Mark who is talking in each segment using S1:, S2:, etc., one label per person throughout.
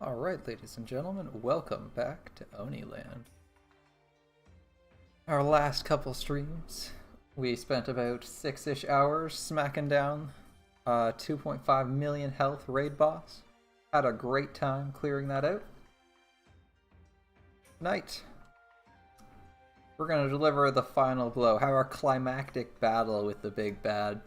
S1: Alright, ladies and gentlemen, welcome back to Oniland. Our last couple streams, we spent about 6-ish hours smacking down 2.5 million health raid boss. Had a great time clearing that out. Tonight, we're going to deliver the final blow, have our climactic battle with the big bad.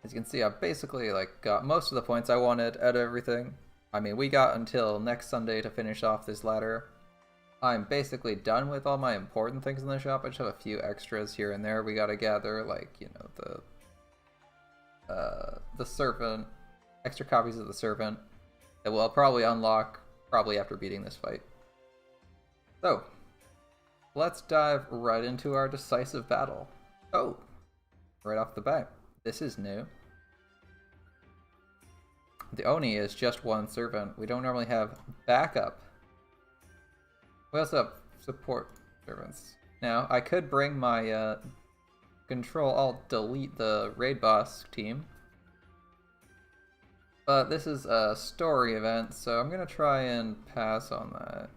S1: As you can see, I basically got most of the points I wanted out of everything. I mean, we got until next Sunday to finish off this ladder. I'm basically done with all my important things in the shop. I just have a few extras here and there. We gotta gather, the servant, extra copies of the servant that we'll probably unlock probably after beating this fight. So, let's dive right into our decisive battle. Oh, right off the bat. This is new. The Oni is just one servant. We don't normally have backup. We also have support servants. Now, I could bring my Control-Alt-Delete the raid boss team. But this is a story event, so I'm going to try and pass on that.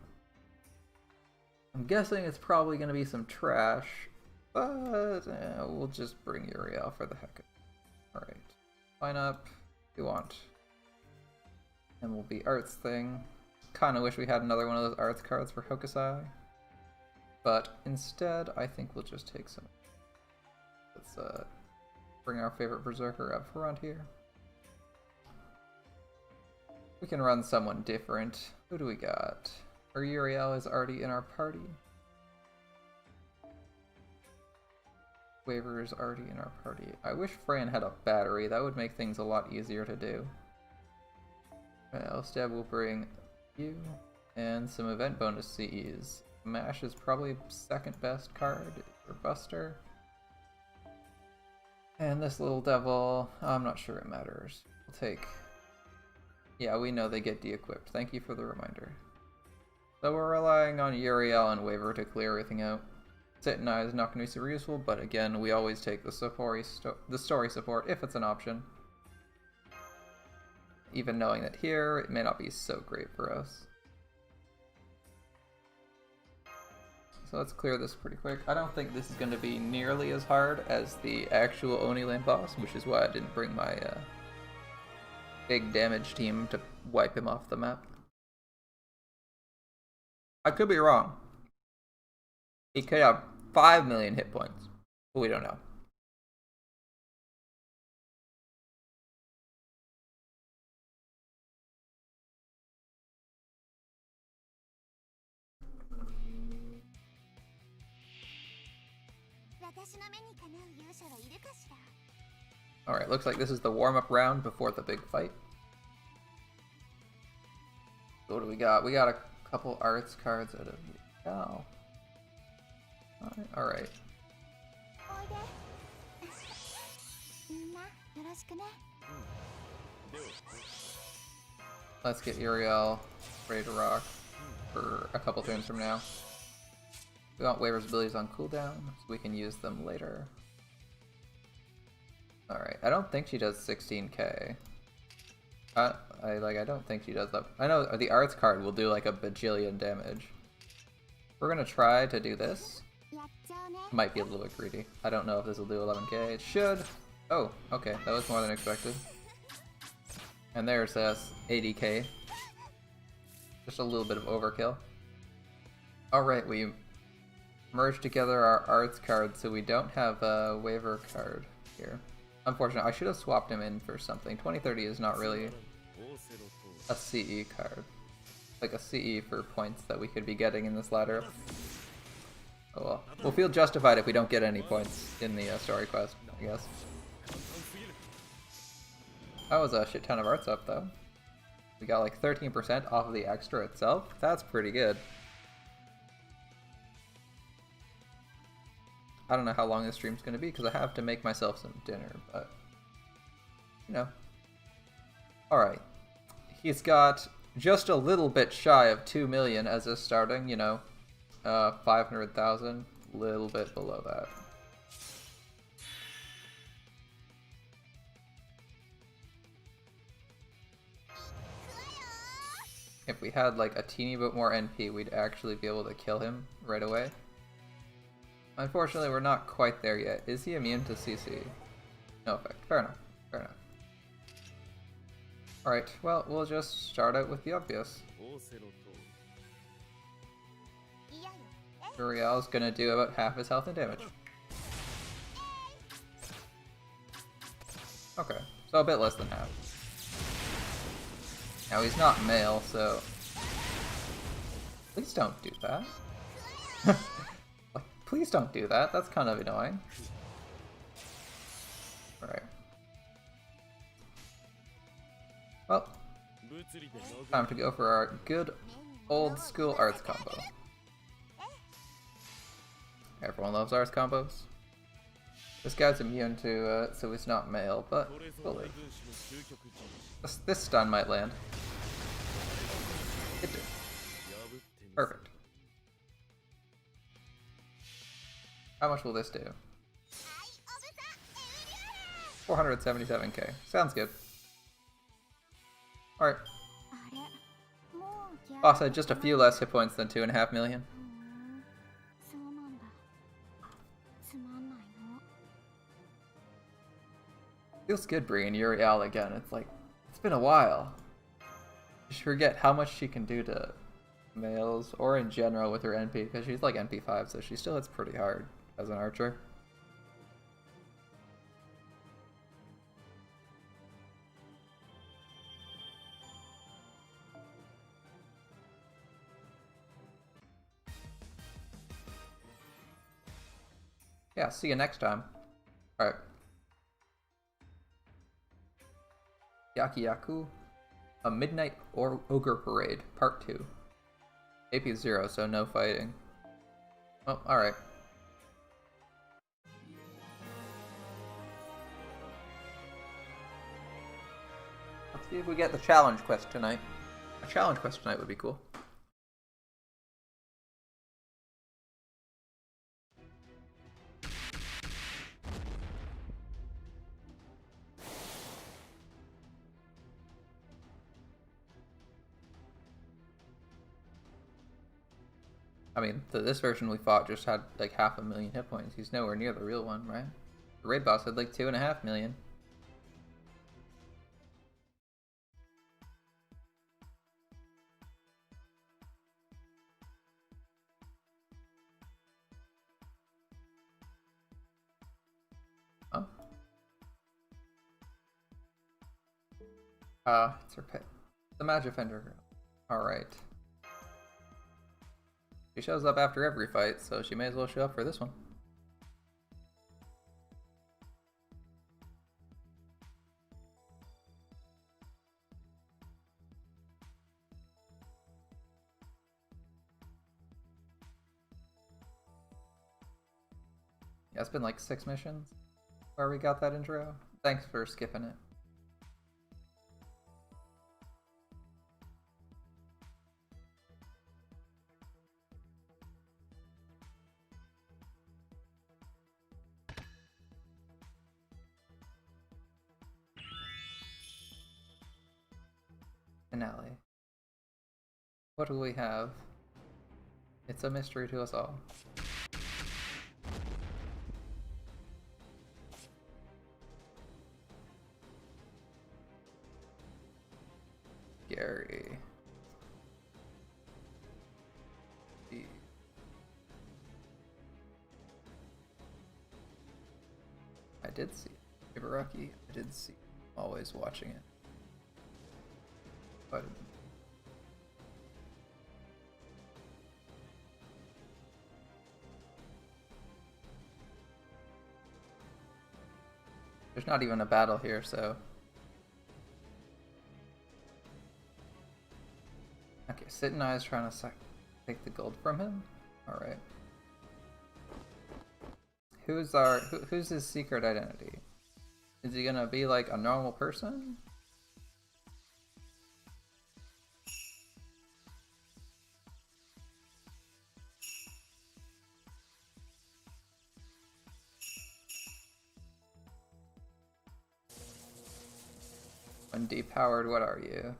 S1: I'm guessing it's probably going to be some trash, but we'll just bring Uriel for the heck of it. Alright, line up, if you want. And we'll be arts thing. Kinda wish we had another one of those arts cards for Hokusai. But instead, I think we'll just take some. Let's bring our favorite berserker up front here. We can run someone different. Who do we got? Our Uriel is already in our party. Waver is already in our party. I wish Fran had a battery. That would make things a lot easier to do. Elstab will bring you and some event bonus CEs. Mash is probably second best card for Buster. And this little devil, I'm not sure it matters. We'll take... Yeah, we know they get de-equipped. Thank you for the reminder. So we're relying on Uriel and Waver to clear everything out. Sit and I is not going to be super useful, but again, we always take the story support if it's an option. Even knowing that here, it may not be so great for us. So let's clear this pretty quick. I don't think this is going to be nearly as hard as the actual Oniland boss, which is why I didn't bring my big damage team to wipe him off the map. I could be wrong. He could have 5 million hit points, but we don't know. Alright, looks like this is the warm-up round before the big fight. So what do we got? We got a couple arts cards out of Cal. Alright. Let's get Uriel ready to rock for a couple turns from now. We want Waver's abilities on cooldown, so we can use them later. Alright, I don't think she does 16k. I don't think she does that. I know the arts card will do like a bajillion damage. We're gonna try to do this. Might be a little bit greedy. I don't know if this will do 11k. It should. Oh, okay, that was more than expected. And there's us, 80k. Just a little bit of overkill. Alright, we merged together our arts cards, so we don't have a Waver card here. Unfortunately, I should have swapped him in for something. 2030 is not really a CE card. Like a CE for points that we could be getting in this ladder. Oh well. We'll feel justified if we don't get any points in the story quest, I guess. That was a shit ton of arts up, though. We got like 13% off of the extra itself. That's pretty good. I don't know how long this stream's going to be because I have to make myself some dinner, but, you know. Alright. He's got just a little bit shy of 2 million as a starting, you know, 500,000, little bit below that. if we had like a teeny bit more NP, we'd actually be able to kill him right away. Unfortunately, we're not quite there yet. Is he immune to CC? No effect. Fair enough. Fair enough. Alright, well, we'll just start out with the obvious. Uriel's gonna do about half his health and damage. Okay, so a bit less than half. Now he's not male, so... Please don't do that. Like, please don't do that, that's kind of annoying. Alright. Well, time to go for our good old school arts combo. Everyone loves arts combos. This guy's immune to, so he's not male, but we'll live. This stun might land. It did. Perfect. How much will this do? 477k. Sounds good. Alright. Boss had just a few less hit points than 2.5 million. Feels good bringing Uriel again. It's like, it's been a while. You should forget how much she can do to males, or in general with her NP, because she's like NP5, so she still hits pretty hard as an archer. Yeah, see you next time. Alright. Yakiyaku, A Midnight Ogre Parade, Part 2. AP 0, so no fighting. Oh, alright. Let's see if we get the challenge quest tonight. A challenge quest tonight would be cool. I mean, this version we fought just had like 500,000 hit points. He's nowhere near the real one, right? The raid boss had like 2.5 million. Oh. It's her pet. The Magic Fender girl. Alright. She shows up after every fight, so she may as well show up for this one. Yeah, it's been like 6 missions where we got that intro. Thanks for skipping it. Finale. What do we have? It's a mystery to us all. Gary. I did see it. Ibaraki, I did see it. I'm always watching it. But there's not even a battle here, so... Okay, Sit and I is trying to take the gold from him? Alright. Who's his secret identity? Is he gonna be like a normal person? When depowered, what are you?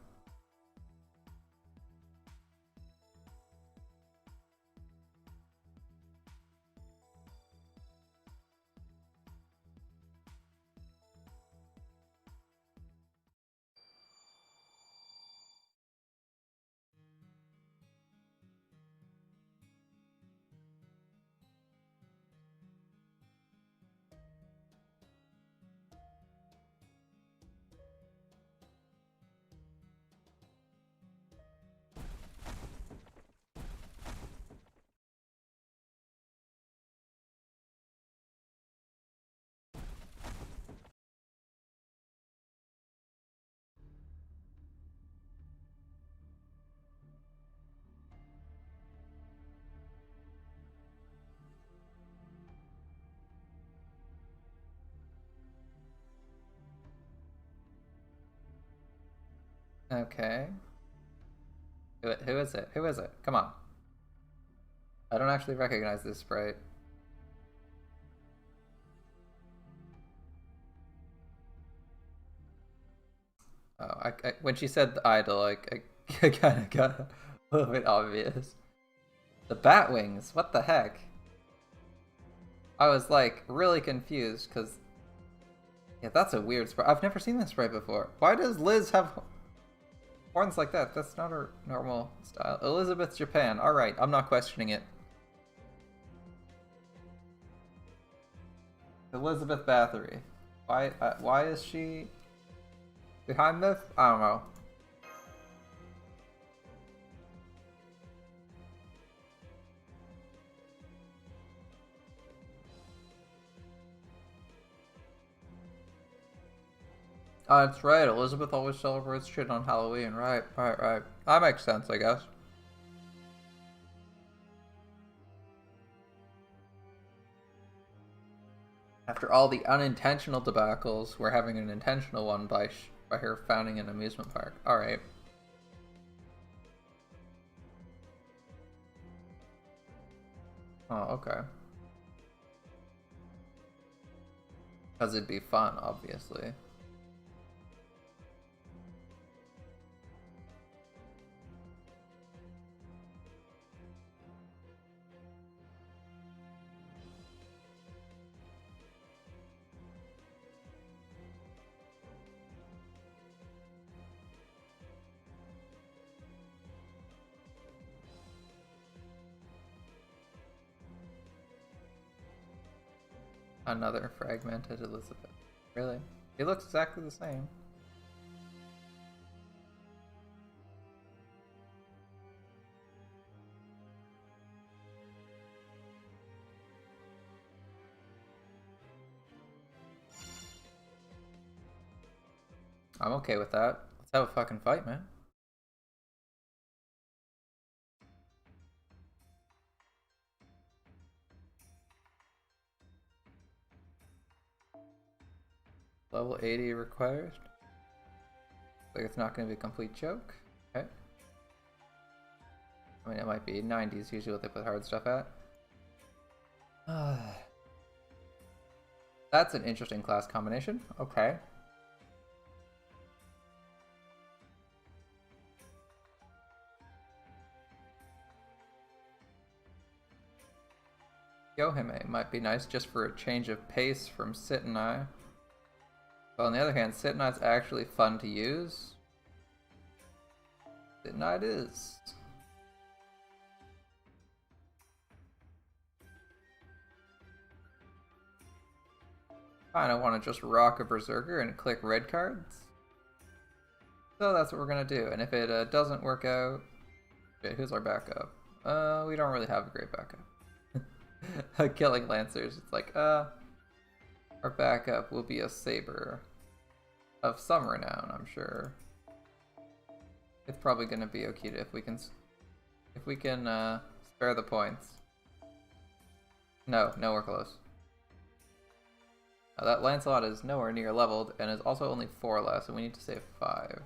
S1: Okay. Who is it? Who is it? Come on. I don't actually recognize this sprite. Oh, when she said the idol, I kind of got a little bit obvious. The bat wings, what the heck? I was like really confused because, yeah, that's a weird sprite. I've never seen this sprite before. Why does Liz have horns like that? That's not her normal style. Elizabeth Japan. All right, I'm not questioning it. Elizabeth Bathory. Why is she behind this? I don't know. That's right. Elizabeth always celebrates shit on Halloween. Right. That makes sense, I guess. After all the unintentional debacles, we're having an intentional one by her founding an amusement park. All right. Oh, okay. Because it'd be fun, obviously. Another fragmented Elizabeth. Really? He looks exactly the same. I'm okay with that. Let's have a fucking fight, man. Level 80 required. Like it's not going to be a complete joke. Okay. I mean, it might be 90s usually what they put hard stuff at. That's an interesting class combination. Okay. Yohime might be nice just for a change of pace from Sit and I. But on the other hand, Sit and I's actually fun to use. Sit and I it is. Kinda want to just rock a Berserker and click red cards. So that's what we're gonna do. And if it doesn't work out, okay, who's our backup? We don't really have a great backup. Killing Lancers. It's like, our backup will be a Saber of some renown, I'm sure. It's probably gonna be Okita if we can spare the points. No, nowhere close. That Lancelot is nowhere near leveled and is also only 4 less, and we need to save 5.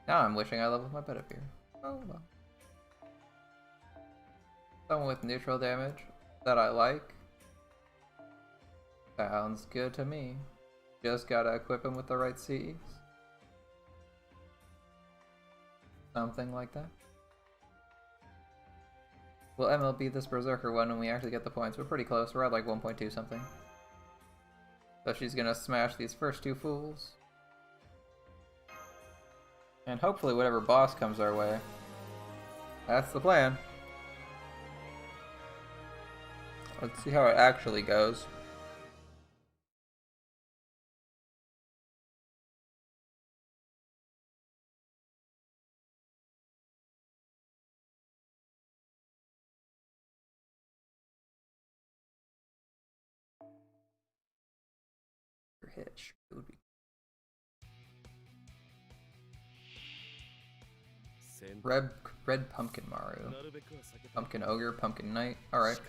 S1: Now I'm wishing I leveled my bed up here. Oh well. Someone with neutral damage that I like. Sounds good to me. Just gotta equip him with the right CEs. Something like that. Will MLB this Berserker one when we actually get the points? We're pretty close. We're at like 1.2 something. So she's gonna smash these first 2 fools. And hopefully whatever boss comes our way. That's the plan. Let's see how it actually goes. Hitch. It would be red pumpkin Maru. Pumpkin ogre, pumpkin knight. Alright.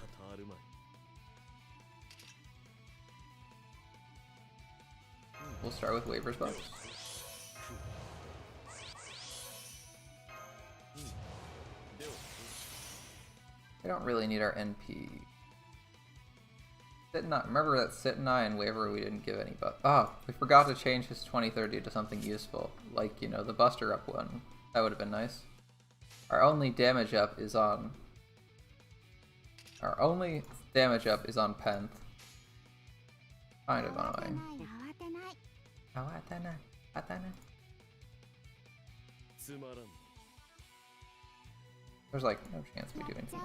S1: We'll start with waivers buffs. We don't really need our NP. Remember that Sit and I and Waver we didn't give any, but we forgot to change his 2030 to something useful, like, you know, the Buster Up one. That would have been nice. Our only damage up is on Penth. Kind of annoying. There's like no chance we do anything.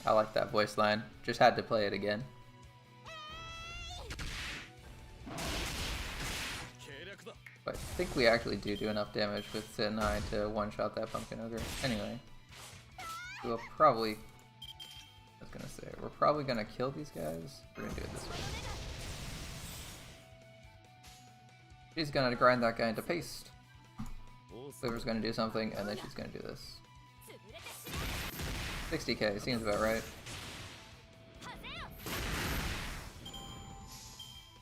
S1: I like that voice line. Just had to play it again. But I think we actually do enough damage with Sit and I to one-shot that Pumpkin Ogre. Anyway, we'll probably... I was gonna say, we're probably gonna kill these guys. We're gonna do it this way. She's gonna grind that guy into paste. Sliver's gonna do something, and then she's gonna do this. 60k, seems about right.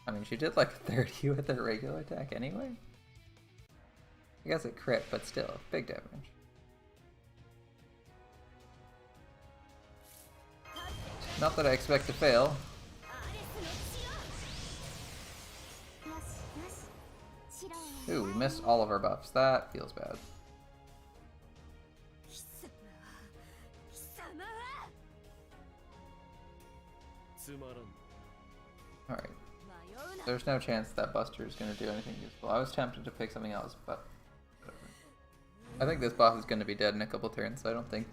S1: I mean, she did like 30 with her regular attack anyway. I guess it crit, but still, big damage. Not that I expect to fail. Ooh, we missed all of our buffs. That feels bad. Alright. There's no chance that Buster is going to do anything useful. I was tempted to pick something else, but whatever. I think this boss is going to be dead in a couple turns, so I don't think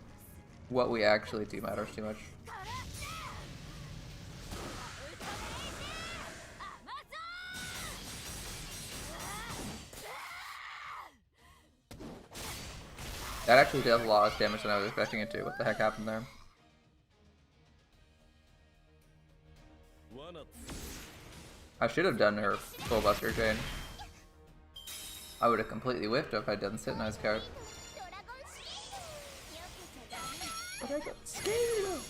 S1: what we actually do matters too much. That actually does a lot less damage than I was expecting it to. What the heck happened there? I should have done her full Buster chain. I would have completely whiffed if I'd done Sit and I's card. But I got scared.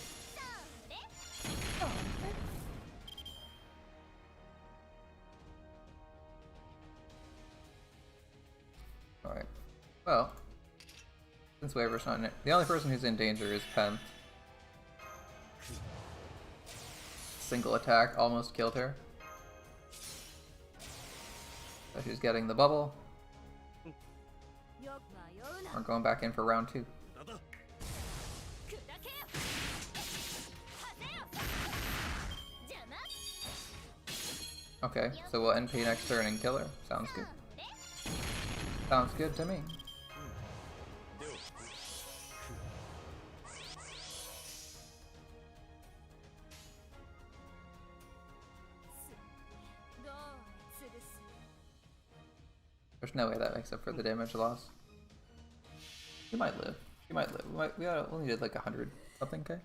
S1: Alright. Well, since Waver's not in it, the only person who's in danger is Penth. Single attack almost killed her. So she's getting the bubble. We're going back in for round 2. Okay, so we'll NP next turn and kill her. Sounds good. Sounds good to me. There's no way that makes up for the damage loss. She might live. She might live. We only did like 100 something K.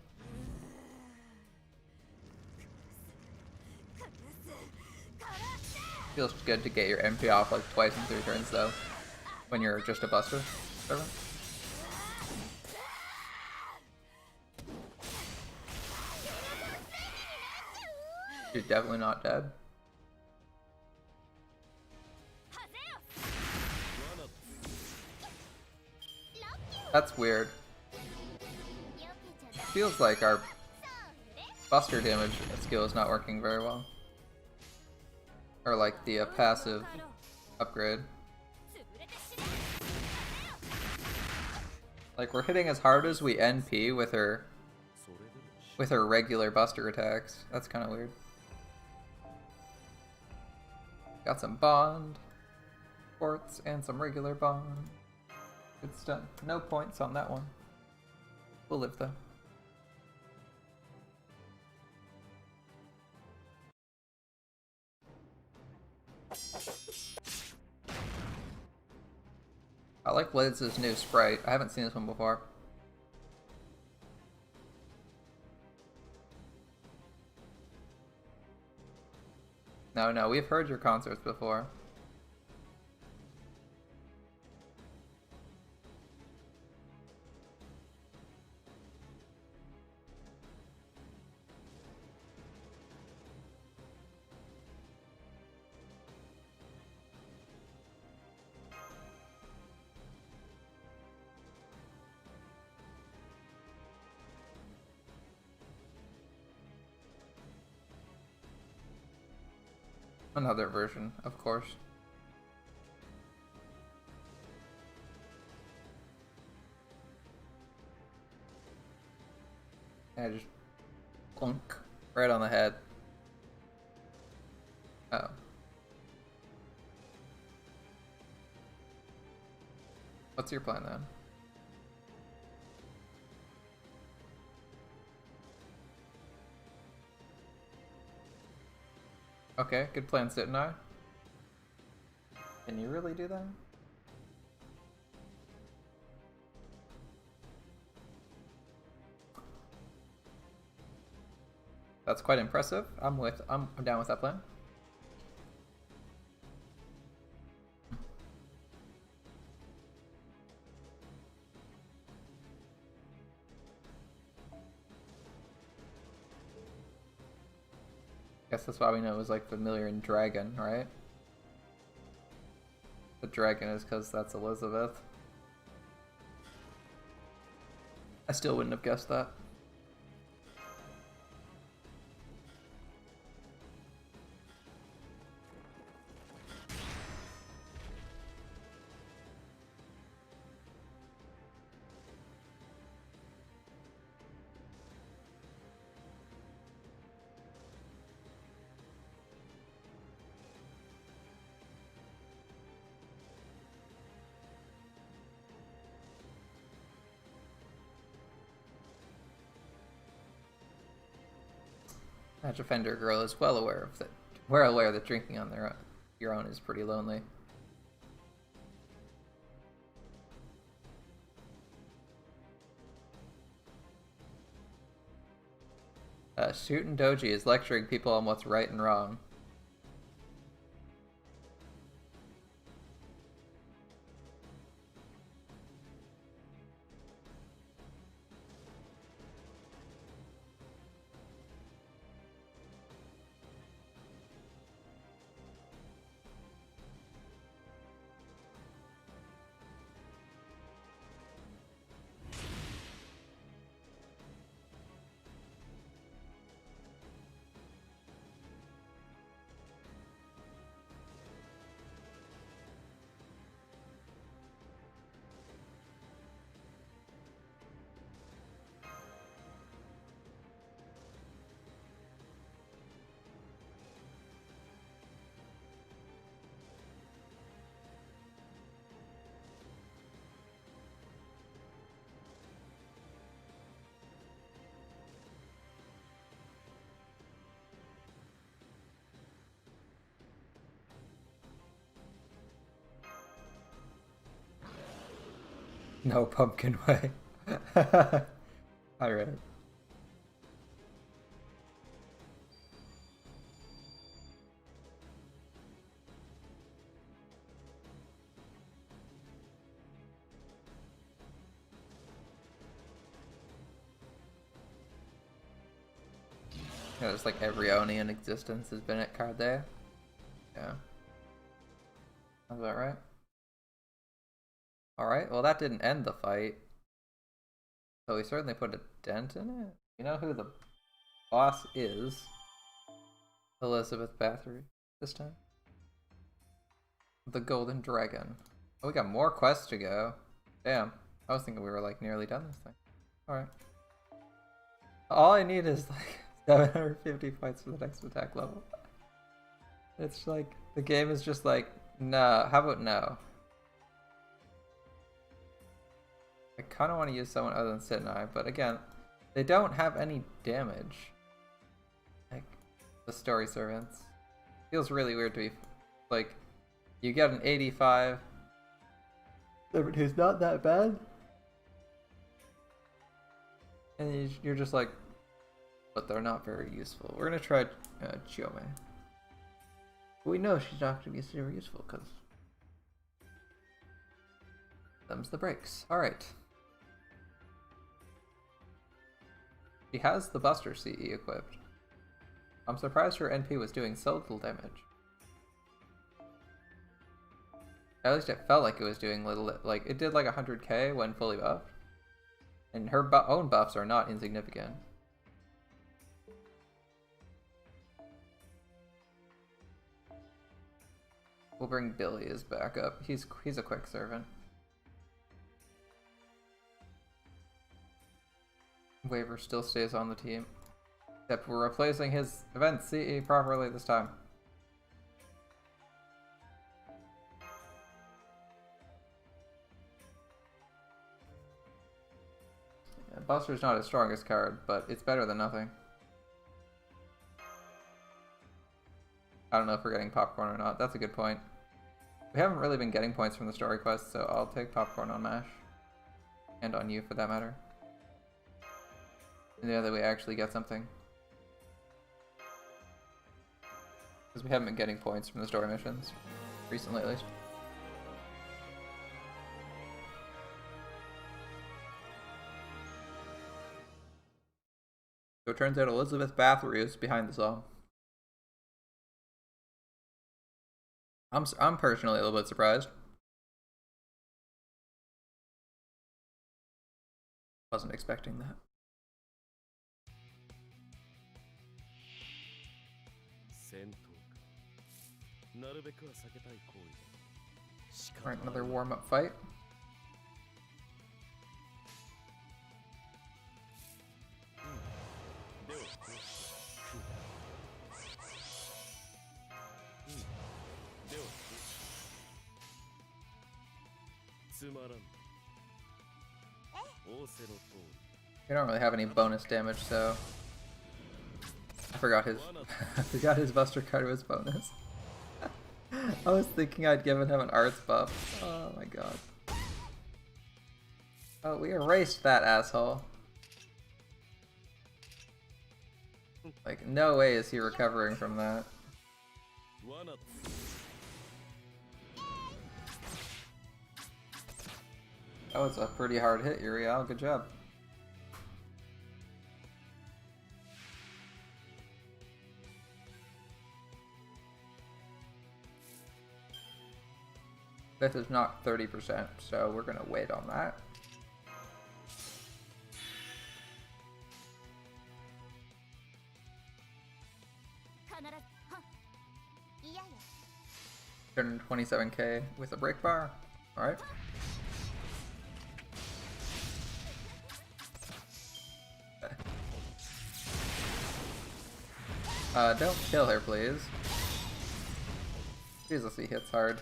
S1: Feels good to get your MP off like twice in 3 turns though, when you're just a Buster. Whatever. She's definitely not dead. That's weird. Feels like our Buster damage skill is not working very well. Or like the passive upgrade. Like we're hitting as hard as we NP with her regular Buster attacks. That's kind of weird. Got some bond, quartz, and some regular bond. Good stuff. No points on that one. We'll live though. I like Bliz's new sprite. I haven't seen this one before. No, we've heard your concerts before. Another version, of course. I just plunk right on the head. Oh. What's your plan then? Okay, good plan, Sit I. Can you really do that? That's quite impressive. I'm down with that plan. Guess that's why we know it was like familiar in dragon, right? The dragon is because that's Elizabeth. I still wouldn't have guessed that. That Defender girl is well aware of that. We're aware that drinking on your own is pretty lonely. Shootin' Doji is lecturing people on what's right and wrong. No pumpkin way. Alright. Yeah, it's like every Oni in existence has been at card there. Yeah. Sounds about right. Alright, well that didn't end the fight. So we certainly put a dent in it. You know who the boss is? Elizabeth Bathory this time. The Golden Dragon. Oh, we got more quests to go. Damn. I was thinking we were like nearly done this thing. Alright. All I need is like 750 points for the next attack level. It's like, the game is just like, no, how about no? I kind of want to use someone other than Sit but again, they don't have any damage. Like, the Story Servants. Feels really weird to be, like, you get an 85. Who's not that bad. And you're just like, but they're not very useful. We're gonna try Chiome. We know she's not gonna be super useful because them's the breaks. Alright. She has the Buster CE equipped. I'm surprised her NP was doing so little damage. At least it felt like it was doing little, like it did like 100k when fully buffed. And her own buffs are not insignificant. We'll bring Billy as backup. He's a quick servant. Waver still stays on the team. Except we're replacing his event CE properly this time. Yeah, Buster's not his strongest card, but it's better than nothing. I don't know if we're getting popcorn or not. That's a good point. We haven't really been getting points from the story quest, so I'll take popcorn on Mash. And on you, for that matter. And the other way actually get something. Because we haven't been getting points from the story missions. Recently, at least. So it turns out Elizabeth Bathory is behind the song. I'm personally a little bit surprised. Wasn't expecting that. Alright, another warm-up fight. We don't really have any bonus damage, so I forgot his I forgot his Buster card was bonus. I was thinking I'd given him an arts buff. Oh my god. Oh, we erased that asshole. Like, no way is he recovering from that. That was a pretty hard hit, Uriel. Good job. This is not 30%, so we're gonna wait on that. Turn 27k with a break bar. Alright. Don't kill her, please. Jesus, he hits hard.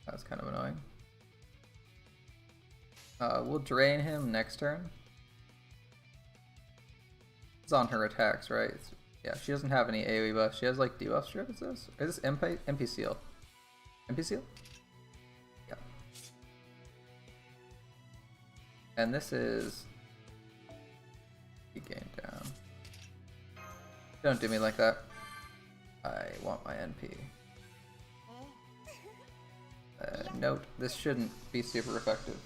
S1: That's kind of annoying. We'll drain him next turn. It's on her attacks, right? Yeah, she doesn't have any AoE buffs. She has like debuff strip, it says? Or is this MP Seal? MP Seal? Yeah. And this is... He gained down. Don't do me like that. I want my NP. Note, this shouldn't be super effective.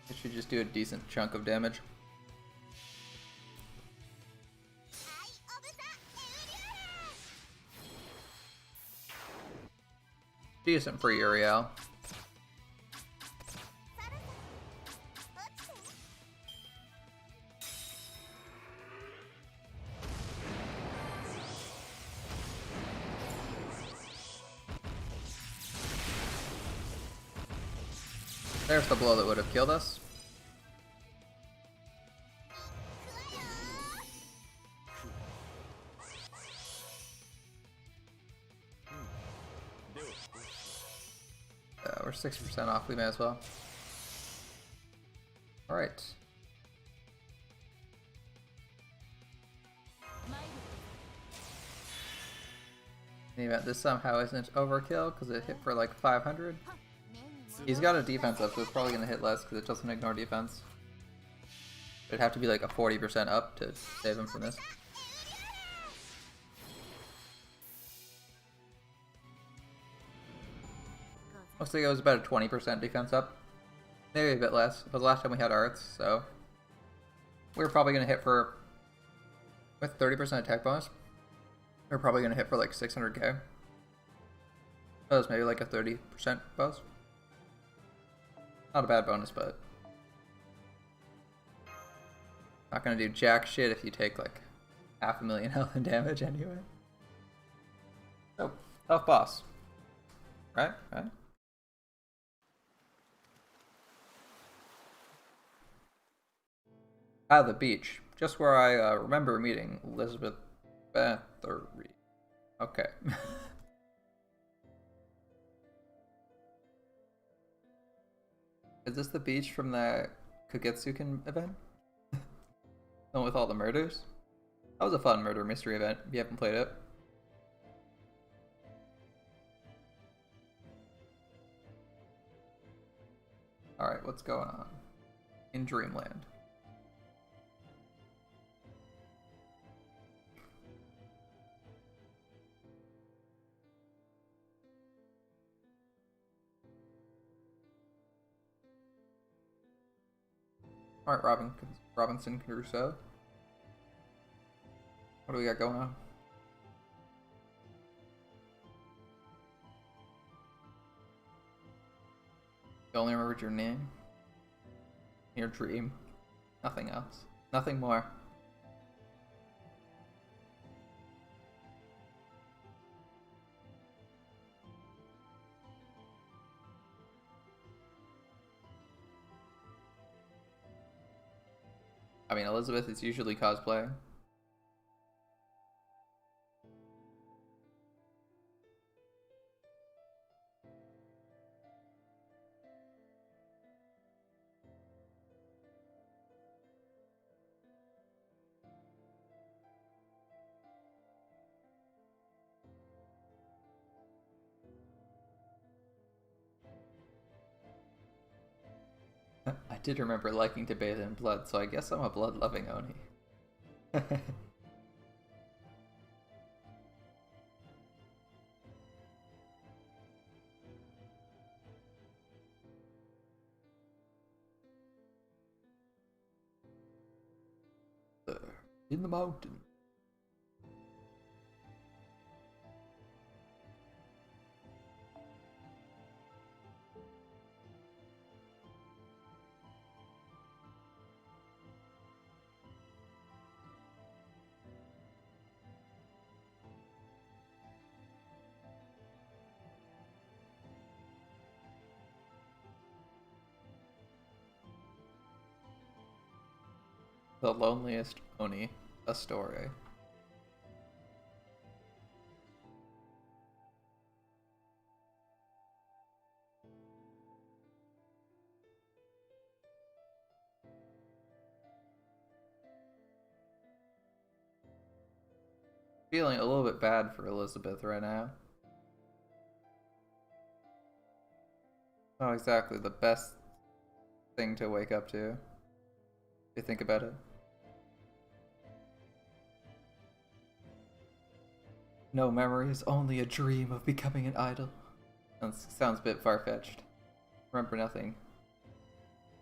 S1: It should just do a decent chunk of damage. Decent for Uriel. There's the blow that would have killed us. We're 60% off, we may as well. Alright. In the event this somehow isn't overkill because it hit for like 500. He's got a defense up, so it's probably going to hit less because it doesn't ignore defense. It'd have to be like a 40% up to save him from this. Looks like it was about a 20% defense up. Maybe a bit less. It was the last time we had arts, so... We were probably going to hit for... With 30% attack bonus, we we're probably going to hit for like 600k. That was maybe like a 30% bonus. Not a bad bonus, but... Not gonna do jack shit if you take like 500,000 health and damage anyway. Oh, tough boss. Right? Right? Ah, the beach. Just where I remember meeting Elizabeth Bathory. Okay. Is this the beach from the Kagetsuken event? The one with all the murders? That was a fun murder mystery event, if you haven't played it. Alright, what's going on? In Dreamland. Alright, Robinson Crusoe. What do we got going on? You only remembered your name? Your dream. Nothing else. Nothing more. I mean, Elizabeth is usually cosplaying. I did remember liking to bathe in blood, so I guess I'm a blood-loving Oni. In the mountain. The Loneliest Oni, a story. Feeling a little bit bad for Elizabeth right now. Not exactly the best thing to wake up to, if you think about it. No memories, only a dream of becoming an idol. Sounds a bit far-fetched. Remember nothing.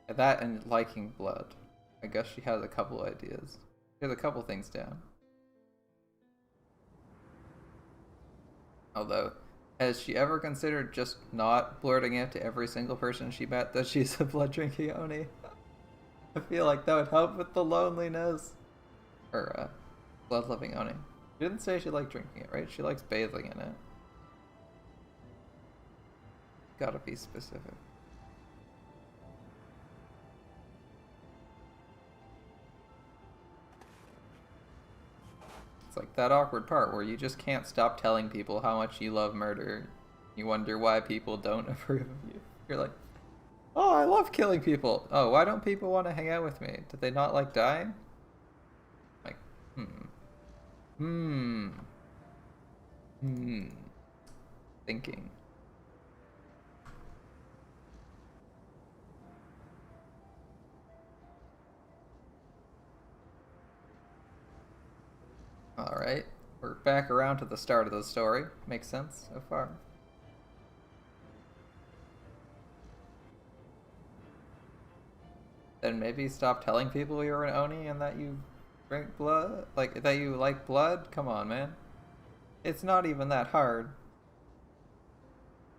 S1: That and liking blood. I guess she has a couple ideas. She has a couple things down. Although, has she ever considered just not blurting it to every single person she met that she's a blood-drinking Oni? I feel like that would help with the loneliness. Or, blood-loving Oni. She didn't say she liked drinking it, right? She likes bathing in it. Gotta be specific. It's like that awkward part where you just can't stop telling people how much you love murder. You wonder why people don't approve of you. You're like, oh, I love killing people. Oh, why don't people want to hang out with me? Did they not like dying? Like, Thinking. Alright, we're back around to the start of the story. Makes sense so far. Then maybe stop telling people you're an Oni and that you drink blood? Like, that you like blood? Come on, man. It's not even that hard.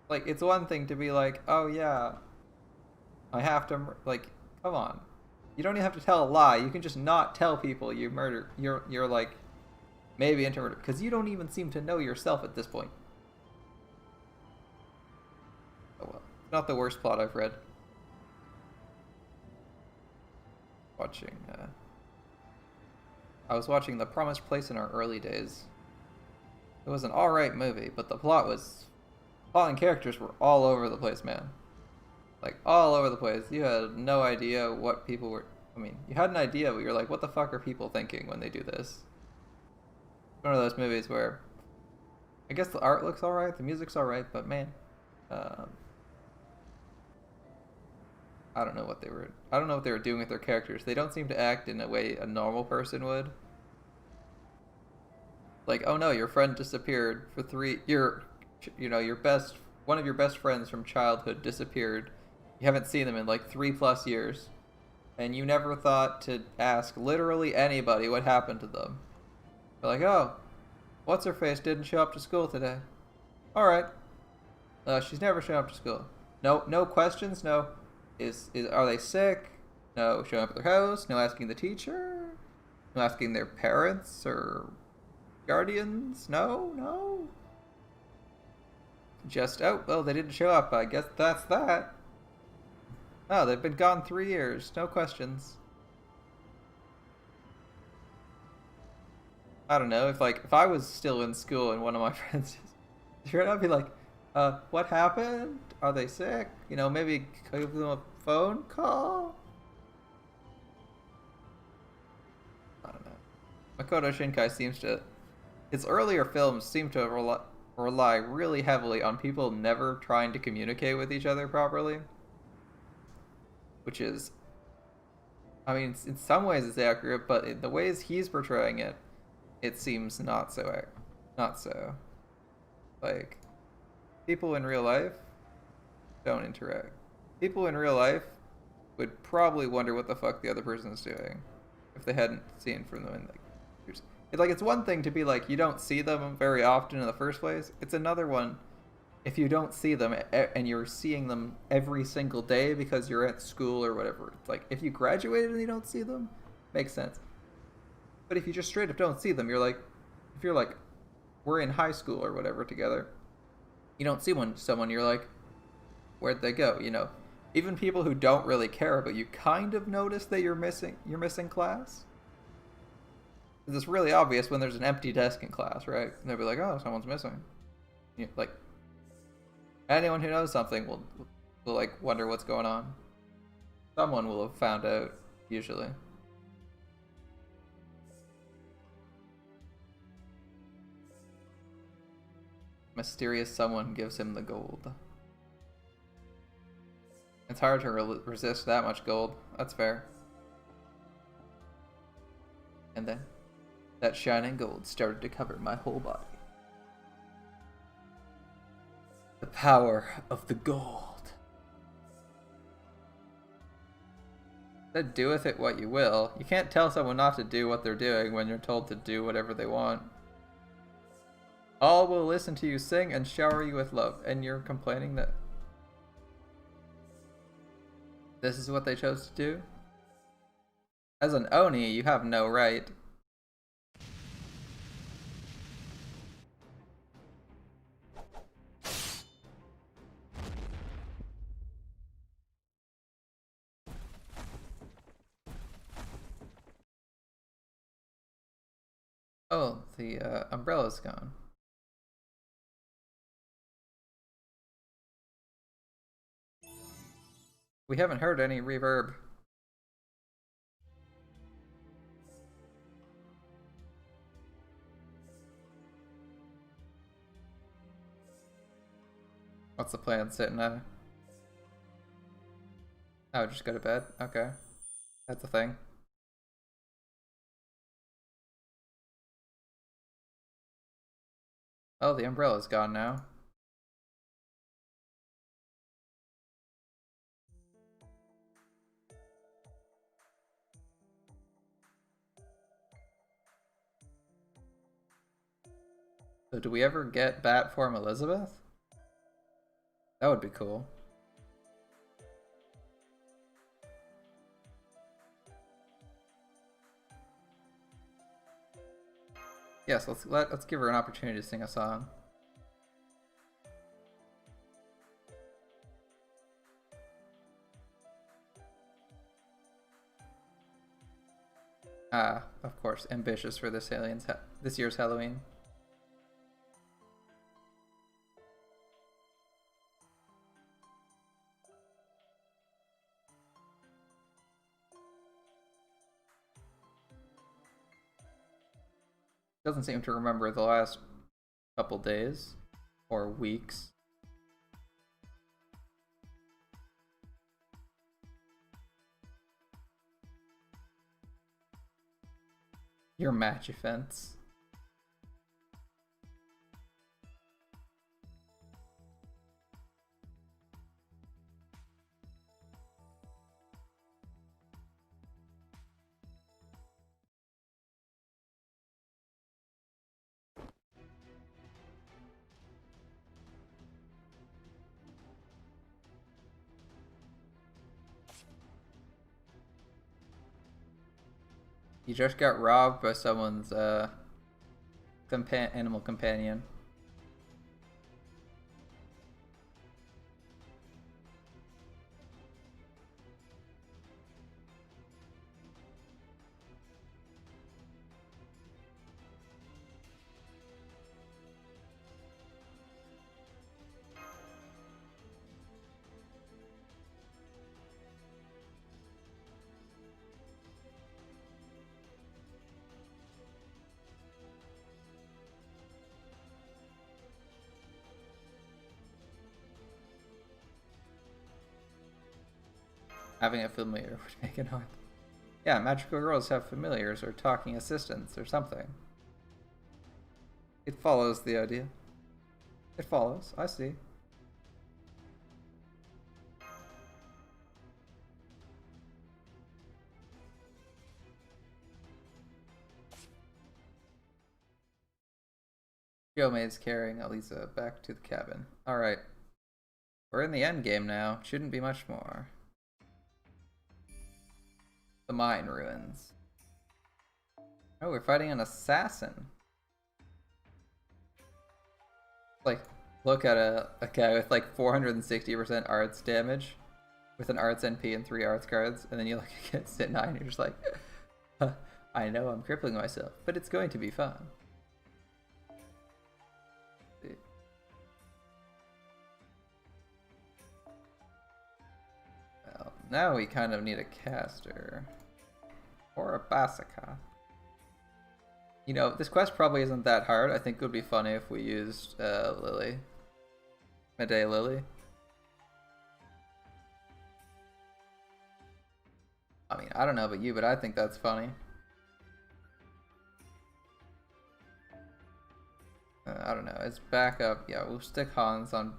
S1: Like, it's one thing to be like, oh yeah, I have to, like, come on. You don't even have to tell a lie. You can just not tell people you murder. You're like maybe into murder because you don't even seem to know yourself at this point. Oh well, not the worst plot I've read. I was watching The Promised Place in our early days. It was an alright movie, but the plot and characters were all over the place, man. Like, all over the place. You had no idea what people were... I mean, you had an idea, but you're like, what the fuck are people thinking when they do this? One of those movies where... I guess the art looks alright, the music's alright, but man... I don't know what they were doing with their characters. They don't seem to act in a way a normal person would. Like, oh no, your friend disappeared for one of your best friends from childhood disappeared. You haven't seen them in like 3+ years. And you never thought to ask literally anybody what happened to them. You're like, oh, what's her face didn't show up to school today. Alright. She's never shown up to school. No questions, no. Are they sick? No showing up at their house, no asking the teacher, no asking their parents or guardians, no. Just, oh, well, they didn't show up, I guess that's that. Oh, they've been gone 3 years, no questions. I don't know, if I was still in school and one of my friends sure, I'd be like, what happened? Are they sick? You know, maybe give them a phone call? I don't know. Makoto Shinkai his earlier films seem to rely really heavily on people never trying to communicate with each other properly. Which is, I mean, in some ways it's accurate, but in the ways he's portraying it, it seems not so. Like, people in real life don't interact. People in real life would probably wonder what the fuck the other person is doing if they hadn't seen from them in years. It's one thing to be like, you don't see them very often in the first place. It's another one if you don't see them and you're seeing them every single day because you're at school or whatever. It's like, if you graduated and you don't see them, makes sense. But if you just straight up don't see them, if you're like, we're in high school or whatever together, you don't see someone, you're like, where'd they go? You know, even people who don't really care, but you kind of notice that you're missing class. It's really obvious when there's an empty desk in class, right? And they'll be like, oh, someone's missing. You know, like, anyone who knows something will like wonder what's going on. Someone will have found out, usually. Mysterious someone gives him the gold. It's hard to resist that much gold. That's fair. And then, that shining gold started to cover my whole body. The power of the gold. Said do with it what you will. You can't tell someone not to do what they're doing when you're told to do whatever they want. All will listen to you sing and shower you with love, and you're complaining that this is what they chose to do? As an Oni, you have no right. Oh, the umbrella's gone. We haven't heard any reverb. What's the plan, sitting at? Oh, just go to bed? Okay. That's a thing. Oh, the umbrella's gone now. So do we ever get Bat Form Elizabeth? That would be cool. Yes, let's give her an opportunity to sing a song. Ah, of course, ambitious for this this year's Halloween. Doesn't seem to remember the last couple days or weeks. Your match offense. You just got robbed by someone's animal companion. Having a familiar would make it hard. Yeah, magical girls have familiars or talking assistants or something. It follows the idea. It follows, I see. Maid's carrying Elisa back to the cabin. Alright. We're in the end game now. Shouldn't be much more. The mine ruins. Oh, we're fighting an assassin. Like, look at a guy with like 460% arts damage with an arts NP and 3 arts cards, and then you look against it 9, you're just like, I know I'm crippling myself, but it's going to be fun. Well, now we kind of need a caster. Or a Basaka. You know, this quest probably isn't that hard. I think it would be funny if we used Lily. Midday Lily. I mean, I don't know about you, but I think that's funny. I don't know. It's back up. Yeah, we'll stick Hans on.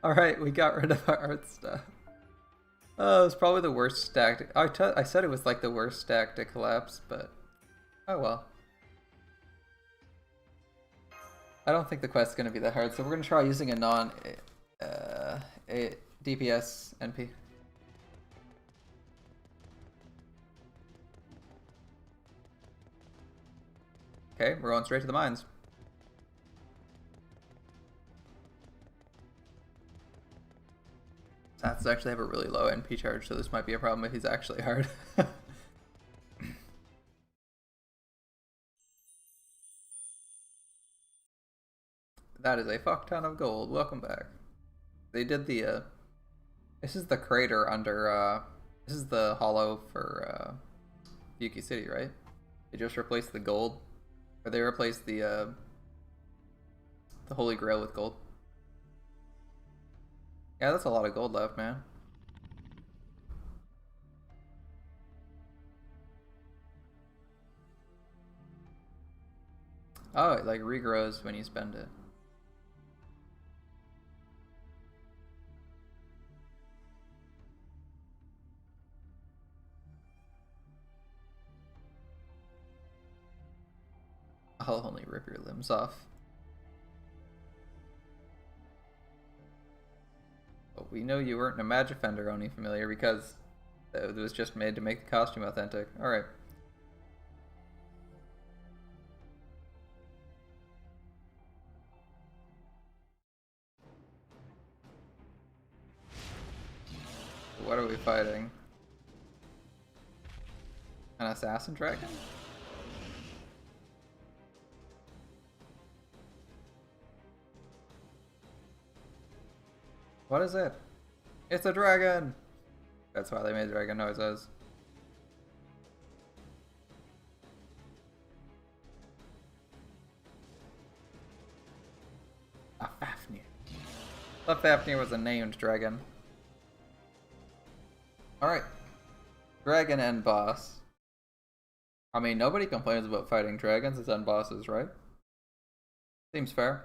S1: Alright, we got rid of our art stuff. Oh, it was probably the worst stack. I said it was like the worst stack to collapse, but oh well. I don't think the quest's gonna be that hard, so we're gonna try using a non DPS NP. Okay, we're going straight to the mines. Stats actually have a really low NP charge, so this might be a problem if he's actually hard. That is a fuck ton of gold. Welcome back. They did the, this is the crater under, this is the hollow for, Yuki City, right? They just replaced the gold. Or they replaced the Holy Grail with gold. Yeah, that's a lot of gold left, man. Oh, it like regrows when you spend it. I'll only rip your limbs off. But we know you weren't a Magifender Oni familiar because it was just made to make the costume authentic. Alright. what are we fighting? An assassin dragon? What is it? It's a dragon! That's why they made dragon noises. A Fafnir. I thought Fafnir was a named dragon. Alright. Dragon end boss. I mean, nobody complains about fighting dragons as end bosses, right? Seems fair.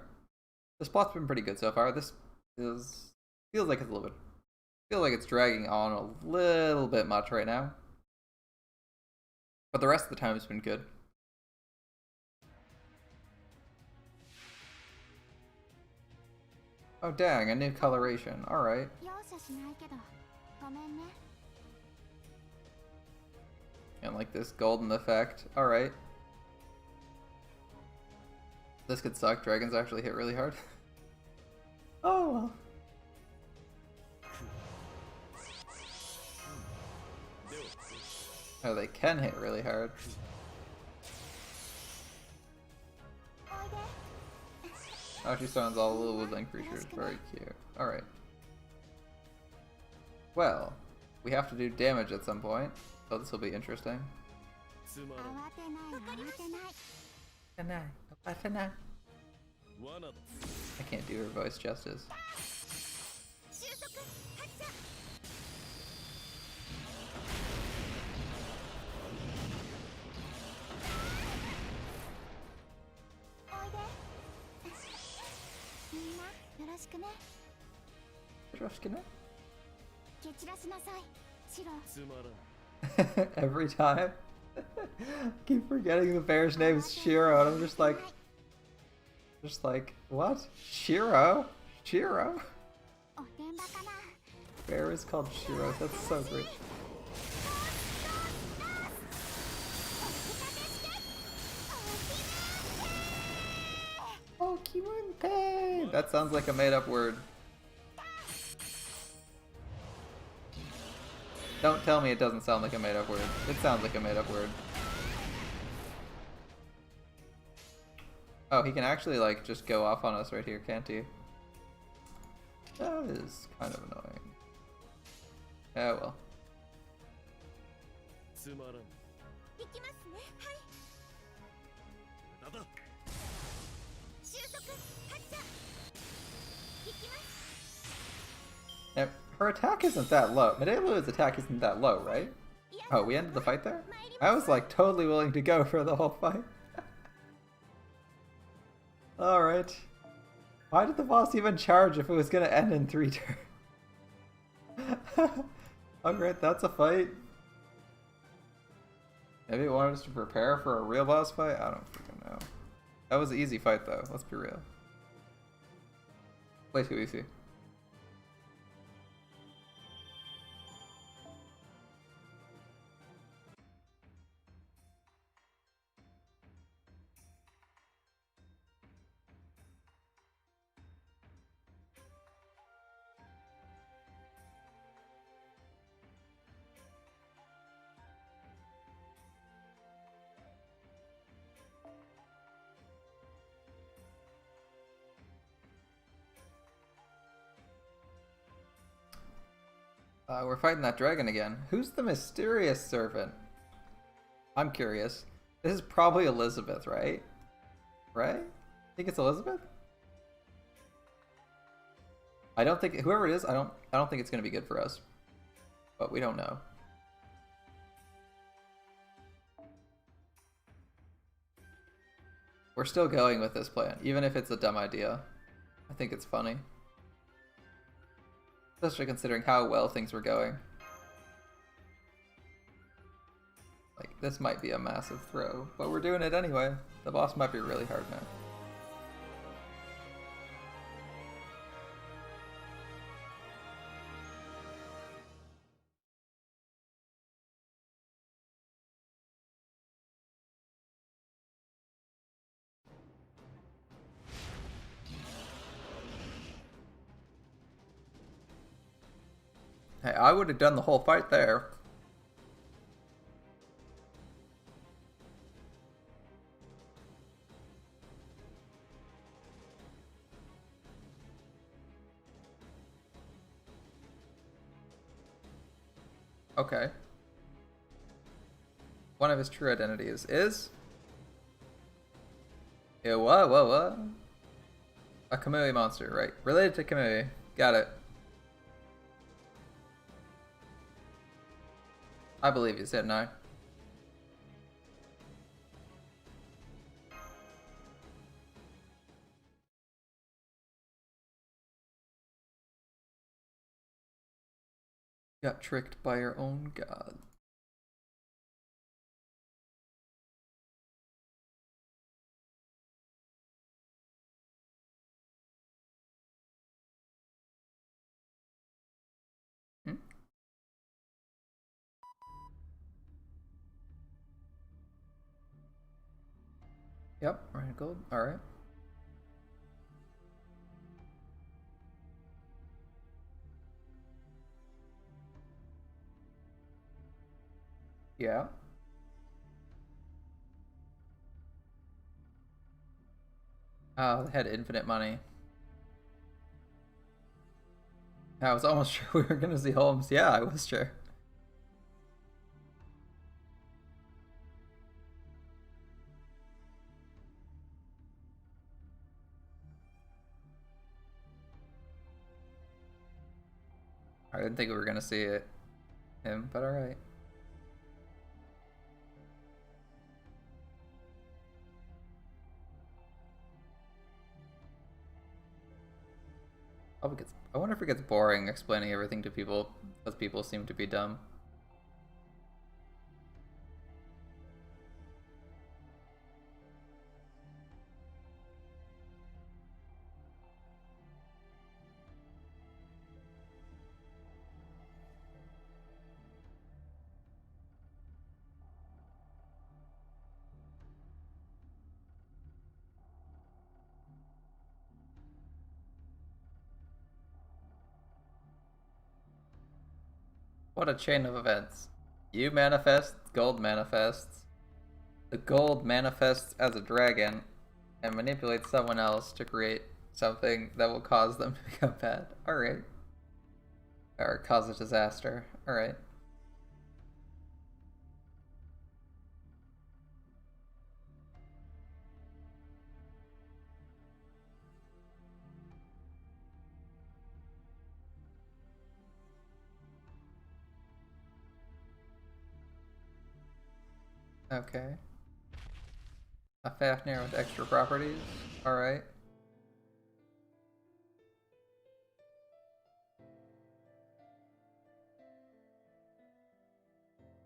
S1: This plot's been pretty good so far. This feels like it's a little bit... Feel like it's dragging on a little bit much right now. But the rest of the time has been good. Oh dang, a new coloration. Alright. And like this golden effect. Alright. This could suck. Dragons actually hit really hard. Oh well. Oh, they can hit really hard. Oh, she summons all the little woodland creatures. Very cute. Alright. Well, we have to do damage at some point, so this will be interesting. I can't do her voice justice. Every time. Keep forgetting the bear's name is Shiro, and I'm just like, what? Shiro? Shiro? Bear is called Shiro, that's so great. Oh, Kimunte! That sounds like a made-up word. Don't tell me it doesn't sound like a made-up word. It sounds like a made-up word. Oh, he can actually, like, just go off on us right here, can't he? That is kind of annoying. Oh well. Now, her attack isn't that low. Medelu's attack isn't that low, right? Oh, we ended the fight there? I was like totally willing to go for the whole fight. Alright. Why did the boss even charge if it was gonna end in 3 turns? Alright, that's a fight. Maybe it wanted us to prepare for a real boss fight? I don't freaking know. That was an easy fight though, let's be real. Way too easy. We're fighting that dragon again. Who's the mysterious servant? I'm curious. This is probably Elizabeth, right? Right? Think it's Elizabeth? I don't think whoever it is, I don't think it's gonna be good for us. But we don't know. We're still going with this plan, even if it's a dumb idea. I think it's funny. Especially considering how well things were going. Like, this might be a massive throw, but we're doing it anyway. The boss might be really hard now. Hey, I would have done the whole fight there. Okay. One of his true identities is... Yeah, what? A Kamui monster, right. Related to Kamui. Got it. I believe you, didn't I? Got tricked by your own god. Hmm? Yep, right, gold. Alright. Yeah. Oh, they had infinite money. I was almost sure we were gonna see Holmes. Yeah, I was sure. I didn't think we were gonna see it. Him, but alright. I wonder if it gets boring explaining everything to people, because people seem to be dumb. What a chain of events. You manifest, gold manifests. The gold manifests as a dragon and manipulates someone else to create something that will cause them to become bad. Alright. Or cause a disaster. Alright. Okay. A Fafnir with extra properties. Alright.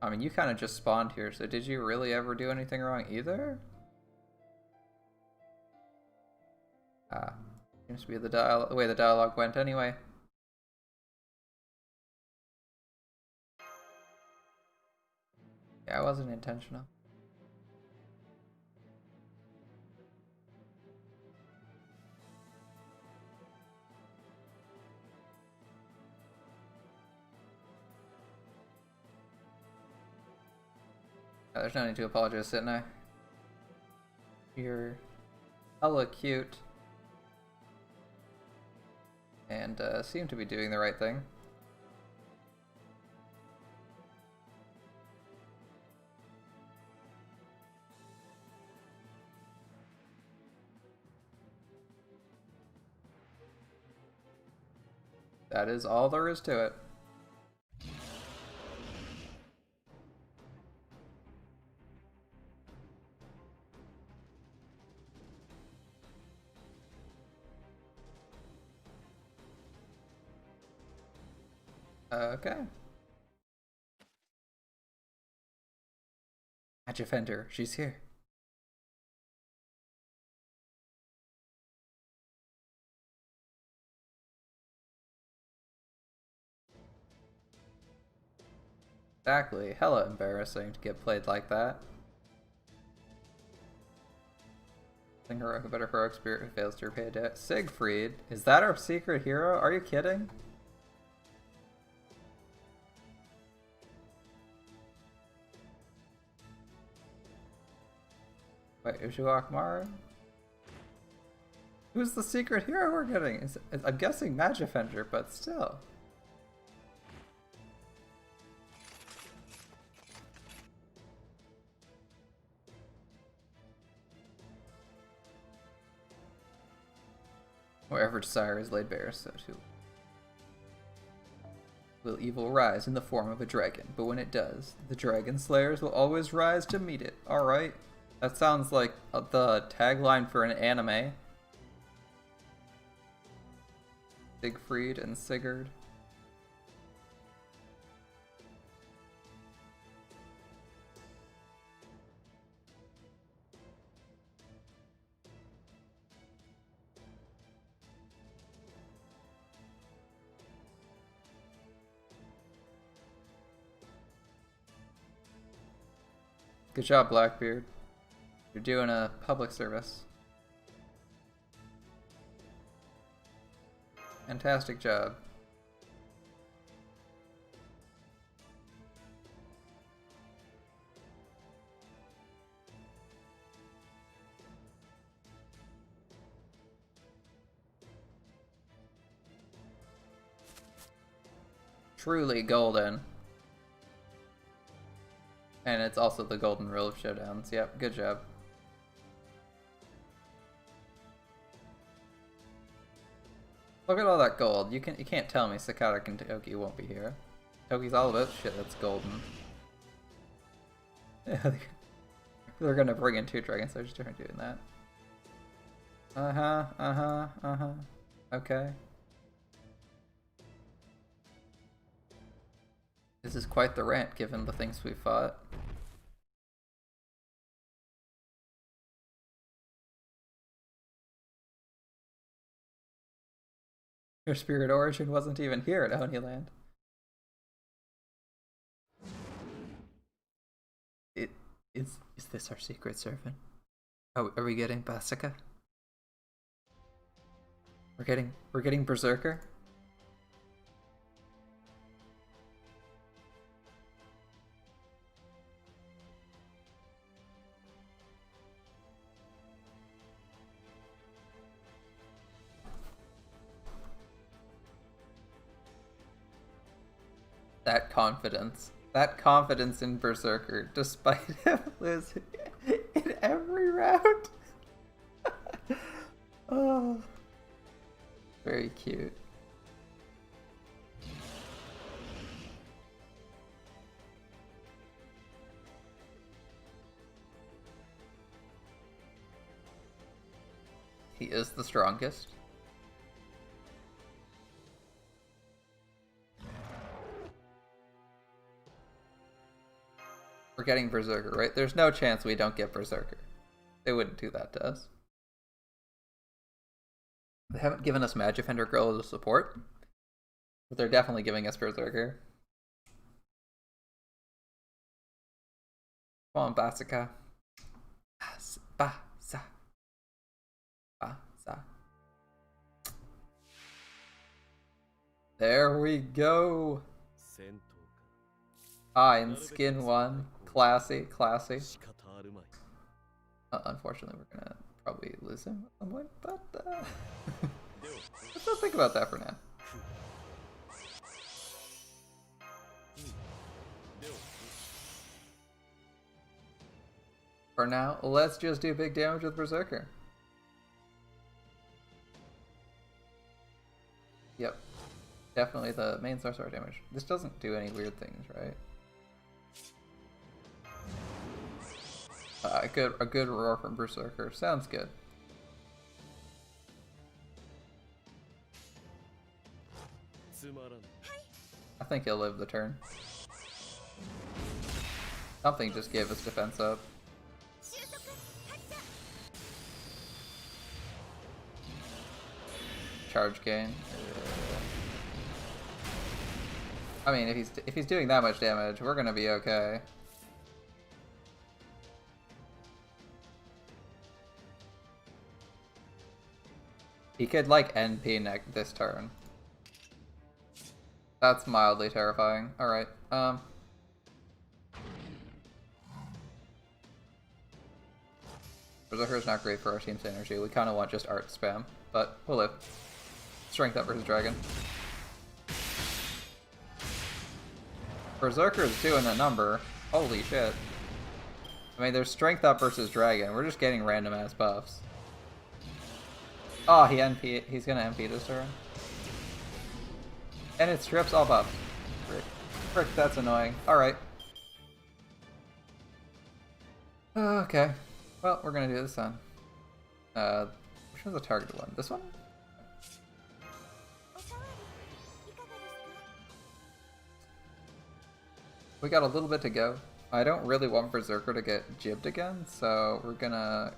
S1: I mean, you kind of just spawned here, so did you really ever do anything wrong either? Ah. Seems to be the way the dialogue went anyway. Yeah, it wasn't intentional. There's no need to apologize, didn't I? You're hella cute. And seem to be doing the right thing. That is all there is to it. Okay. Match offender, she's here. Exactly. Hella embarrassing to get played like that. Heroic, a better heroic spirit who fails to repay a debt. Siegfried? Is that our secret hero? Are you kidding? Wait, Ushuak Mara? Who's the secret hero we're getting? I'm guessing Magifender, but still. Wherever desire is laid bare, so too will evil rise in the form of a dragon. But when it does, the dragon slayers will always rise to meet it. Alright. That sounds like the tagline for an anime. Siegfried and Sigurd. Good job, Blackbeard. You're doing a public service. Fantastic job. Truly golden. And it's also the golden rule of showdowns. Yep, good job. Look at all that gold. You can't tell me Sakata and Toki won't be here. Toki's all about shit that's golden. Yeah, they're gonna bring in 2 dragons, so just doing that. Okay. This is quite the rant, given the things we fought. Your spirit origin wasn't even here at Oniland. Is this our secret servant? Oh, are we getting Basika? We're getting Berserker? That confidence in Berserker, despite him losing in every round. Oh, very cute. He is the strongest. We're getting Berserker, right? There's no chance we don't get Berserker. They wouldn't do that to us. They haven't given us Magifender Girl as a support, but they're definitely giving us Berserker. Come on, Basika. Basa. There we go. I'm Skin 1. Classy. Unfortunately, we're gonna probably lose him at some point, but let's not think about that for now. For now, let's just do big damage with Berserker. Yep. Definitely the main sorcerer damage. This doesn't do any weird things, right? A good roar from Berserker. Sounds good. I think he'll live the turn. Something just gave us defense up. Charge gain. I mean, if he's doing that much damage, we're gonna be okay. He could like NP this turn. That's mildly terrifying. Alright, Berserker's not great for our team's energy. We kind of want just art spam, but we'll live. Strength up versus dragon. Berserker's doing a number. Holy shit. I mean, there's strength up versus dragon. We're just getting random ass buffs. Oh, he's gonna MP this turn. And it strips all buffs. Frick, that's annoying. Alright. Okay. Well, we're gonna do this then. Which one's the targeted one? This one? We got a little bit to go. I don't really want Berserker to get jibbed again, so we're gonna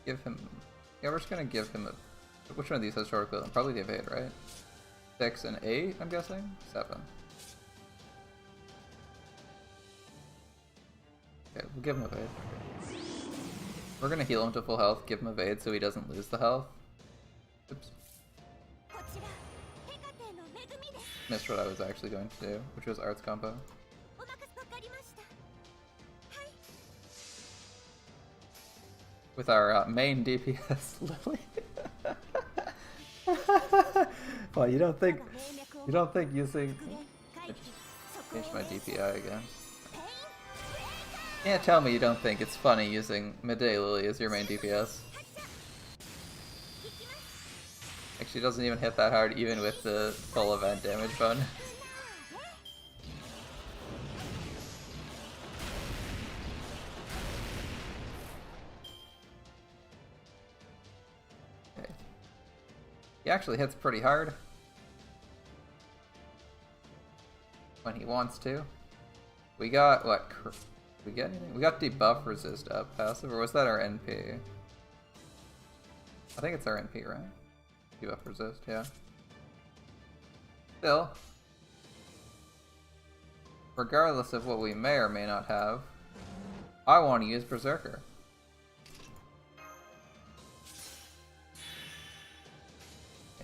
S1: give him... Yeah, we're just gonna give him a... Which one of these has short equivalent? Probably the evade, right? 6 and 8, I'm guessing? 7. Okay, we'll give him evade. We're gonna heal him to full health, give him evade so he doesn't lose the health. Oops. Missed what I was actually going to do, which was arts combo. With our main DPS, Lily. Well, you don't think using... I just changed my DPI again. Can't tell me you don't think it's funny using Midday Lily as your main DPS. Like, she doesn't even hit that hard even with the full event damage bonus. Okay. He actually hits pretty hard. When he wants to. We got, what, did we get anything? We got debuff resist up passive, or was that our NP? I think it's our NP, right? Debuff resist, yeah. Still, regardless of what we may or may not have, I want to use Berserker.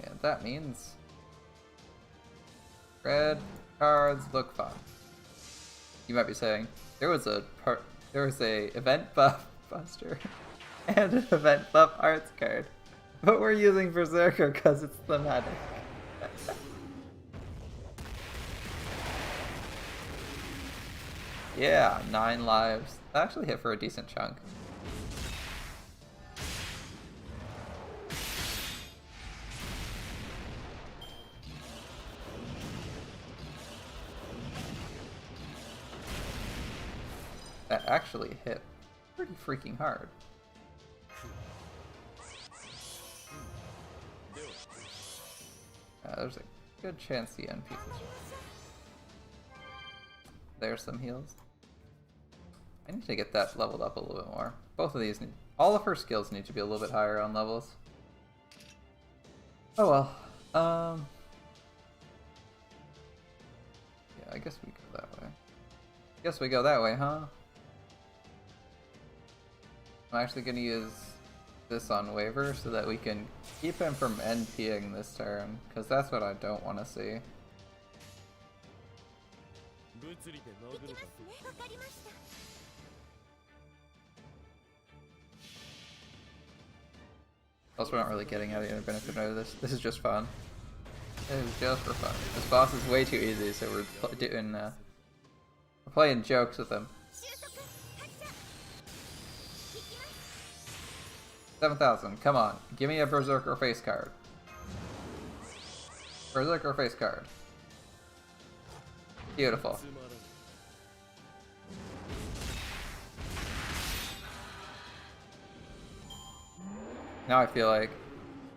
S1: And that means red cards look fun. You might be saying, there was a event buff buster and an event buff arts card. But we're using Berserker because it's thematic. Yeah, 9 lives. That actually hit for a decent chunk. That actually hit pretty freaking hard. There's a good chance the NP. There's some heals. I need to get that leveled up a little bit more. Both of these need... All of her skills need to be a little bit higher on levels. Oh well. Yeah, I guess we go that way. Guess we go that way, huh? I'm actually gonna use this on waiver so that we can keep him from NPing this turn, because that's what I don't want to see. Plus, we're not really getting any other benefit out of this. This is just fun. It is just for fun. This boss is way too easy, so we're doing we're playing jokes with him. 7,000, come on. Give me a Berserker face card. Berserker face card. Beautiful. Now I feel like,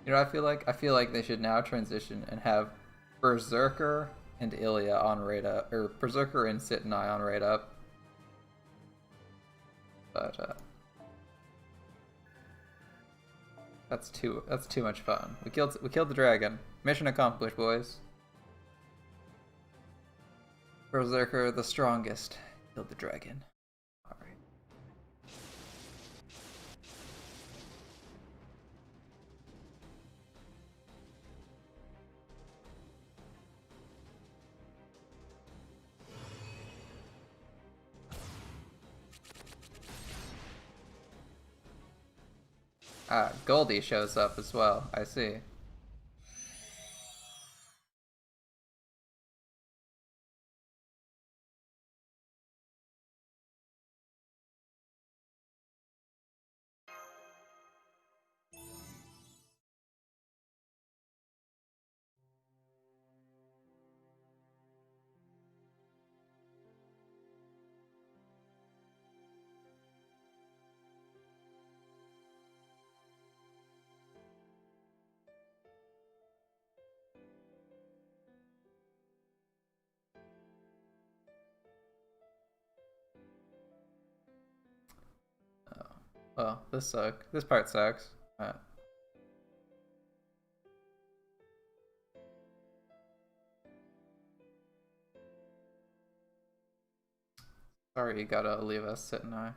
S1: you know what I feel like? I feel like they should now transition and have Berserker and Ilya on rate up, or Berserker and Sit and I on rate up. But, that's too much fun. We killed the dragon. Mission accomplished, boys. Berserker the strongest killed the dragon. Alright. Ah, Goldie shows up as well. I see. Oh. Well, this part sucks. Sorry you gotta leave us, Sit and I.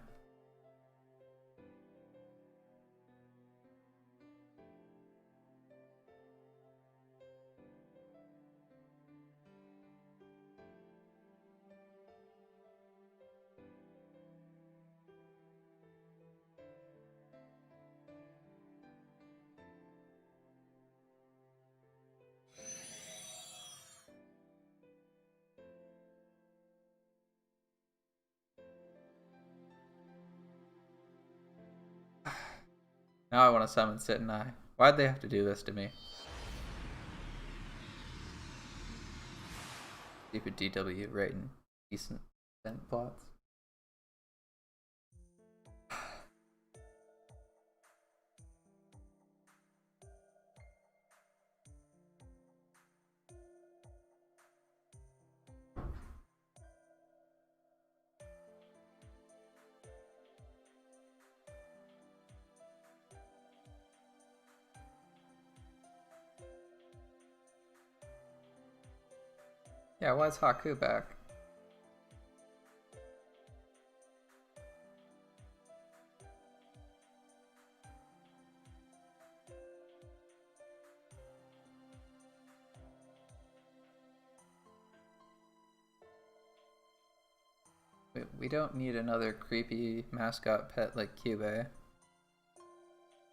S1: Now I want to summon Sit and I. Why'd they have to do this to me? Stupid DW writing decent plots. Yeah, why is Haku back? We don't need another creepy mascot pet like Cube.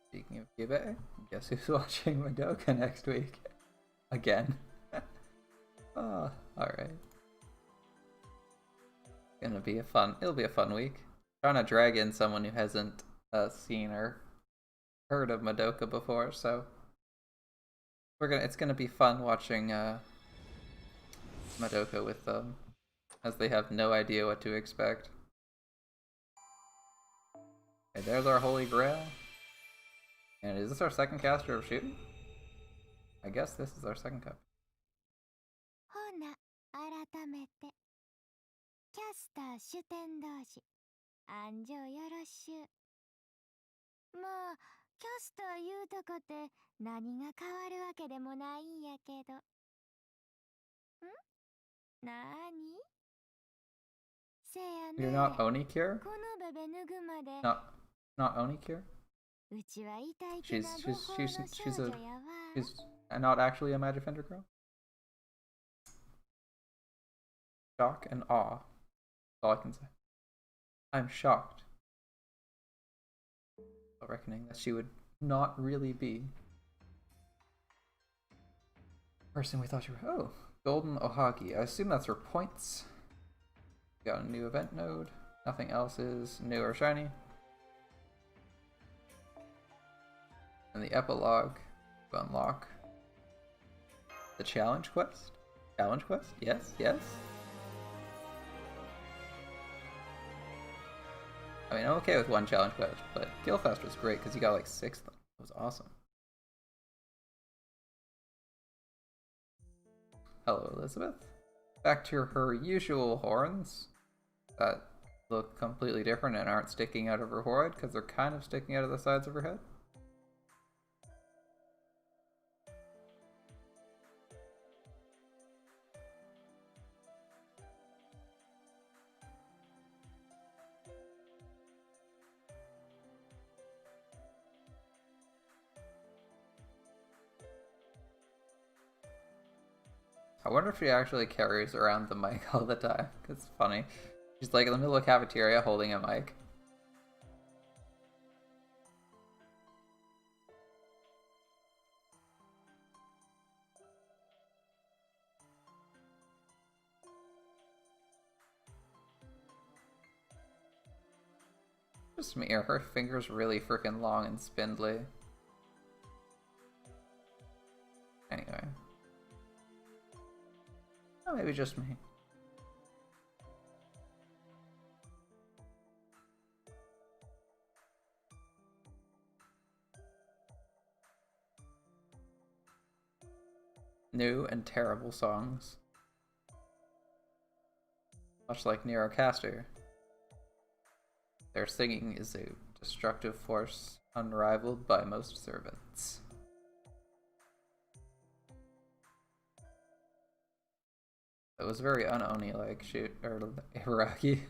S1: Speaking of Cube, guess who's watching Madoka next week? Again. Oh, alright. It'll be a fun week. Trying to drag in someone who hasn't seen or heard of Madoka before, so it's gonna be fun watching Madoka with them, as they have no idea what to expect. Okay, there's our Holy Grail. And is this our second caster of shooting? I guess this is our second cup.
S2: 改めてキャスター主典同士安城よろしゅう。まあキャスター言うたかて何が変わるわけでもないんやけど。ん？なーに？せやね。
S1: You're not Onikure?
S2: このベベ脱ぐまで。
S1: Not Onikure?
S2: うちは痛いけなご法の少女やわ。
S1: She's not actually a Magic Fender girl? Shock and awe. That's all I can say. I'm shocked. Reckoning that she would not really be the person we thought she was. Oh, Golden Ohagi. I assume that's her points. Got a new event node. Nothing else is new or shiny. And the epilogue to unlock the challenge quest. Challenge quest? Yes, yes. I mean, I'm okay with one challenge quest, but Gilfest was great because you got like 6 of them. It was awesome. Hello, Elizabeth. Back to her usual horns that look completely different and aren't sticking out of her forehead because they're kind of sticking out of the sides of her head. I wonder if she actually carries around the mic all the time. It's funny. She's like in the middle of the cafeteria holding a mic. Just me, or her fingers really freaking long and spindly. Anyway. Oh, maybe just me. New and terrible songs. Much like Neurocaster. Their singing is a destructive force unrivaled by most servants. It was very un-Oni like shoot or Iraqi.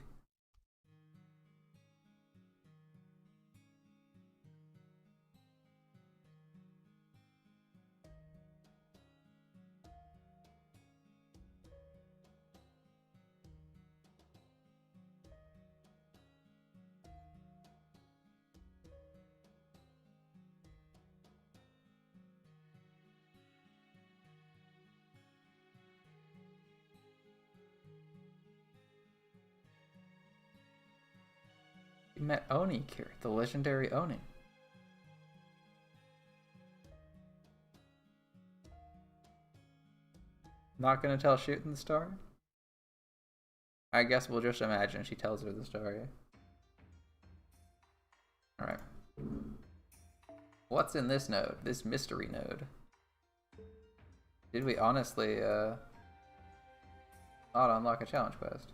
S1: You met Oni here, the legendary Oni. Not gonna tell Shootin' the story? I guess we'll just imagine she tells her the story. Alright. What's in this node? This mystery node? Did we honestly, not unlock a challenge quest?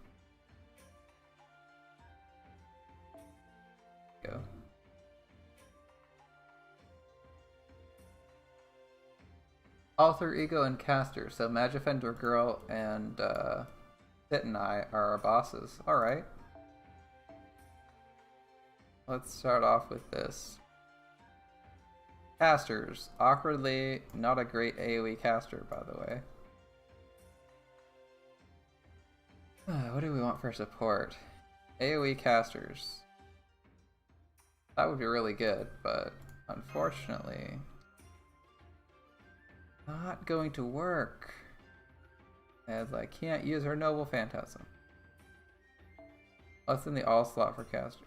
S1: Go. Alter Ego and Caster. So Magifender Girl and Sit and I are our bosses. Alright. Let's start off with this. Casters. Awkwardly not a great AoE caster, by the way. What do we want for support? AoE casters. That would be really good, but unfortunately not going to work, as I can't use her Noble Phantasm. What's in the all slot for casters?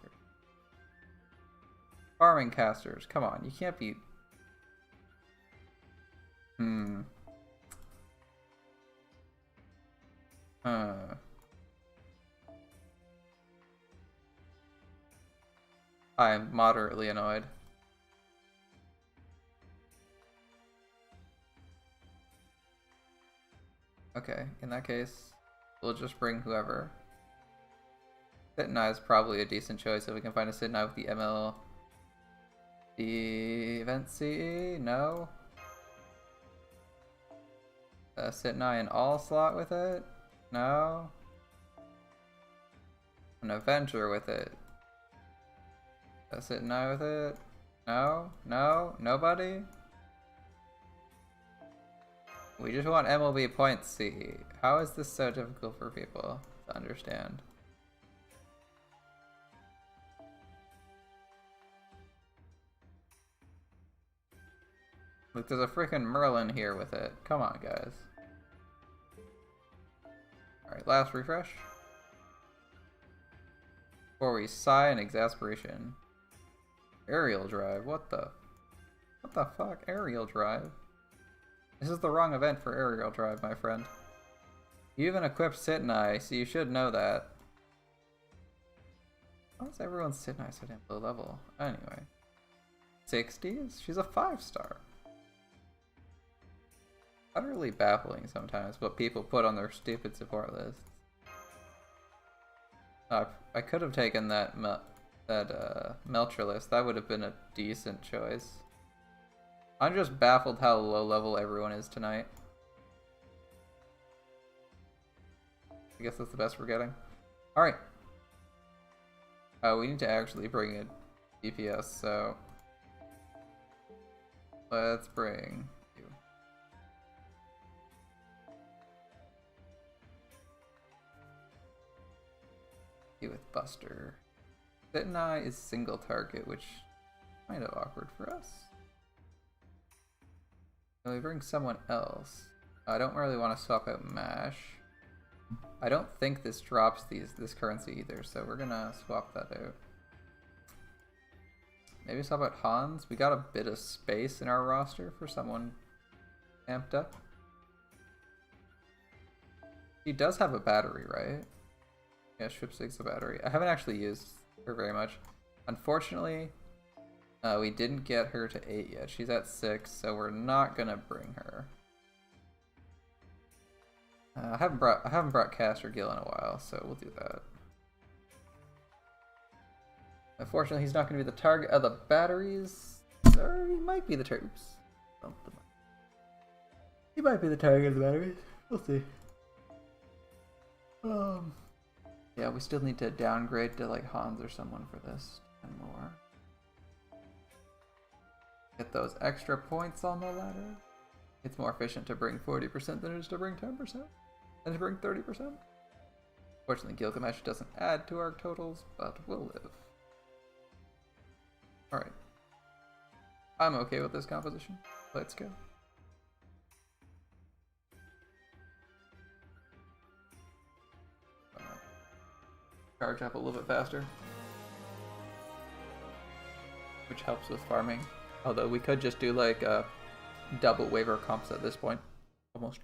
S1: Farming casters, come on, you can't be... I'm moderately annoyed. Okay, in that case, we'll just bring whoever. Sit and I is probably a decent choice if we can find a Sit and I with the ML. The event CE? No. Sit and I in all slot with it? No. An Avenger with it. Sit and I with it? No? No? Nobody? We just want MLB points CE. How is this so difficult for people to understand? Like, there's a freaking Merlin here with it. Come on, guys. Alright, last refresh. Before we sigh in exasperation. Aerial drive, what the fuck? Aerial drive? This is the wrong event for aerial drive, my friend. You even equipped Sit and I, so you should know that. Why is everyone's Sit and I so damn low level? Anyway. 60s? She's a 5-star. Utterly baffling sometimes what people put on their stupid support lists. I could have taken that Melcher list. That would have been a decent choice. I'm just baffled how low level everyone is tonight. I guess that's the best we're getting. Alright. We need to actually bring in DPS, so let's bring you. You with Buster. Sit and I is single target, which is kind of awkward for us. Can we bring someone else? I don't really want to swap out MASH. I don't think this drops this currency either, so we're gonna swap that out. Maybe swap out Hans. We got a bit of space in our roster for someone amped up. He does have a battery, right? Yeah, Stripsig's a battery. I haven't actually used her very much. Unfortunately, we didn't get her to 8 yet. She's at 6, so we're not gonna bring her. I haven't brought Cass or Gil in a while, so we'll do that. Unfortunately, he's not going to be the target of the batteries. Or he might be the target. Oops. He might be the target of the batteries. We'll see. Yeah, we still need to downgrade to like Hans or someone for this. 10 more. Get those extra points on the ladder. It's more efficient to bring 40% than it is to bring 10%. And to bring 30%. Fortunately, Gilgamesh doesn't add to our totals, but we'll live. Alright. I'm okay with this composition. Let's go. Charge up a little bit faster. Which helps with farming. Although we could just do like double waiver comps at this point. Almost.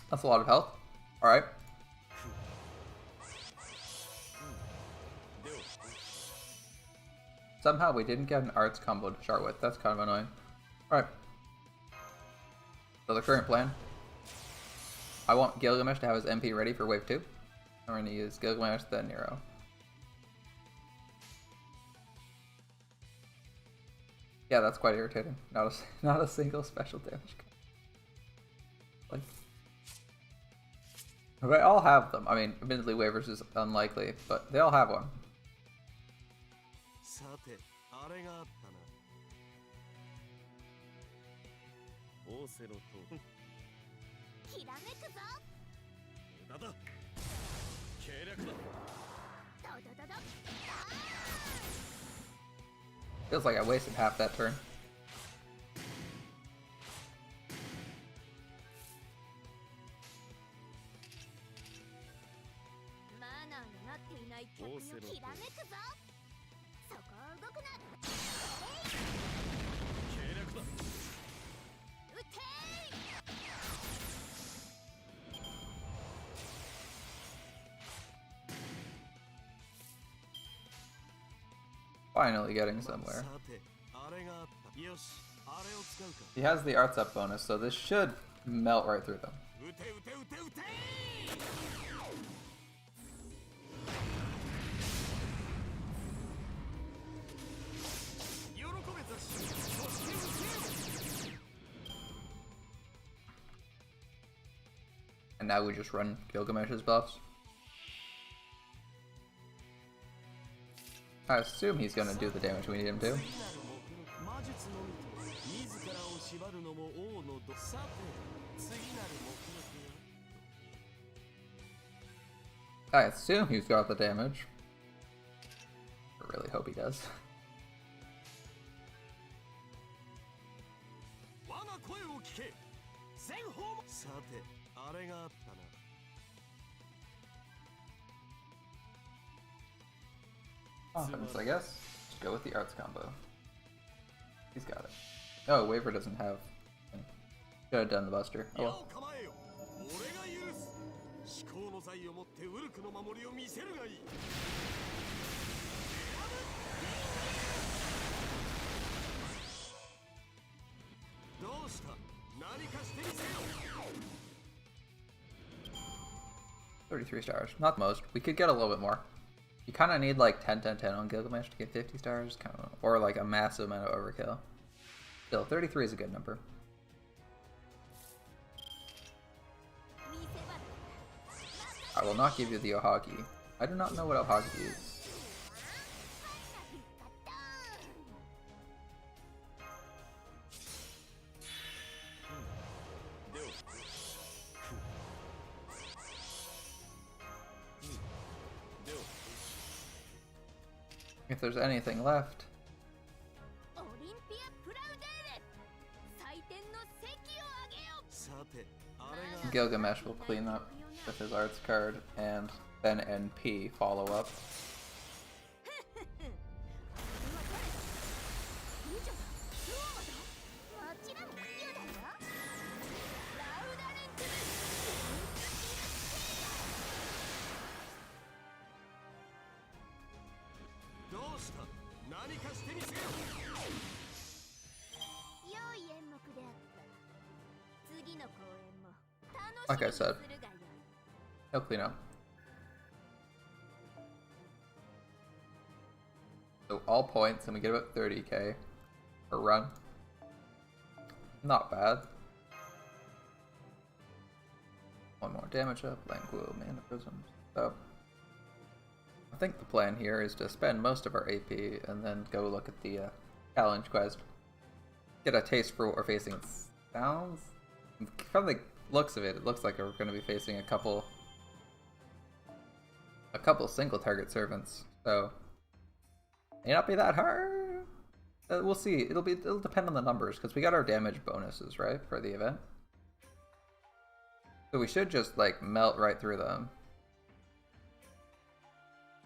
S1: That's a lot of health. Alright. Somehow we didn't get an arts combo to start with. That's kind of annoying. Alright. So the current plan. I want Gilgamesh to have his MP ready for wave 2. I'm going to use Gilgamesh, then Nero. Yeah, that's quite irritating. Not a single special damage. Like, they all have them. I mean, admittedly, waivers is unlikely, but they all have one. Feels like I wasted half that turn. Finally getting somewhere. He has the arts up bonus, so this should melt right through them. And now we just run Gilgamesh's buffs. I assume he's gonna do the damage we need him to. I assume he's got the damage. I really hope he does. Confidence, I guess. Just go with the arts combo. He's got it. Oh, Waver doesn't have. Should have done the Buster. Oh well. $33 stars. Not the most. We could get a little bit more. You kind of need like 10-10-10 on Gilgamesh to get 50 stars, kind of, or like a massive amount of overkill. Still, 33 is a good number. I will not give you the Ohagi. I do not know what Ohagi is. If there's anything left. Gilgamesh will clean up with his arts card, and then NP follow up. Like I said, he'll clean up. So all points, and we get about 30k per run. Not bad. One more damage up, Languo, Mana Prisms. So I think the plan here is to spend most of our AP and then go look at the challenge quest. Get a taste for what we're facing. It sounds, from the looks of it, it looks like we're going to be facing a couple single target servants. So may not be that hard. We'll see. It'll depend on the numbers because we got our damage bonuses, right, for the event. So we should just like melt right through them.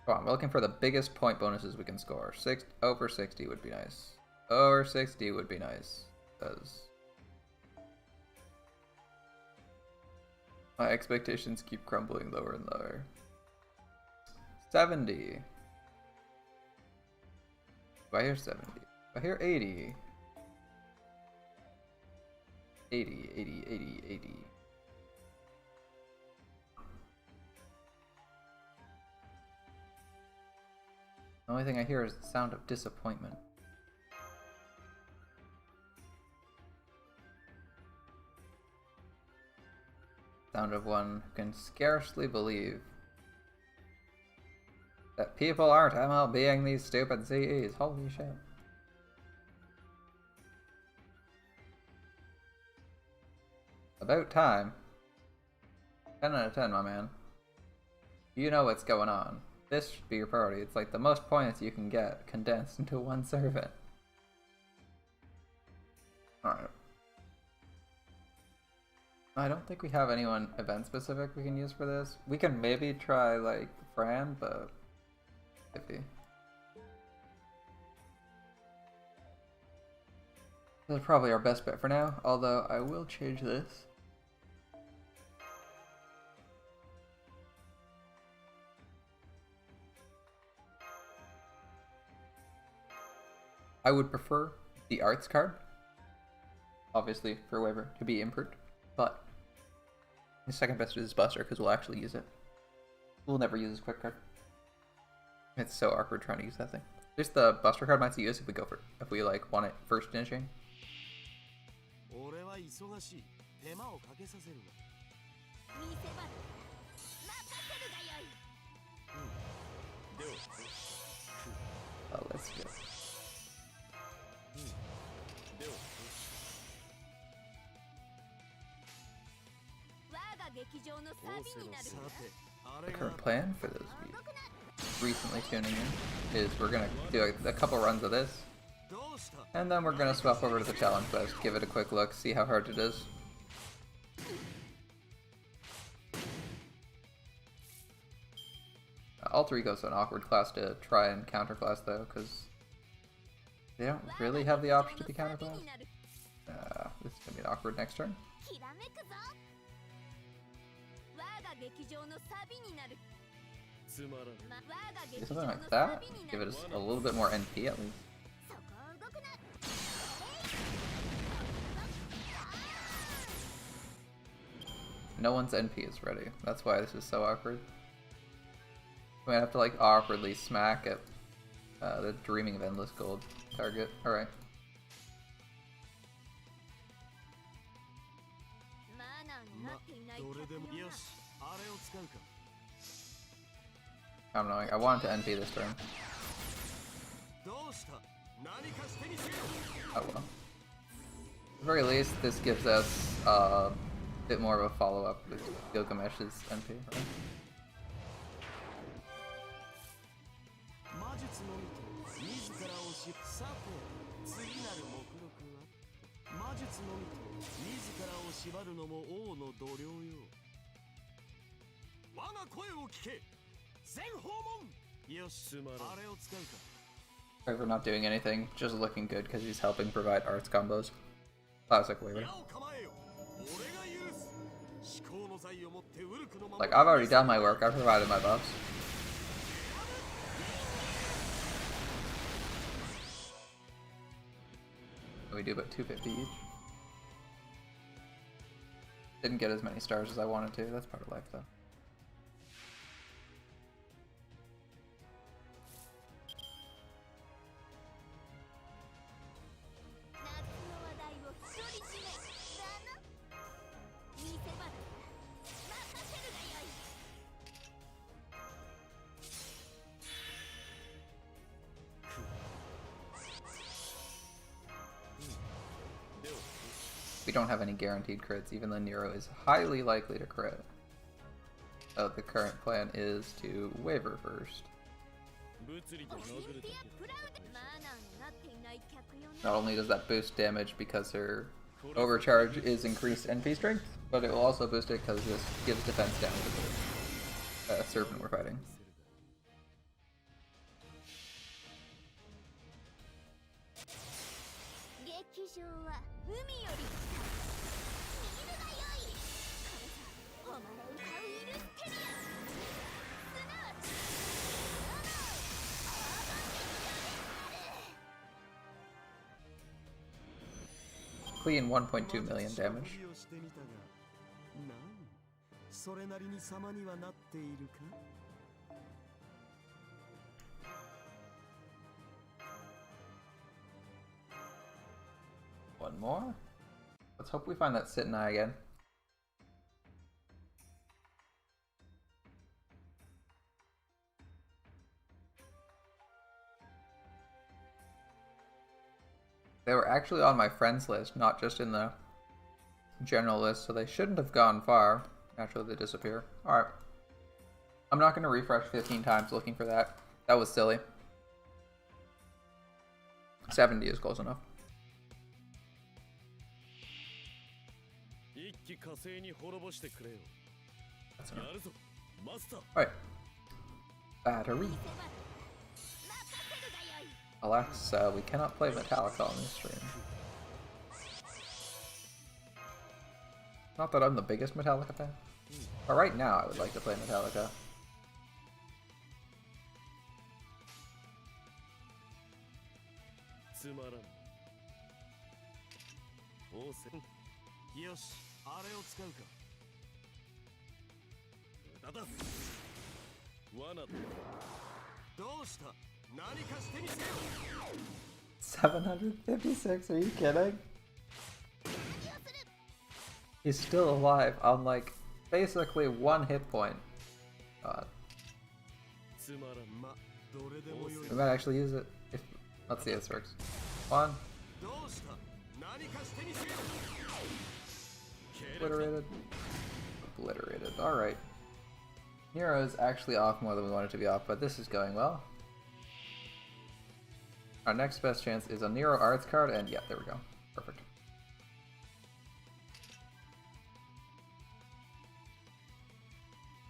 S1: Come on, we're looking for the biggest point bonuses we can score. Over 60 would be nice. Over 60 would be nice. Because my expectations keep crumbling lower and lower. 70. Do I hear 70? I hear 80. 80, 80, 80, 80. The only thing I hear is the sound of disappointment. Sound of one who can scarcely believe that people aren't MLBing these stupid CEs. Holy shit. About time. 10 out of 10, my man. You know what's going on. This should be your priority. It's like the most points you can get condensed into one servant. Alright. I don't think we have anyone event specific we can use for this. We can maybe try like Fran, but iffy. This is probably our best bet for now, although I will change this. I would prefer the arts card, obviously for whoever to be improved, but the second best is Buster because we'll actually use it. We'll never use his quick card. It's so awkward trying to use that thing. Just the Buster card might use if we go for it, if we like want it first finishing. Oh, let's go. The current plan for those of you recently tuning in is we're gonna do a couple runs of this, and then we're gonna swap over to the challenge quest, give it a quick look, see how hard it is. Alter Ego's an awkward class to try and counterclass though, because they don't really have the option to be counterclassed. This is gonna be an awkward next turn. Do something like that. Give it a little bit more NP at least. No one's NP is ready. That's why this is so awkward. We might have to like awkwardly smack at the Dreaming of Endless Gold target. Alright. I'm knowing. I wanted to NP this turn. Oh well. At the very least, this gives us a bit more of a follow-up with Gilgamesh's NP, right? Sorry for not doing anything, just looking good because he's helping provide arts combos. Classic Weaver. Like, I've already done my work, I've provided my buffs. We do about 250 each. Didn't get as many stars as I wanted to, that's part of life though. We don't have any guaranteed crits, even though Nero is highly likely to crit. So the current plan is to waver first. Not only does that boost damage because her overcharge is increased NP strength, but it will also boost it because this gives defense down to the serpent we're fighting. Clean 1.2 million damage. One more. Let's hope we find that sit and eye again. They were actually on my friends list, not just in the general list, so they shouldn't have gone far. Naturally, they disappear. Alright. I'm not going to refresh 15 times looking for that. That was silly. 70 is close enough. That's enough. Alright. Battery. Alas, we cannot play Metallica on this stream. Not that I'm the biggest Metallica fan, but right now I would like to play Metallica. $756, are you kidding? He's still alive on like basically 1 hit point. God. We might actually use it if, let's see if this works. 1. Obliterated. Obliterated. Alright. Nero is actually off more than we wanted to be off, but this is going well. Our next best chance is a Nero Arts card, and yeah, there we go. Perfect.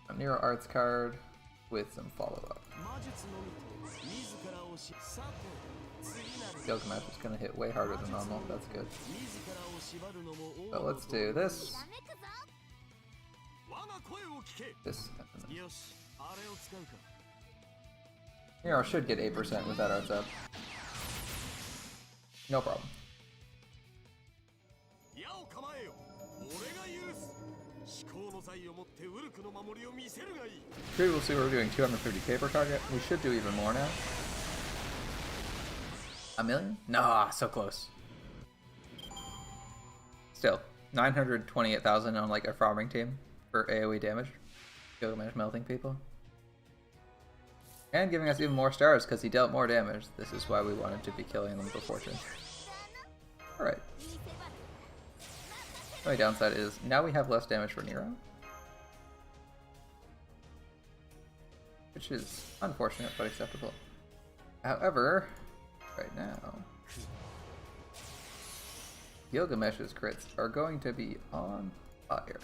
S1: A Nero Arts card with some follow-up. Gilgamesh is going to hit way harder than normal, that's good. So let's do this. This. Nero should get 8% with that arts up. No problem. Previously we were doing 250k per target. We should do even more now. A million? Nah, so close. Still, 928,000 on like a farming team for AoE damage. Gilgamesh melting people. And giving us even more stars because he dealt more damage. This is why we wanted to be killing them before change. Alright. The only downside is now we have less damage for Nero. Which is unfortunate but acceptable. However, right now Gilgamesh's crits are going to be on fire.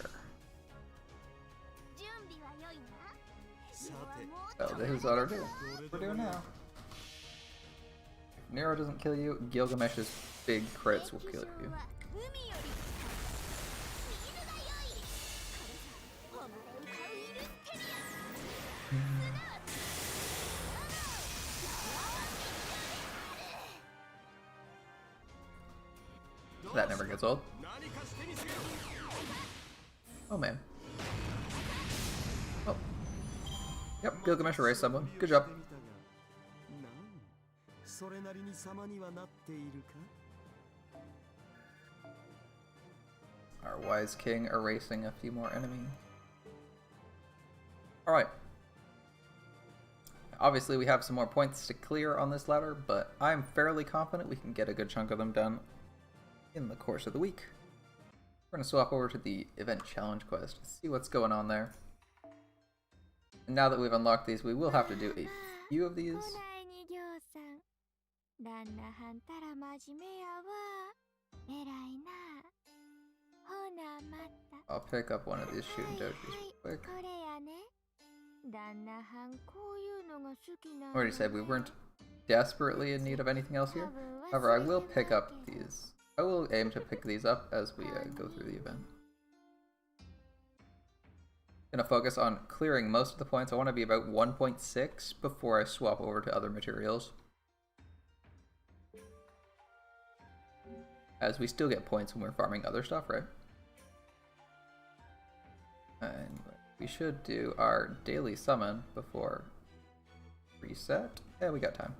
S1: So this is what we're doing now. If Nero doesn't kill you, Gilgamesh's big crits will kill you. That never gets old. Oh man. Oh. Yep, Gilgamesh erased someone. Good job. Our wise king erasing a few more enemies. Alright. Obviously we have some more points to clear on this ladder, but I'm fairly confident we can get a good chunk of them done in the course of the week. We're going to swap over to the event challenge quest, see what's going on there. And now that we've unlocked these, we will have to do a few of these. I'll pick up one of these shooting dojis real quick. Already said we weren't desperately in need of anything else here. However, I will pick up these. I will aim to pick these up as we go through the event. Gonna focus on clearing most of the points. I want to be about 1.6 before I swap over to other materials, as we still get points when we're farming other stuff, right? And we should do our daily summon before reset. Yeah, we got time.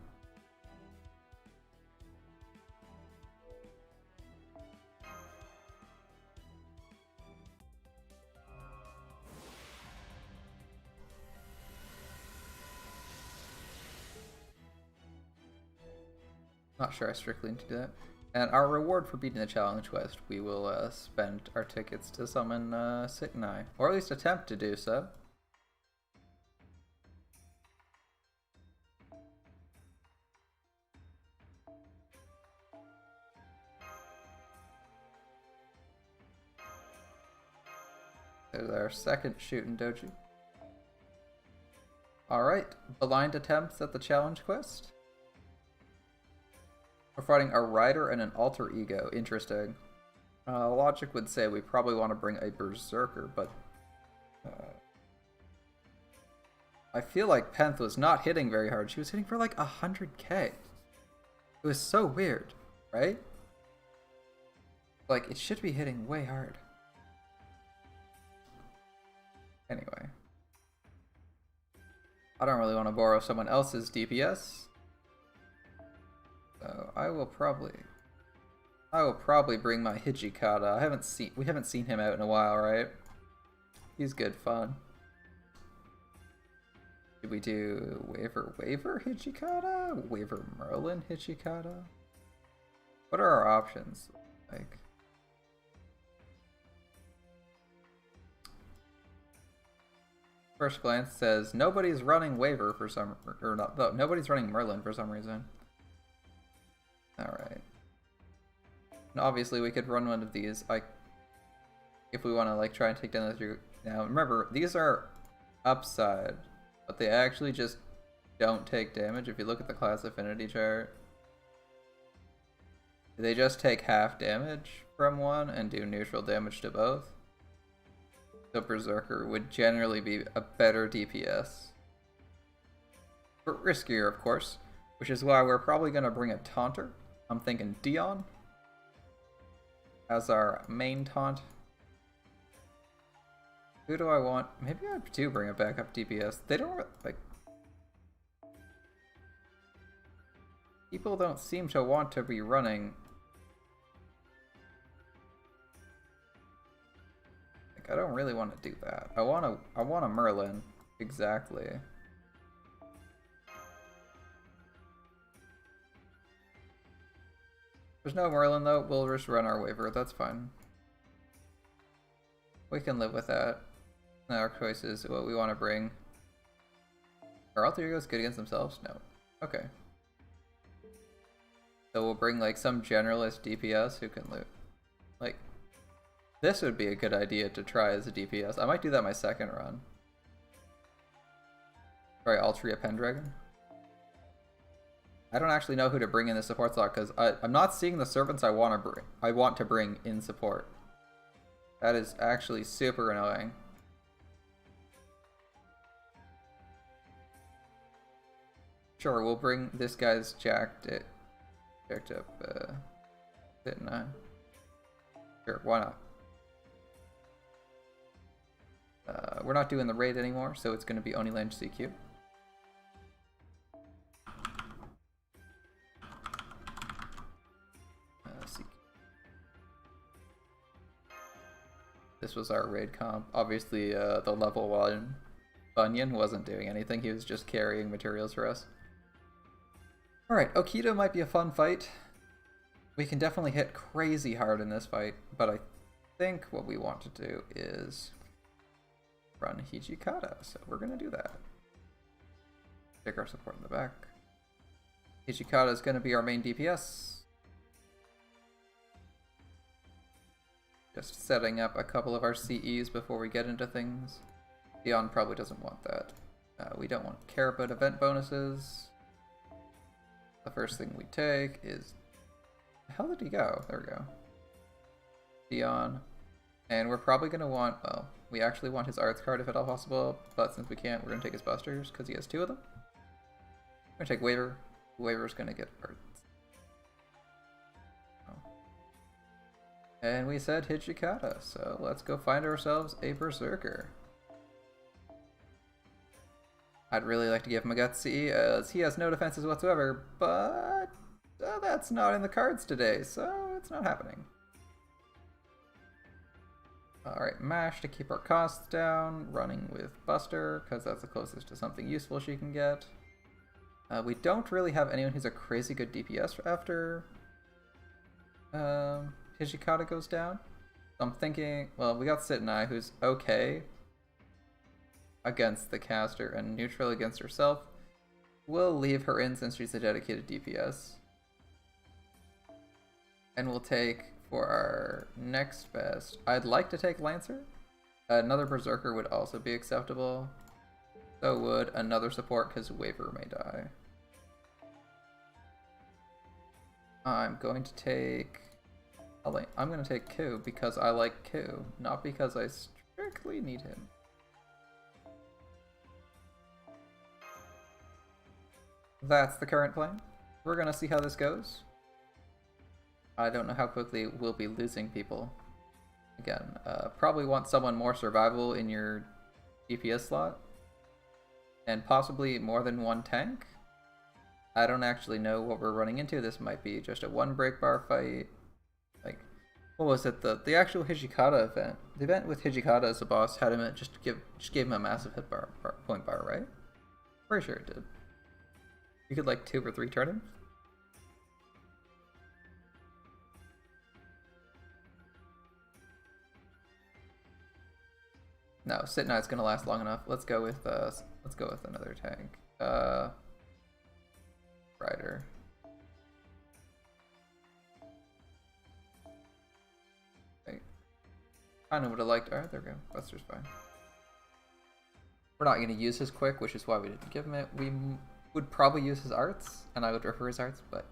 S1: Not sure I strictly need to do that. And our reward for beating the challenge quest, we will spend our tickets to summon Signai, or at least attempt to do so. There's our second shooting doji. Alright, blind attempts at the challenge quest. We're fighting a rider and an alter ego. Interesting. Logic would say we probably want to bring a berserker, but I feel like Penth was not hitting very hard. She was hitting for like 100k. It was so weird, right? Like, it should be hitting way hard. Anyway. I don't really want to borrow someone else's DPS. So I will probably bring my Hijikata. We haven't seen him out in a while, right? He's good fun. Did we do Waver Hijikata? Waver Merlin Hijikata? What are our options? Like, first glance says nobody's running Waver for some, or not. No, nobody's running Merlin for some reason. Alright. And obviously we could run one of these, like, if we want to like try and take down the Drew. Now remember, these are upside, but they actually just don't take damage. If you look at the class affinity chart, they just take half damage from one and do neutral damage to both. So Berserker would generally be a better DPS. But riskier, of course, which is why we're probably going to bring a Taunter. I'm thinking Dion as our main taunt. Who do I want? Maybe I do bring a backup DPS. They don't, like, people don't seem to want to be running. Like, I don't really want to do that. I want a Merlin. Exactly. There's no Merlin though, we'll just run our Waver, that's fine. We can live with that. Now our choice is what we want to bring. Are alter egos good against themselves? No. Okay. So we'll bring like some generalist DPS who can loot. Like, this would be a good idea to try as a DPS. I might do that my second run. Try Altria Pendragon. I don't actually know who to bring in the support slot because I'm not seeing the servants I want to bring in support. That is actually super annoying. Sure, we'll bring this guy's jacked up, didn't I? Sure, why not? We're not doing the raid anymore, so it's going to be Oniland CQ. This was our raid comp. Obviously, the level 1 Bunyan wasn't doing anything. He was just carrying materials for us. Alright, Okita might be a fun fight. We can definitely hit crazy hard in this fight, but I think what we want to do is run Hijikata, so we're going to do that. Take our support in the back. Hijikata is going to be our main DPS. Just setting up a couple of our CEs before we get into things. Dion probably doesn't want that. We don't care about event bonuses. The first thing we take is... How did he go? There we go. Dion. And we're probably going to want... Well, we actually want his arts card if at all possible, but since we can't, we're going to take his busters because he has 2 of them. We're going to take Waver. Waver's going to get arts. And we said Hijikata, so let's go find ourselves a Berserker. I'd really like to give him a Guts CE, as he has no defenses whatsoever, but that's not in the cards today, so it's not happening. Alright, Mash to keep our costs down, running with Buster, because that's the closest to something useful she can get. We don't really have anyone who's a crazy good DPS after Hijikata goes down. So I'm thinking, well, we got Sitnai, who's okay against the caster and neutral against herself. We'll leave her in since she's a dedicated DPS. And we'll take, for our next best, I'd like to take Lancer. Another Berserker would also be acceptable. So would another support, because Waver may die. I'm going to take... I'm going to take Ku because I like Ku, not because I strictly need him. That's the current plan. We're going to see how this goes. I don't know how quickly we'll be losing people. Again, probably want someone more survival in your DPS slot. And possibly more than 1 tank. I don't actually know what we're running into. This might be just a 1 break bar fight. Like, what was it? The actual Hijikata event. The event with Hijikata as a boss had him at just gave him a massive hit point bar, right? Pretty sure it did. You could like 2 or 3 turn him. No, Sit Knight's gonna last long enough. Let's go with another tank. Rider. Kind of would have liked. Alright, there we go. Buster's fine. We're not going to use his quick, which is why we didn't give him it. We would probably use his arts, and I would refer his arts, but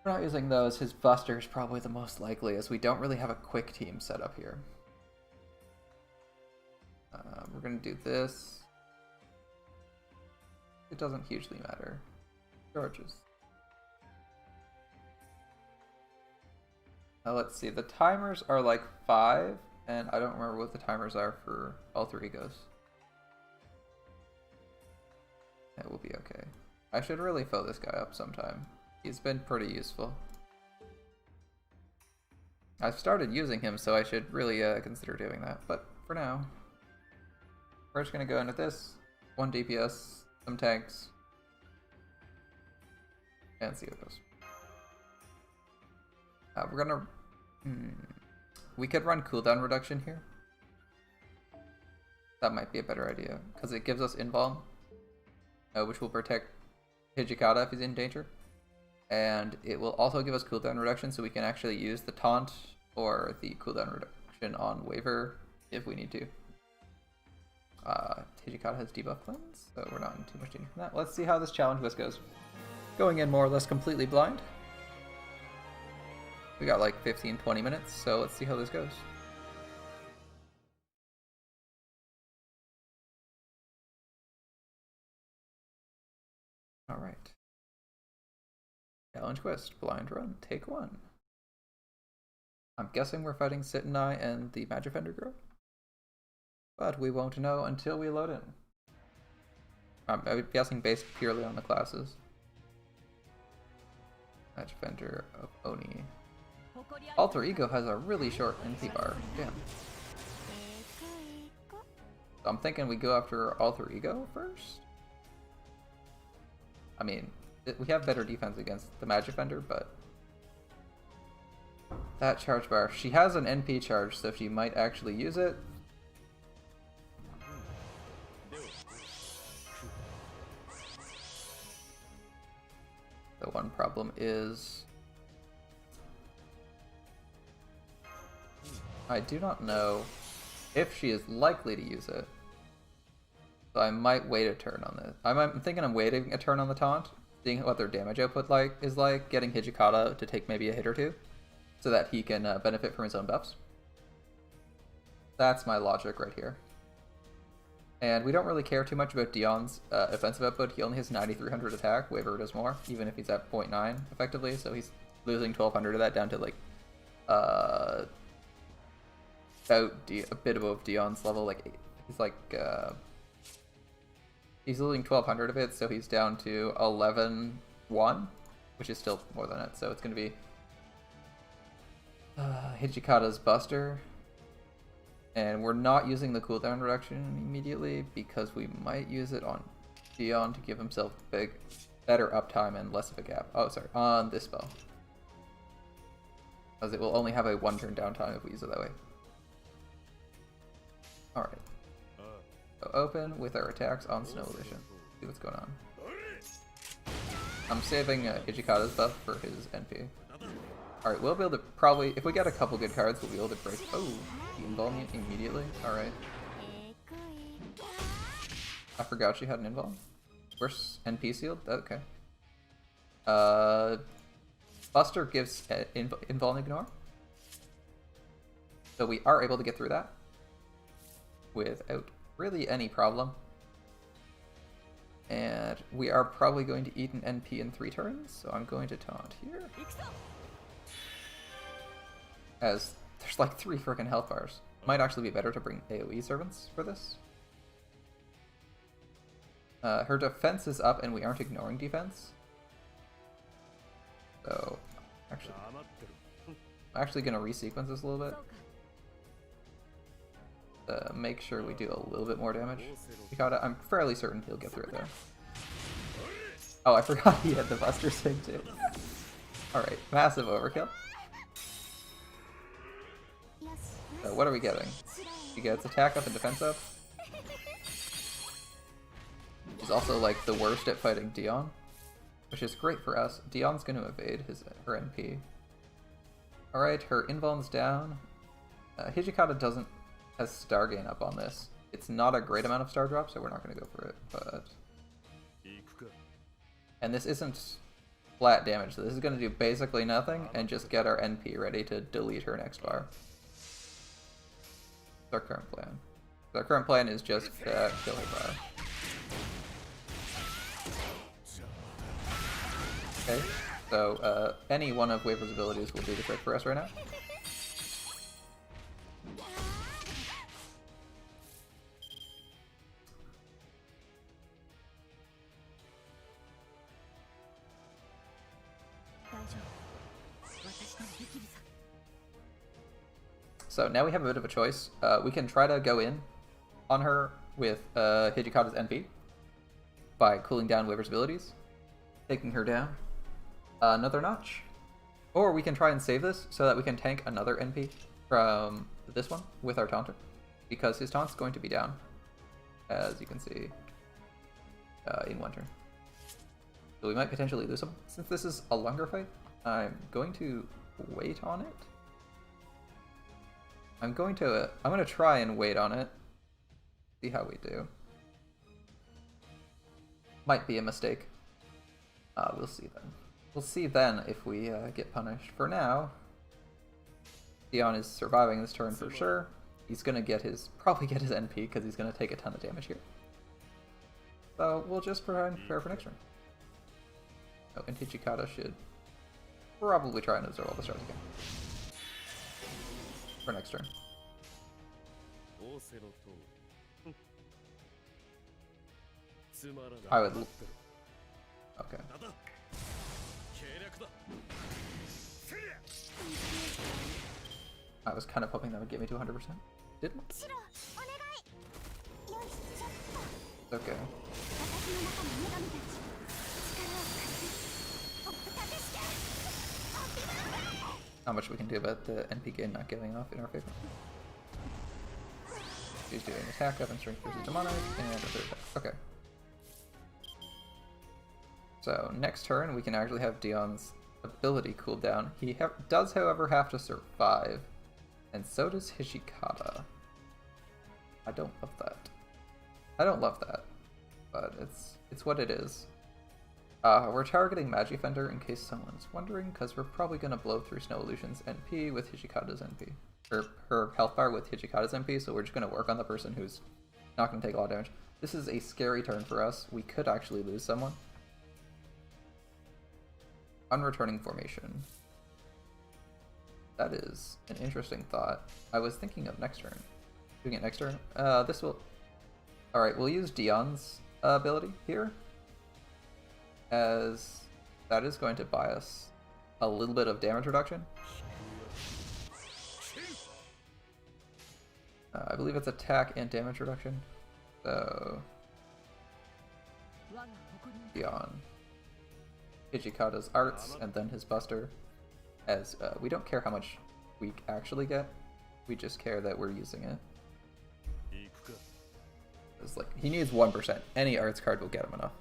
S1: we're not using those. His Buster is probably the most likely, as we don't really have a quick team set up here. We're going to do this. It doesn't hugely matter. Georges. Now let's see, the timers are like 5, and I don't remember what the timers are for alter egos. It will be okay. I should really fill this guy up sometime. He's been pretty useful. I've started using him, so I should really consider doing that, but for now, we're just going to go into this. 1 DPS, some tanks, and see what goes. We're gonna... We could run cooldown reduction here. That might be a better idea, because it gives us invuln, which will protect Hijikata if he's in danger. And it will also give us cooldown reduction, so we can actually use the taunt or the cooldown reduction on Waver if we need to. Hijikata has debuff cleanse, so we're not in too much danger from that. Let's see how this challenge quest goes. Going in more or less completely blind. We got like 15-20 minutes, so let's see how this goes. Alright. Challenge quest, blind run, take 1. I'm guessing we're fighting Sit and I and the Magifender girl, but we won't know until we load in. I'm guessing based purely on the classes. Magifender of Oni. Alter Ego has a really short NP bar. Damn. So I'm thinking we go after Alter Ego first. I mean, we have better defense against the Magifender, but that charge bar. She has an NP charge, so she might actually use it. The one problem is I do not know if she is likely to use it. So I might wait a turn on this. I'm thinking I'm waiting a turn on the taunt, seeing what their damage output is like, getting Hijikata to take maybe a hit or two, so that he can benefit from his own buffs. That's my logic right here. And we don't really care too much about Dion's offensive output. He only has 9,300 attack. Waver does more, even if he's at 0.9 effectively. So he's losing 1,200 of that down to like about a bit above Dion's level. Like he's like he's losing 1,200 of it, so he's down to 11,1, which is still more than it. So it's going to be Hijikata's Buster. And we're not using the cooldown reduction immediately because we might use it on Dion to give himself better uptime and less of a gap. Oh, sorry, on this spell. Because it will only have a 1-turn downtime if we use it that way. Alright. So open with our attacks on Snow Edition. See what's going on. I'm saving Hijikata's buff for his NP. Alright, we'll be able to probably, if we get a couple good cards, we'll be able to break. Oh, the invuln immediately. Alright. I forgot she had an invuln. Where's NP sealed? Okay. Buster gives invuln ignore. So we are able to get through that without really any problem. And we are probably going to eat an NP in 3 turns, so I'm going to taunt here. As there's like 3 freaking health bars. Might actually be better to bring AoE servants for this. Her defense is up and we aren't ignoring defense. So, I'm actually going to resequence this a little bit. Make sure we do a little bit more damage. I'm fairly certain he'll get through it though. Oh, I forgot he had the Buster Sig too. Alright, massive overkill. So what are we getting? He gets attack up and defense up. He's also like the worst at fighting Dion, which is great for us. Dion's going to evade her NP. Alright, her invuln's down. Hijikata has star gain up on this. It's not a great amount of star drop, so we're not going to go for it. But and this isn't flat damage, so this is going to do basically nothing and just get our NP ready to delete her next bar. Our current plan. Our current plan is just kill her bar. Okay, so any one of Waver's abilities will do the trick for us right now. So now we have a bit of a choice. We can try to go in on her with Hijikata's NP by cooling down Waver's abilities, taking her down another notch. Or we can try and save this so that we can tank another NP from this one with our taunter, because his taunt's going to be down, as you can see, in 1 turn. So we might potentially lose him. Since this is a longer fight, I'm going to wait on it. I'm going to try and wait on it. See how we do. Might be a mistake. We'll see then. We'll see then if we get punished. For now, Dion is surviving this turn for sure. He's gonna probably get his NP because he's gonna take a ton of damage here. So we'll just prepare for next turn. Oh, and Hichikata should probably try and absorb all the stars again. For next turn. I would... Okay. I was kind of hoping that would get me to 100%. Didn't? Okay. Not much we can do about the NP gain not giving off in our favor. She's doing attack up and strength versus demonic, and a third attack. Okay. So next turn we can actually have Dion's ability cooldown. He does, however, have to survive, and so does Hijikata. I don't love that. I don't love that, but it's what it is. We're targeting Magifender in case someone's wondering, because we're probably going to blow through Snow Illusion's NP with Hijikata's NP. Or her health bar with Hijikata's NP, so we're just going to work on the person who's not going to take a lot of damage. This is a scary turn for us. We could actually lose someone. Unreturning formation. That is an interesting thought. I was thinking of next turn. Doing it next turn? This will... Alright, we'll use Dion's ability here, as that is going to buy us a little bit of damage reduction. I believe it's attack and damage reduction. So... Dion. Hijikata's arts, and then his buster. As we don't care how much we actually get, we just care that we're using it. It's like, he needs 1%. Any arts card will get him enough.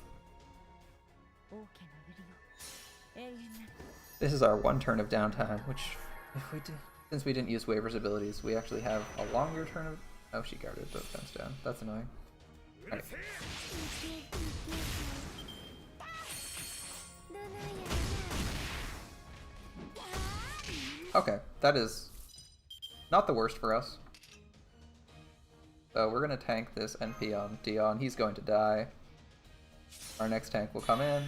S1: This is our one turn of downtime, which, if we did, since we didn't use Waver's abilities, we actually have a longer turn of... Oh, she guarded the fence down. That's annoying. Right. Okay, that is not the worst for us. So we're going to tank this NP on Dion. He's going to die. Our next tank will come in.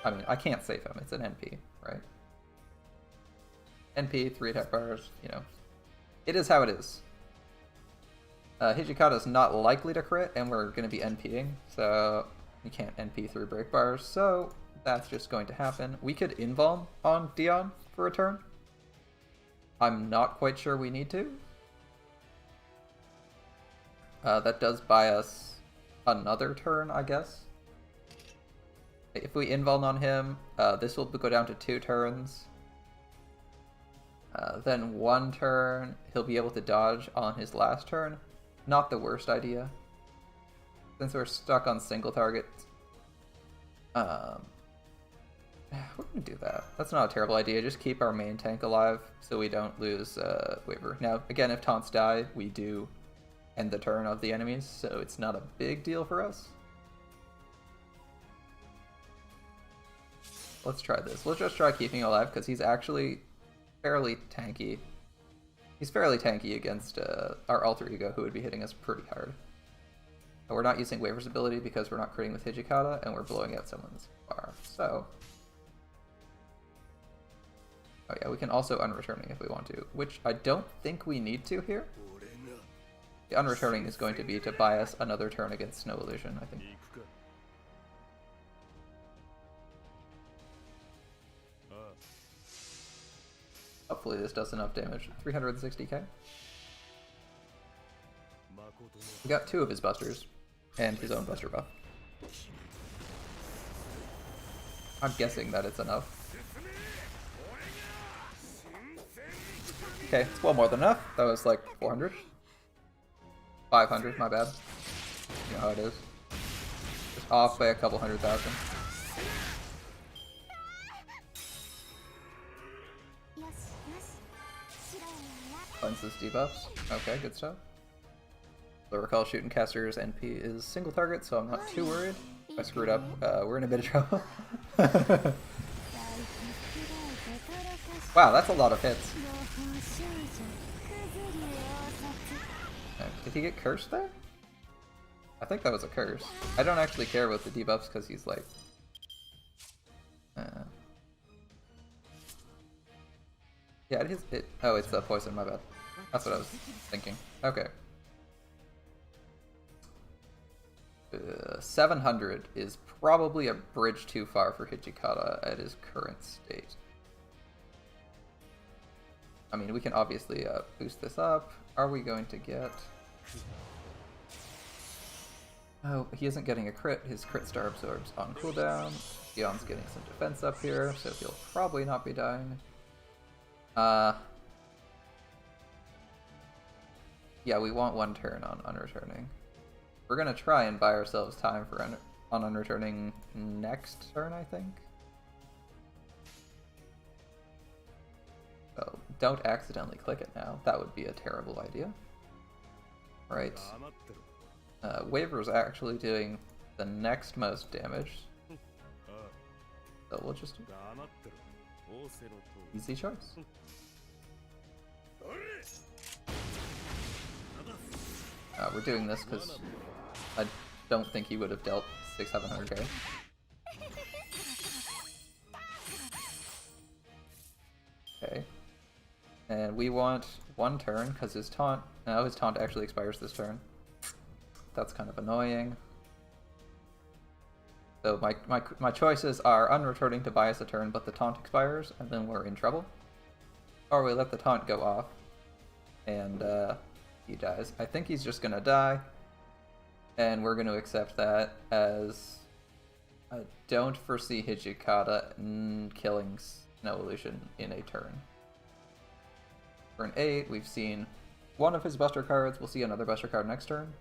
S1: I mean, I can't save him. It's an NP, right? NP, 3 attack bars, you know. It is how it is. Hijikata is not likely to crit, and we're going to be NPing, so you can't NP through break bars, so that's just going to happen. We could invuln on Dion for a turn. I'm not quite sure we need to. That does buy us another turn, I guess. If we invuln on him, this will go down to 2 turns. Then 1 turn, he'll be able to dodge on his last turn. Not the worst idea. Since we're stuck on single targets. We're gonna do that. That's not a terrible idea. Just keep our main tank alive so we don't lose Waver. Now, again, if taunts die, we do end the turn of the enemies, so it's not a big deal for us. Let's try this. Let's just try keeping him alive, because he's actually fairly tanky. He's fairly tanky against our alter ego, who would be hitting us pretty hard. But we're not using Waver's ability because we're not critting with Hijikata, and we're blowing out someone's bar. So... Oh yeah, we can also unreturning if we want to, which I don't think we need to here. The unreturning is going to be to buy us another turn against Snow Illusion, I think. Hopefully this does enough damage. 360k. We got 2 of his busters, and his own buster buff. I'm guessing that it's enough. Okay, it's well more than enough. That was like 400. 500, my bad. You know how it is. Just off by a couple 100,000. Cleanses debuffs. Okay, good stuff. So recall shooting caster's NP is single target, so I'm not too worried. If I screwed up, we're in a bit of trouble. Wow, that's a lot of hits. Did he get cursed there? I think that was a curse. I don't actually care about the debuffs because he's like... Yeah, it is... Oh, it's poison, my bad. That's what I was thinking. Okay. 700 is probably a bridge too far for Hijikata at his current state. I mean, we can obviously boost this up. Are we going to get... Oh, he isn't getting a crit. His crit star absorbs on cooldown. Dion's getting some defense up here, so he'll probably not be dying. Yeah, we want one turn on unreturning. We're gonna try and buy ourselves time for on unreturning next turn, I think. So don't accidentally click it now. That would be a terrible idea. Right. Waver's actually doing the next most damage. So we'll just do easy choice. We're doing this because I don't think he would have dealt 600-700k. Okay. And we want one turn because his taunt... Now his taunt actually expires this turn. That's kind of annoying. So my choices are unreturning to buy us a turn, but the taunt expires, and then we're in trouble. Or we let the taunt go off, and he dies. I think he's just gonna die, and we're gonna accept that as I don't foresee Hijikata killing Snow Illusion in a turn. Turn 8, we've seen one of his Buster cards. We'll see another Buster card next turn.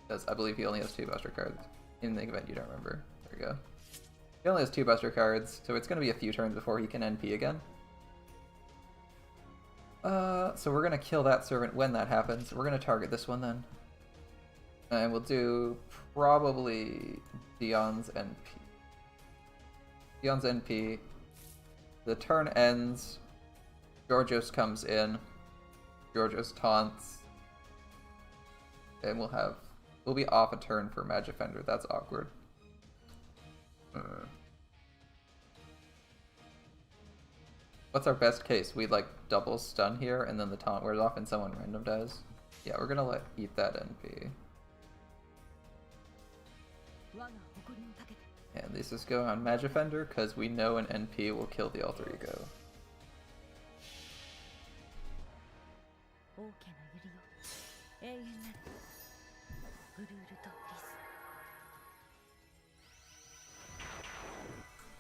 S1: Because I believe he only has 2 Buster cards. In the event you don't remember. There we go. He only has 2 Buster cards, so it's going to be a few turns before he can NP again. So we're going to kill that servant when that happens. We're going to target this one then. And we'll do probably Dion's NP. Dion's NP. The turn ends. Georgios comes in. Georgios taunts. And we'll be off a turn for Magifender. That's awkward. What's our best case? We like double stun here and then the taunt wears off and someone random dies. Yeah, we're gonna eat that NP. And this is going on Magifender because we know an NP will kill the alter ego.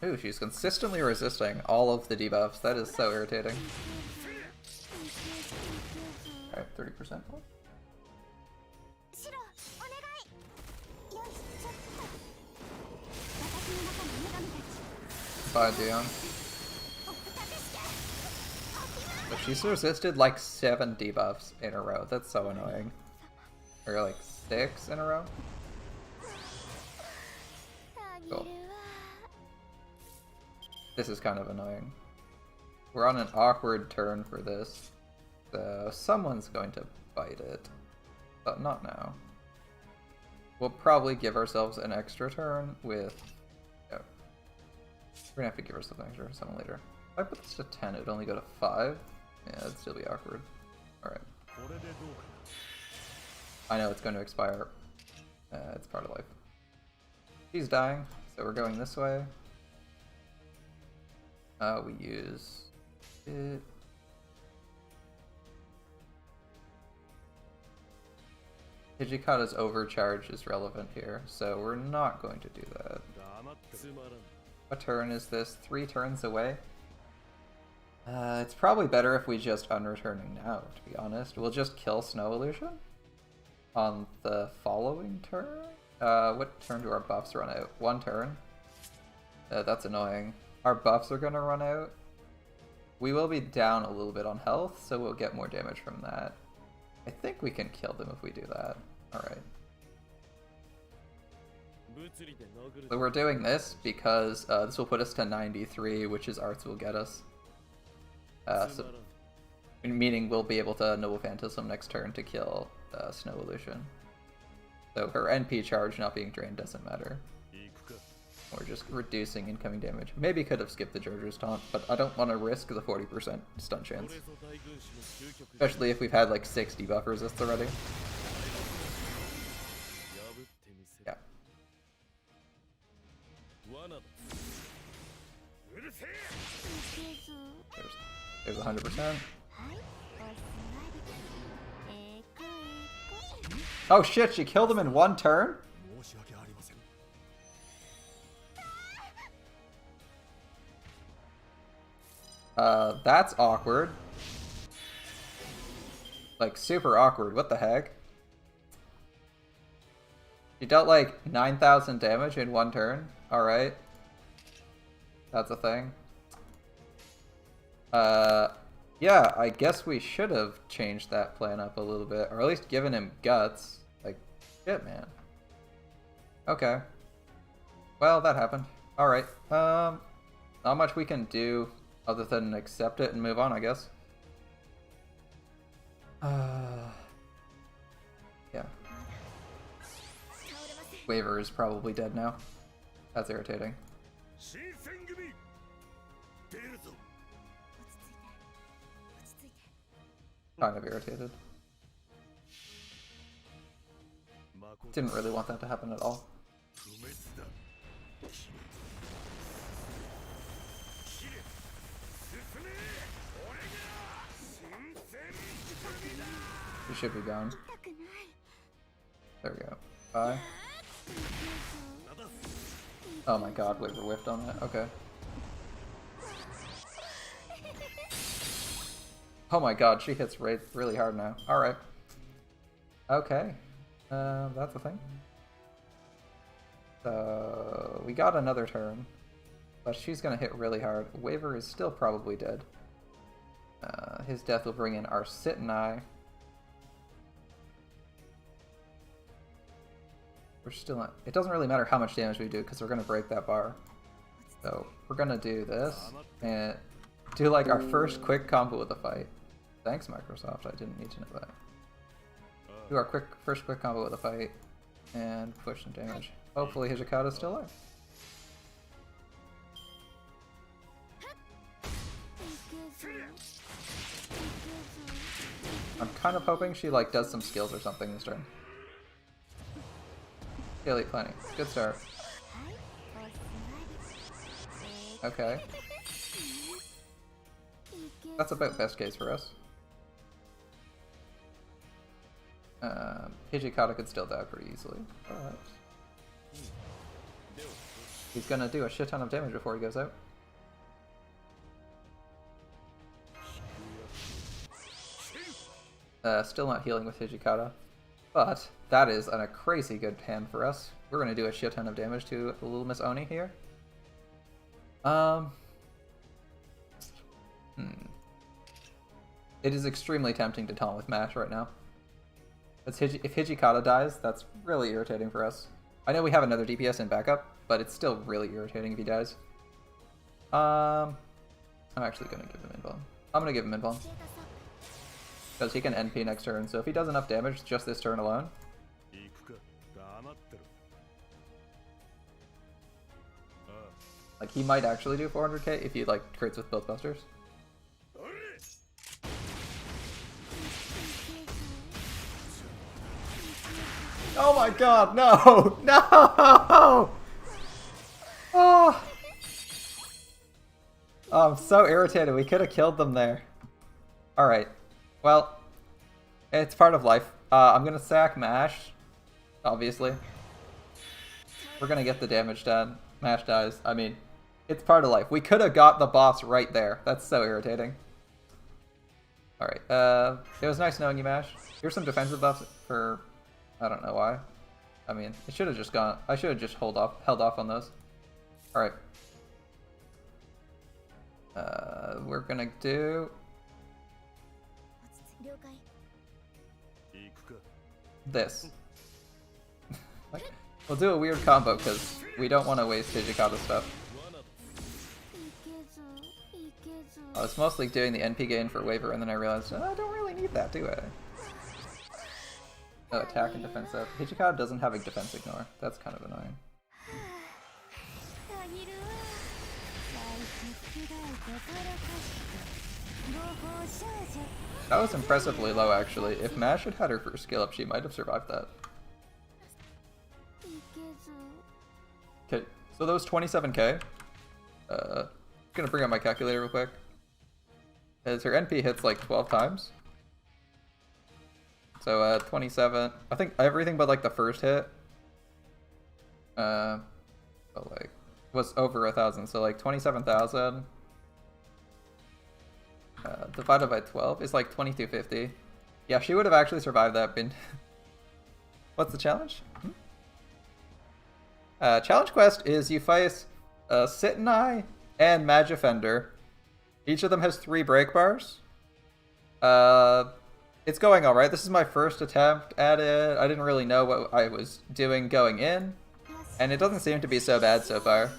S1: Ooh, she's consistently resisting all of the debuffs. That is so irritating. Alright, 30%. Bye, Dion. But she's resisted like 7 debuffs in a row. That's so annoying. Or like 6 in a row. Cool. This is kind of annoying. We're on an awkward turn for this. So someone's going to bite it. But not now. We'll probably give ourselves an extra turn with... Oh. We're gonna have to give ourselves an extra someone later. If I put this to 10, it would only go to 5. Yeah, it'd still be awkward. Alright. I know it's going to expire. It's part of life. She's dying, so we're going this way. We use it. Hijikata's overcharge is relevant here, so we're not going to do that. What turn is this? 3 turns away? It's probably better if we just unreturning now, to be honest. We'll just kill Snow Illusion on the following turn? What turn do our buffs run out? One turn? That's annoying. Our buffs are gonna run out. We will be down a little bit on health, so we'll get more damage from that. I think we can kill them if we do that. Alright. So we're doing this because this will put us to 93, which is arts will get us. Meaning we'll be able to Noble Phantasm next turn to kill Snow Illusion. So her NP charge not being drained doesn't matter. Or just reducing incoming damage. Maybe could have skipped the Jojo's taunt, but I don't want to risk the 40% stun chance. Especially if we've had like 60 buff resists already. Yeah. There's 100%. Oh shit, she killed him in one turn? That's awkward. Like, super awkward. What the heck? She dealt like 9,000 damage in one turn. Alright. That's a thing. Yeah, I guess we should have changed that plan up a little bit. Or at least given him guts. Like, shit, man. Okay. Well, that happened. Alright. Not much we can do other than accept it and move on, I guess. Yeah. Waver is probably dead now. That's irritating. Kind of irritated. Didn't really want that to happen at all. We should be gone. There we go. Bye. Oh my god, Waver whiffed on that. Okay. Oh my god, she hits really hard now. Alright. Okay. That's a thing. So, we got another turn. But she's gonna hit really hard. Waver is still probably dead. His death will bring in our Sit and I. We're still not... It doesn't really matter how much damage we do, because we're gonna break that bar. So, we're gonna do this, and do like our first quick combo with the fight. Thanks, Microsoft, I didn't need to know that. Do our first quick combo with the fight, and push some damage. Hopefully Hijikata's still alive. I'm kind of hoping she like does some skills or something this turn. Elite planning. Good start. Okay. That's about best case for us. Hijikata could still die pretty easily. But he's gonna do a shit ton of damage before he goes out. Still not healing with Hijikata. But that is a crazy good hand for us. We're going to do a shit ton of damage to little Miss Oni here. It is extremely tempting to taunt with Mash right now. If Hijikata dies, that's really irritating for us. I know we have another DPS in backup, but it's still really irritating if he dies. I'm actually going to give him Invuln. I'm going to give him Invuln. Because he can NP next turn, so if he does enough damage just this turn alone... Like, he might actually do 400k if he, like, crits with both busters. Oh my god, no! No! Oh! I'm so irritated, we could have killed them there. Alright. Well, it's part of life. I'm gonna sack Mash, obviously. We're gonna get the damage done. Mash dies. I mean, it's part of life. We could have got the boss right there. That's so irritating. Alright, it was nice knowing you, Mash. Here's some defensive buffs for I don't know why. I mean, it should have just gone. I should have just held off on those. All right. We're gonna do this. We'll do a weird combo because we don't want to waste Hijikata stuff. I was mostly doing the NP gain for Waver, and then I realized, oh, I don't really need that, do I? Oh, attack and defense up. Hijikata doesn't have a defense ignore. That's kind of annoying. That was impressively low, actually. If Mash had had her first skill up, she might have survived that. Okay, so those 27k. Gonna bring up my calculator real quick. As her NP hits like 12 times. So 27. I think everything but like the first hit. But like was over 1,000. So like 27,000. Divided by 12 is like 2250. Yeah, she would have actually survived that. Been. What's the challenge? Challenge quest is you face Sitanai and Magifender. Each of them has 3 break bars. It's going alright. This is my first attempt at it. I didn't really know what I was doing going in. And it doesn't seem to be so bad so far.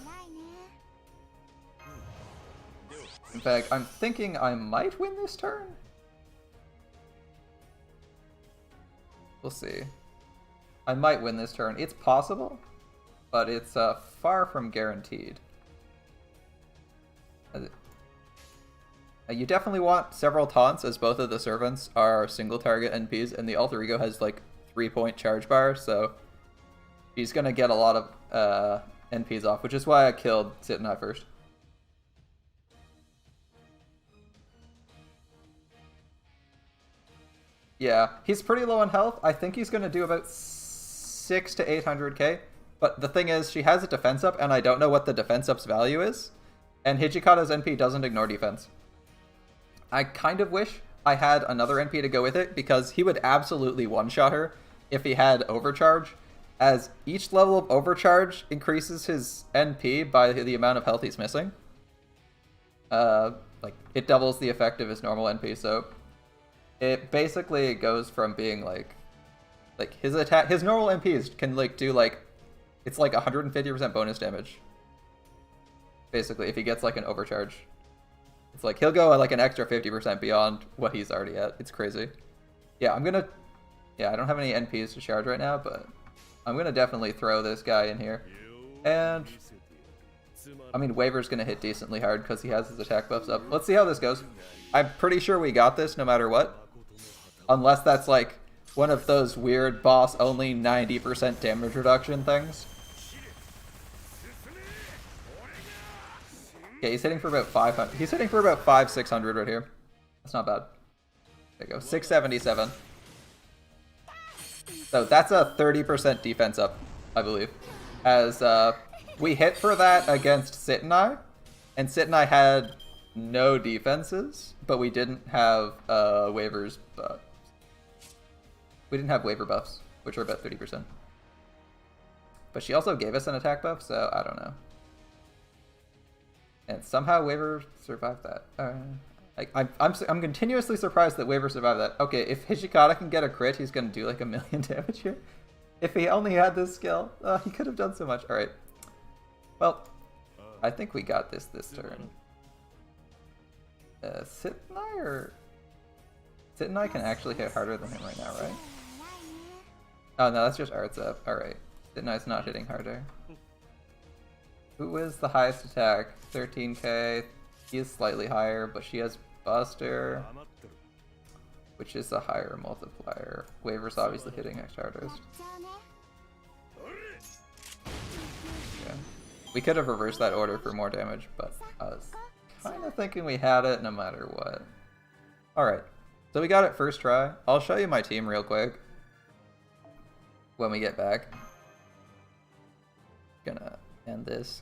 S1: In fact, I'm thinking I might win this turn. We'll see. I might win this turn. It's possible, but it's far from guaranteed. You definitely want several taunts, as both of the servants are single target NPs, and the alter ego has like 3-point charge bar, so he's gonna get a lot of NPs off, which is why I killed Sitanai first. Yeah, he's pretty low on health. I think he's gonna do about 600 to 800k. But the thing is, she has a defense up, and I don't know what the defense up's value is. And Hijikata's NP doesn't ignore defense. I kind of wish I had another NP to go with it, because he would absolutely one-shot her if he had overcharge, as each level of overcharge increases his NP by the amount of health he's missing. Like, it doubles the effect of his normal NP, so it basically goes from being like his attack, his normal NPs can like do like, it's like 150% bonus damage. Basically, if he gets like an overcharge. It's like he'll go like an extra 50% beyond what he's already at. It's crazy. Yeah, I don't have any NPs to charge right now, but I'm gonna definitely throw this guy in here. And I mean, Waver's gonna hit decently hard because he has his attack buffs up. Let's see how this goes. I'm pretty sure we got this no matter what. Unless that's like one of those weird boss only 90% damage reduction things. Yeah, he's hitting for about 500. He's hitting for about 600 right here. That's not bad. There you go, 677. So that's a 30% defense up, I believe. As we hit for that against Sitanai, and Sitanai had no defenses, but we didn't have Waver's buffs. We didn't have Waver buffs, which are about 30%. But she also gave us an attack buff, so I don't know. And somehow Waver survived that. I'm continuously surprised that Waver survived that. Okay, if Hijikata can get a crit, he's gonna do like 1,000,000 damage here. If he only had this skill, he could have done so much. All right. Well, I think we got this turn. Sitanai can actually hit harder than him right now, right? Oh no, that's just arts up. All right, Sitanai's not hitting harder. Who is the highest attack? 13k. He is slightly higher, but she has Buster, which is a higher multiplier. Waver's obviously hitting next hardest. Yeah. We could have reversed that order for more damage, but I was kind of thinking we had it no matter what. Alright, so we got it first try. I'll show you my team real quick when we get back. Gonna end this.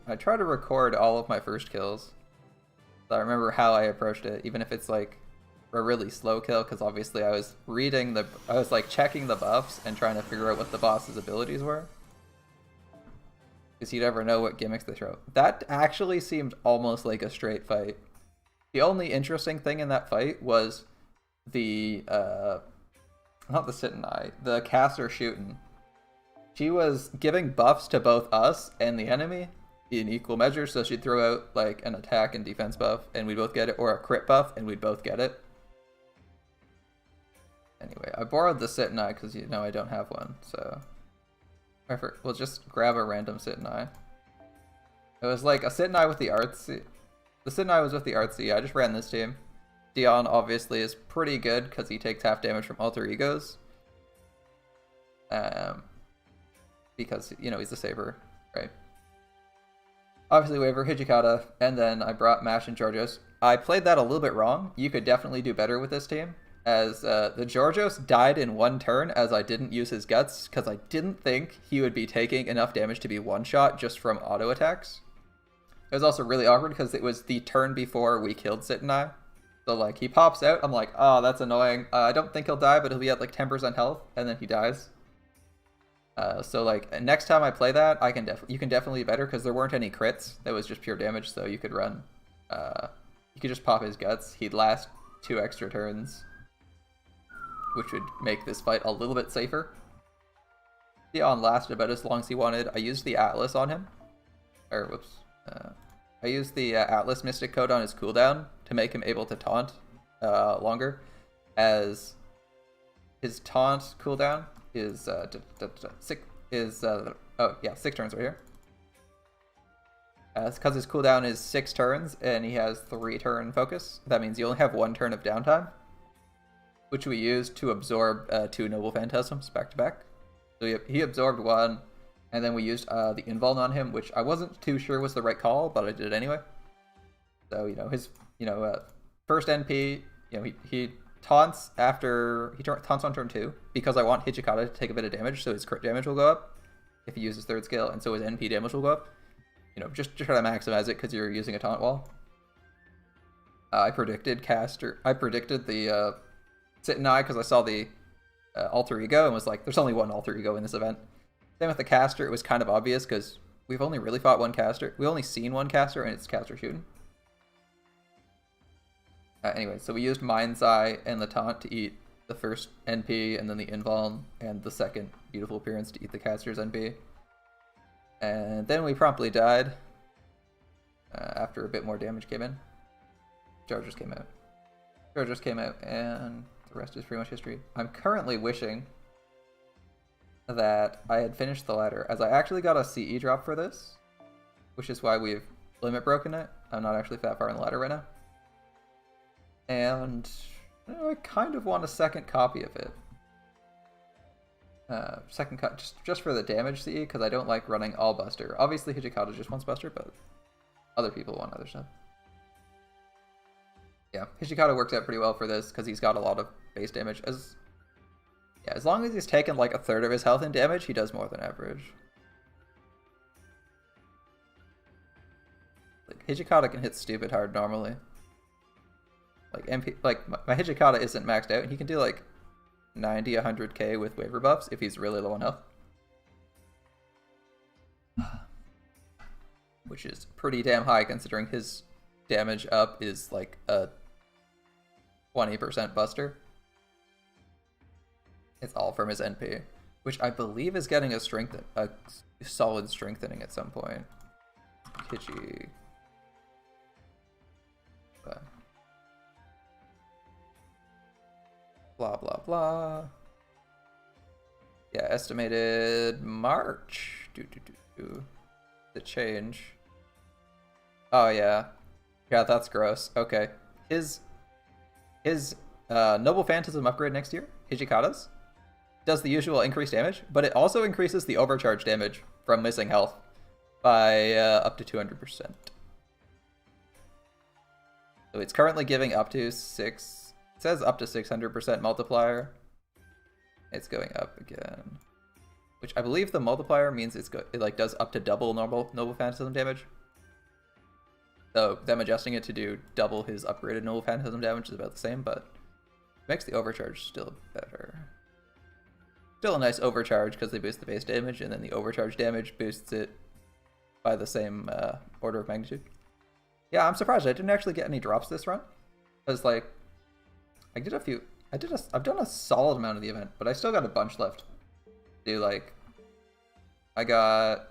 S1: I try to record all of my first kills, so I remember how I approached it, even if it's like a really slow kill because obviously I was like checking the buffs and trying to figure out what the boss's abilities were. Because you never know what gimmicks they throw. That actually seemed almost like a straight fight. The only interesting thing in that fight was the, not the Sit-and-I, the caster shooting. She was giving buffs to both us and the enemy in equal measure, so she'd throw out like an attack and defense buff and we'd both get it, or a crit buff and we'd both get it. Anyway, I borrowed the Sit-and-I because you know I don't have one, so we'll just grab a random Sit-and-I. It was like a Sit-and-I with the artsy. The Sit-and-I was with the artsy. I just ran this team. Dion obviously is pretty good because he takes half damage from alter egos. Because, you know, he's a saber, right? Obviously Waver, Hijikata, and then I brought Mash and Georgios. I played that a little bit wrong. You could definitely do better with this team, as the Georgios died in one turn as I didn't use his guts, because I didn't think he would be taking enough damage to be one-shot just from auto attacks. It was also really awkward because it was the turn before we killed Sit-and-I. So like, he pops out, I'm like, oh, that's annoying. I don't think he'll die, but he'll be at like 10% health, and then he dies. So like, next time I play that, you can definitely do better, because there weren't any crits. That was just pure damage, so you could run, you could just pop his guts. He'd last 2 extra turns, which would make this fight a little bit safer. Dion lasted about as long as he wanted. I used the Atlas on him. Or, whoops. I used the Atlas Mystic Code on his cooldown to make him able to taunt longer, as his taunt cooldown is 6 turns right here. It's because his cooldown is 6 turns and he has 3 turn focus. That means you only have 1 turn of downtime, which we used to absorb 2 Noble Phantasms back to back. So he absorbed 1, and then we used the Invuln on him, which I wasn't too sure was the right call, but I did it anyway. So, you know, his, first NP, he taunts taunts on turn 2, because I want Hijikata to take a bit of damage, so his crit damage will go up if he uses 3rd skill, and so his NP damage will go up. Just try to maximize it because you're using a taunt wall. I predicted the Sit-and-I because I saw the alter ego and was like, there's only one alter ego in this event. Same with the caster, it was kind of obvious because we've only really fought one caster. We've only seen one caster, and it's caster shooting. Anyway, so we used Mind's Eye and the taunt to eat the first NP, and then the Invuln, and the second Beautiful Appearance to eat the caster's NP. And then we promptly died after a bit more damage came in. Chargers came out, and the rest is pretty much history. I'm currently wishing that I had finished the ladder, as I actually got a CE drop for this, which is why we've limit broken it. I'm not actually that far in the ladder right now. And I kind of want a second copy of it. Second cut just for the damage CE, because I don't like running all Buster. Obviously Hijikata just wants Buster, but other people want other stuff. Yeah, Hijikata works out pretty well for this because he's got a lot of base damage. As long as he's taken like 1/3 of his health in damage, he does more than average. Like, Hijikata can hit stupid hard normally. Like my Hijikata isn't maxed out, and he can do like 90, 100k with Waver buffs if he's really low on health. Which is pretty damn high considering his damage up is like a 20% buster. It's all from his NP, which I believe is getting a solid strengthening at some point. Kitschy. Blah, blah, blah. Yeah, estimated March. The change. Oh, yeah. Yeah, that's gross. Okay. His Noble Phantasm upgrade next year, Hijikata's, does the usual increased damage, but it also increases the overcharge damage from missing health by up to 200%. So it's currently giving up to 6... It says up to 600% multiplier. It's going up again, which I believe the multiplier means it like does up to double Noble Phantasm damage. So them adjusting it to do double his upgraded Noble Phantasm damage is about the same, but Makes the overcharge still better. Still a nice overcharge because they boost the base damage, and then the overcharge damage boosts it by the same order of magnitude. Yeah, I'm surprised I didn't actually get any drops this run. Because, like, I did a few... I've done a solid amount of the event, but I still got a bunch left. Do, like... I got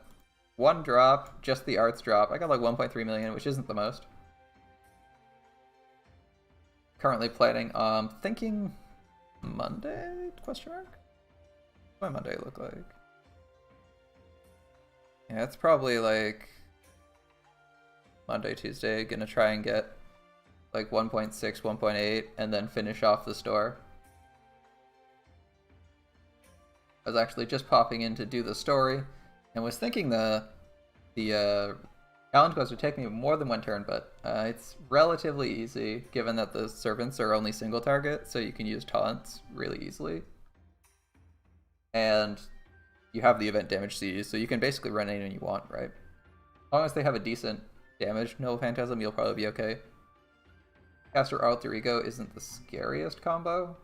S1: 1 drop, just the arts drop. I got, like, 1.3 million, which isn't the most. Currently planning, thinking Monday, question mark? What my Monday look like? Yeah, it's probably like Monday, Tuesday, gonna try and get like 1.6, 1.8, and then finish off the store. I was actually just popping in to do the story, and was thinking the challenge quest would take me more than 1 turn, but it's relatively easy given that the servants are only single target, so you can use taunts really easily. And you have the event damage seized, so you can basically run anyone you want, right? As long as they have a decent damage Noble Phantasm, you'll probably be okay. Caster Alter Ego isn't the scariest combo.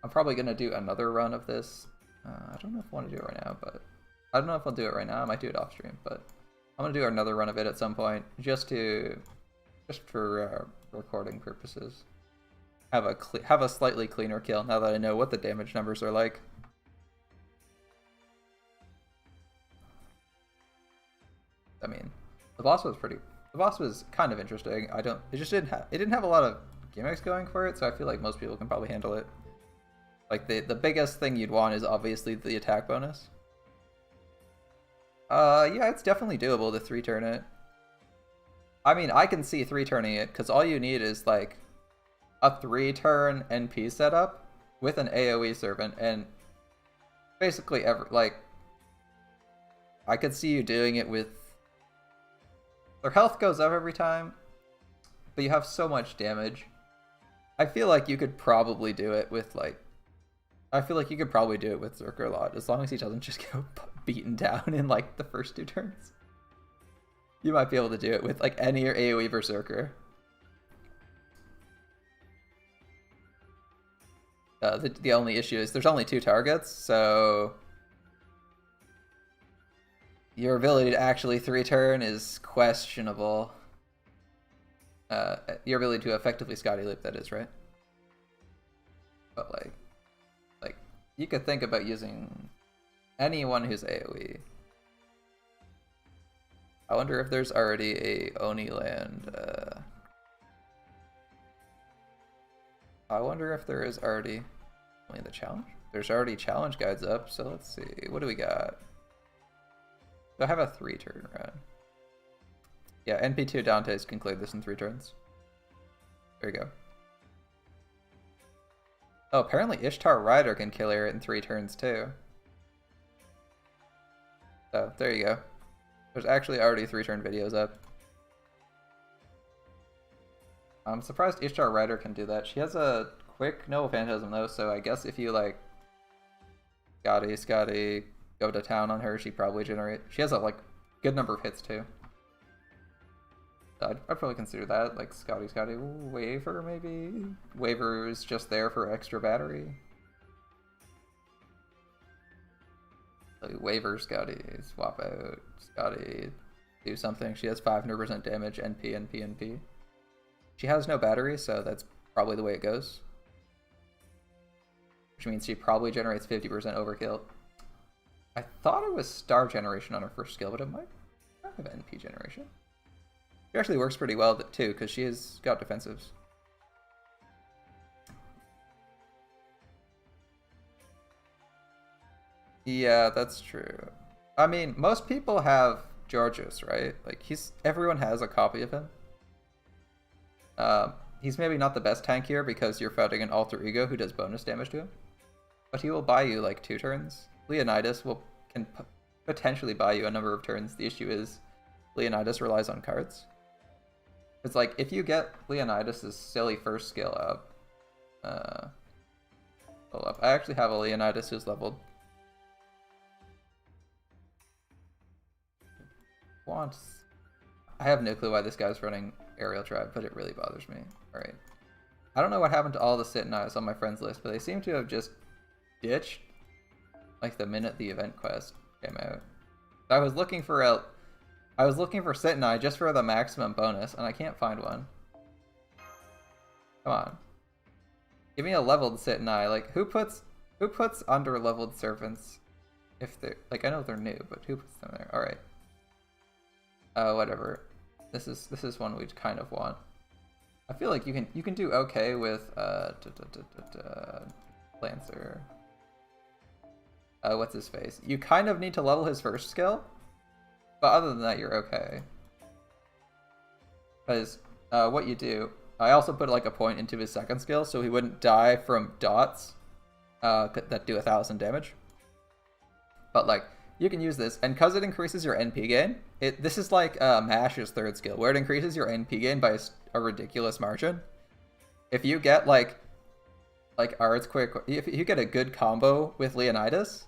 S1: I'm probably going to do another run of this. I don't know if I want to do it right now, but... I don't know if I'll do it right now. I might do it off stream, but I'm going to do another run of it at some point, just for recording purposes. Have a slightly cleaner kill now that I know what the damage numbers are like. I mean, the boss was kind of interesting. It didn't have a lot of gimmicks going for it, so I feel like most people can probably handle it. Like the biggest thing you'd want is obviously the attack bonus. Yeah, it's definitely doable to 3-turn it. I mean, I can see 3-turning it because all you need is like a 3-turn NP setup with an AoE servant, and basically I could see you doing it with their health goes up every time, but you have so much damage. I feel like you could probably do it with Zerker a lot, as long as he doesn't just get beaten down in like the first 2 turns. You might be able to do it with like any AoE Berserker. The only issue is there's only 2 targets, so your ability to actually 3-turn is questionable. Your ability to effectively Scotty Loop, that is, right? But like you could think about using anyone who's AoE. I wonder if there's already a Oniland. I wonder if there is already only the challenge. There's already challenge guides up, so let's see. What do we got? Do I have a 3-turn run? Yeah, NP2 Dantes can clear this in 3 turns. There you go. Oh, apparently Ishtar Rider can clear it in 3 turns too. So, there you go. There's actually already 3-turn videos up. I'm surprised Ishtar Rider can do that. She has a quick Noble Phantasm though, so I guess if you like Scotty, go to town on her, she probably she has a like good number of hits too. So I'd probably consider that, like Scotty, Waver maybe? Waver is just there for extra battery. Like Waver Scotty, swap out Scotty, do something. She has 500% damage, NP. She has no battery, so that's probably the way it goes. Which means she probably generates 50% overkill. I thought it was star generation on her first skill, but it might not have NP generation. She actually works pretty well too, because she has got defensives. Yeah, that's true. I mean, most people have Georgios, right? Like everyone has a copy of him. He's maybe not the best tank here because you're fighting an alter ego who does bonus damage to him, but he will buy you like 2 turns. Leonidas can potentially buy you a number of turns. The issue is Leonidas relies on cards. It's like if you get Leonidas' silly first skill up, hold up. I actually have a Leonidas who's leveled. I have no clue why this guy's running Aerial Tribe, but it really bothers me. Alright. I don't know what happened to all the sit and eyes on my friends list, but they seem to have just ditched like the minute the event quest came out. I was looking for sit and eye just for the maximum bonus, and I can't find one. Come on. Give me a leveled sit and eye. Like, who puts under leveled servants if they're like, I know they're new, but who puts them there? Alright. Whatever. This is one we'd kind of want. I feel like you can do okay with Lancer. What's his face? You kind of need to level his first skill, but other than that, you're okay. Because what you do, I also put like a point into his second skill, so he wouldn't die from dots that do 1,000 damage. But like, you can use this, and because it increases your NP gain, this is like Mash's third skill, where it increases your NP gain by a ridiculous margin. If you get like Art's quick, if you get a good combo with Leonidas,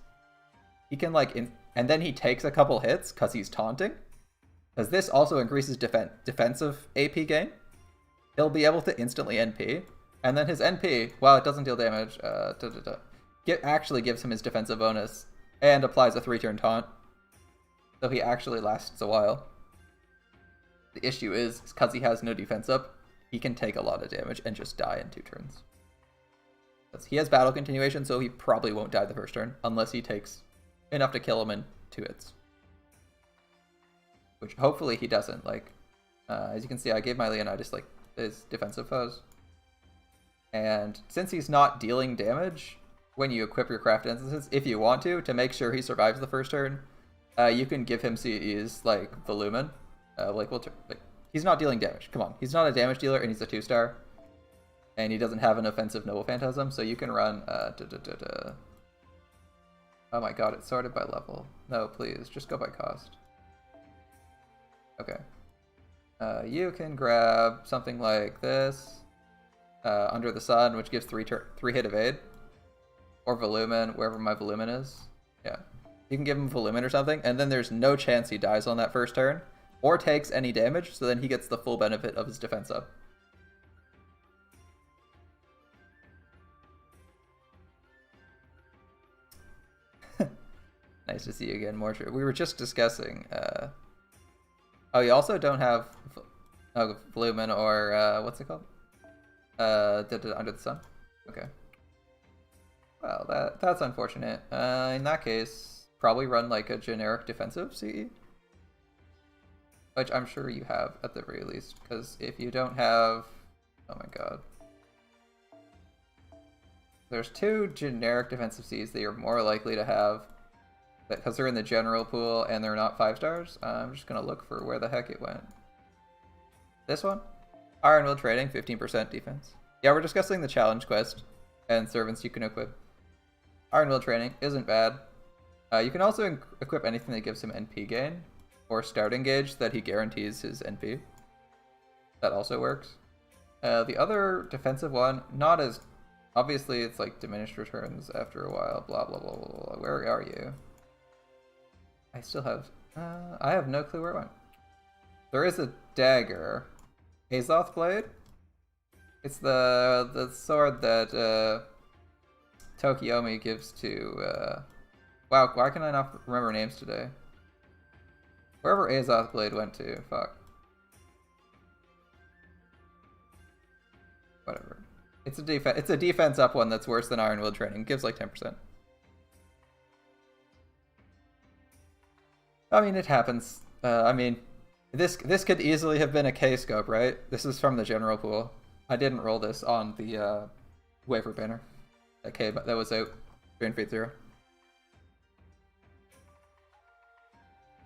S1: he can like, and then he takes a couple hits because he's taunting. Because this also increases defensive AP gain. He'll be able to instantly NP, and then his NP, while it doesn't deal damage, actually gives him his defensive bonus and applies a 3-turn taunt. So he actually lasts a while. The issue is, because he has no defense up, he can take a lot of damage and just die in 2 turns. He has battle continuation, so he probably won't die the first turn, unless he takes enough to kill him in 2 hits. Which hopefully he doesn't. Like, as you can see, I gave my Leonidas like his defensive foes. And since he's not dealing damage, when you equip your craft instances, if you want to make sure he survives the first turn, you can give him CEs like Volumen. He's not dealing damage. Come on, he's not a damage dealer, and he's a 2-star. And he doesn't have an offensive Noble Phantasm, so you can run oh my god, it's sorted by level. No, please, just go by cost. Okay. You can grab something like this, Under the Sun, which gives 3 hit evade. Or Volumen, wherever my Volumen is. Yeah. You can give him Volumen or something, and then there's no chance he dies on that first turn, or takes any damage, so then he gets the full benefit of his defense up. Nice to see you again, Mortar. We were just discussing, oh, you also don't have Volumen or, what's it called? Under the Sun? Okay. Well, that's unfortunate. In that case, probably run like a generic defensive CE. Which I'm sure you have at the very least, because if you don't have... Oh my god. There's 2 generic defensive Cs that you're more likely to have, because they're in the general pool and they're not 5-stars. I'm just going to look for where the heck it went. This one? Iron Will Trading, 15% defense. Yeah, we're discussing the challenge quest and servants you can equip. Iron Will Training isn't bad. You can also equip anything that gives him NP gain, or start engage that he guarantees his NP. That also works. The other defensive one, not as... Obviously, it's like diminished returns after a while, blah blah blah blah blah. Where are you? I still have... I have no clue where it went. There is a dagger. Azoth Blade? It's the sword that Tokiomi gives to... Wow, why can I not remember names today? Wherever Azoth Blade went to, fuck. Whatever. It's a defense up one that's worse than Iron Will Training. Gives like 10%. I mean, it happens. I mean, this could easily have been a K-scope, right? This is from the general pool. I didn't roll this on the waiver banner. Okay, but that was out during Fate 0.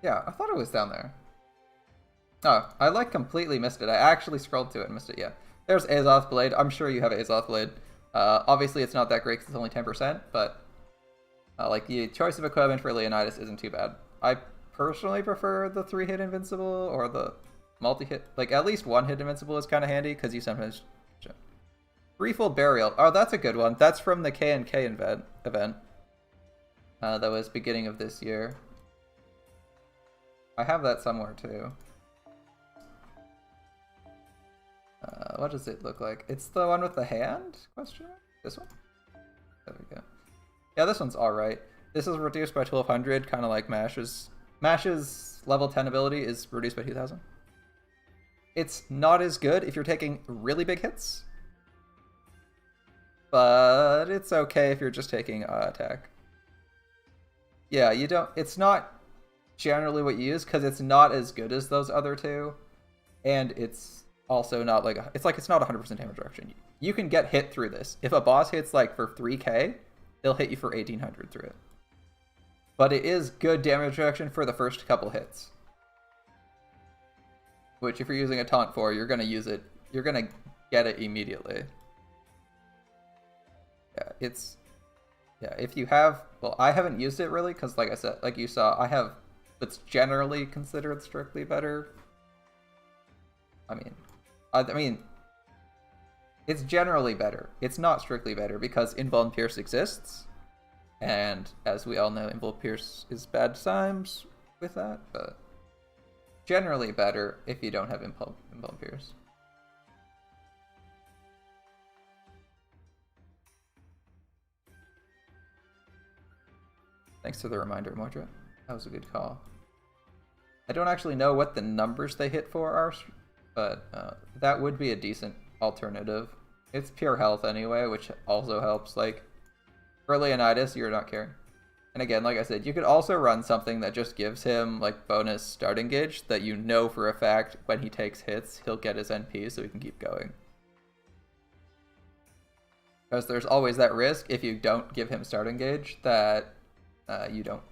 S1: Yeah, I thought it was down there. Oh, I like completely missed it. I actually scrolled to it and missed it, yeah. There's Azoth Blade. I'm sure you have Azoth Blade. Obviously, it's not that great because it's only 10%, but like the choice of equipment for Leonidas isn't too bad. I personally prefer the 3-hit invincible or the multi-hit. Like, at least 1-hit invincible is kind of handy because you sometimes... Threefold Burial. Oh, that's a good one. That's from the K&K event. That was beginning of this year. I have that somewhere too. What does it look like? It's the one with the hand? Question mark? This one? There we go. Yeah, this one's alright. This is reduced by 1200, kind of like Mash's. Mash's level 10 ability is reduced by 2000. It's not as good if you're taking really big hits, but it's okay if you're just taking attack. Yeah, you don't. It's not generally what you use because it's not as good as those other two, and it's also not like it's not 100% damage reduction. You can get hit through this. If a boss hits like for 3k, they'll hit you for 1800 through it. But it is good damage reduction for the first couple hits. Which, if you're using a taunt for, you're gonna use it. You're gonna get it immediately. Yeah, if you have, well, I haven't used it really because, like I said, like you saw, I have. It's generally considered strictly better. I mean, it's generally better. It's not strictly better because Invuln Pierce exists, and as we all know, Invuln Pierce is bad times with that, but generally better if you don't have Invuln Pierce. Thanks for the reminder, Mordra. That was a good call. I don't actually know what the numbers they hit for are, but that would be a decent alternative. It's pure health anyway, which also helps. Like, for Leonidas, you're not caring. And again, like I said, you could also run something that just gives him like bonus starting gauge that you know for a fact when he takes hits, he'll get his NP so he can keep going. Because there's always that risk if you don't give him starting gauge that you don't.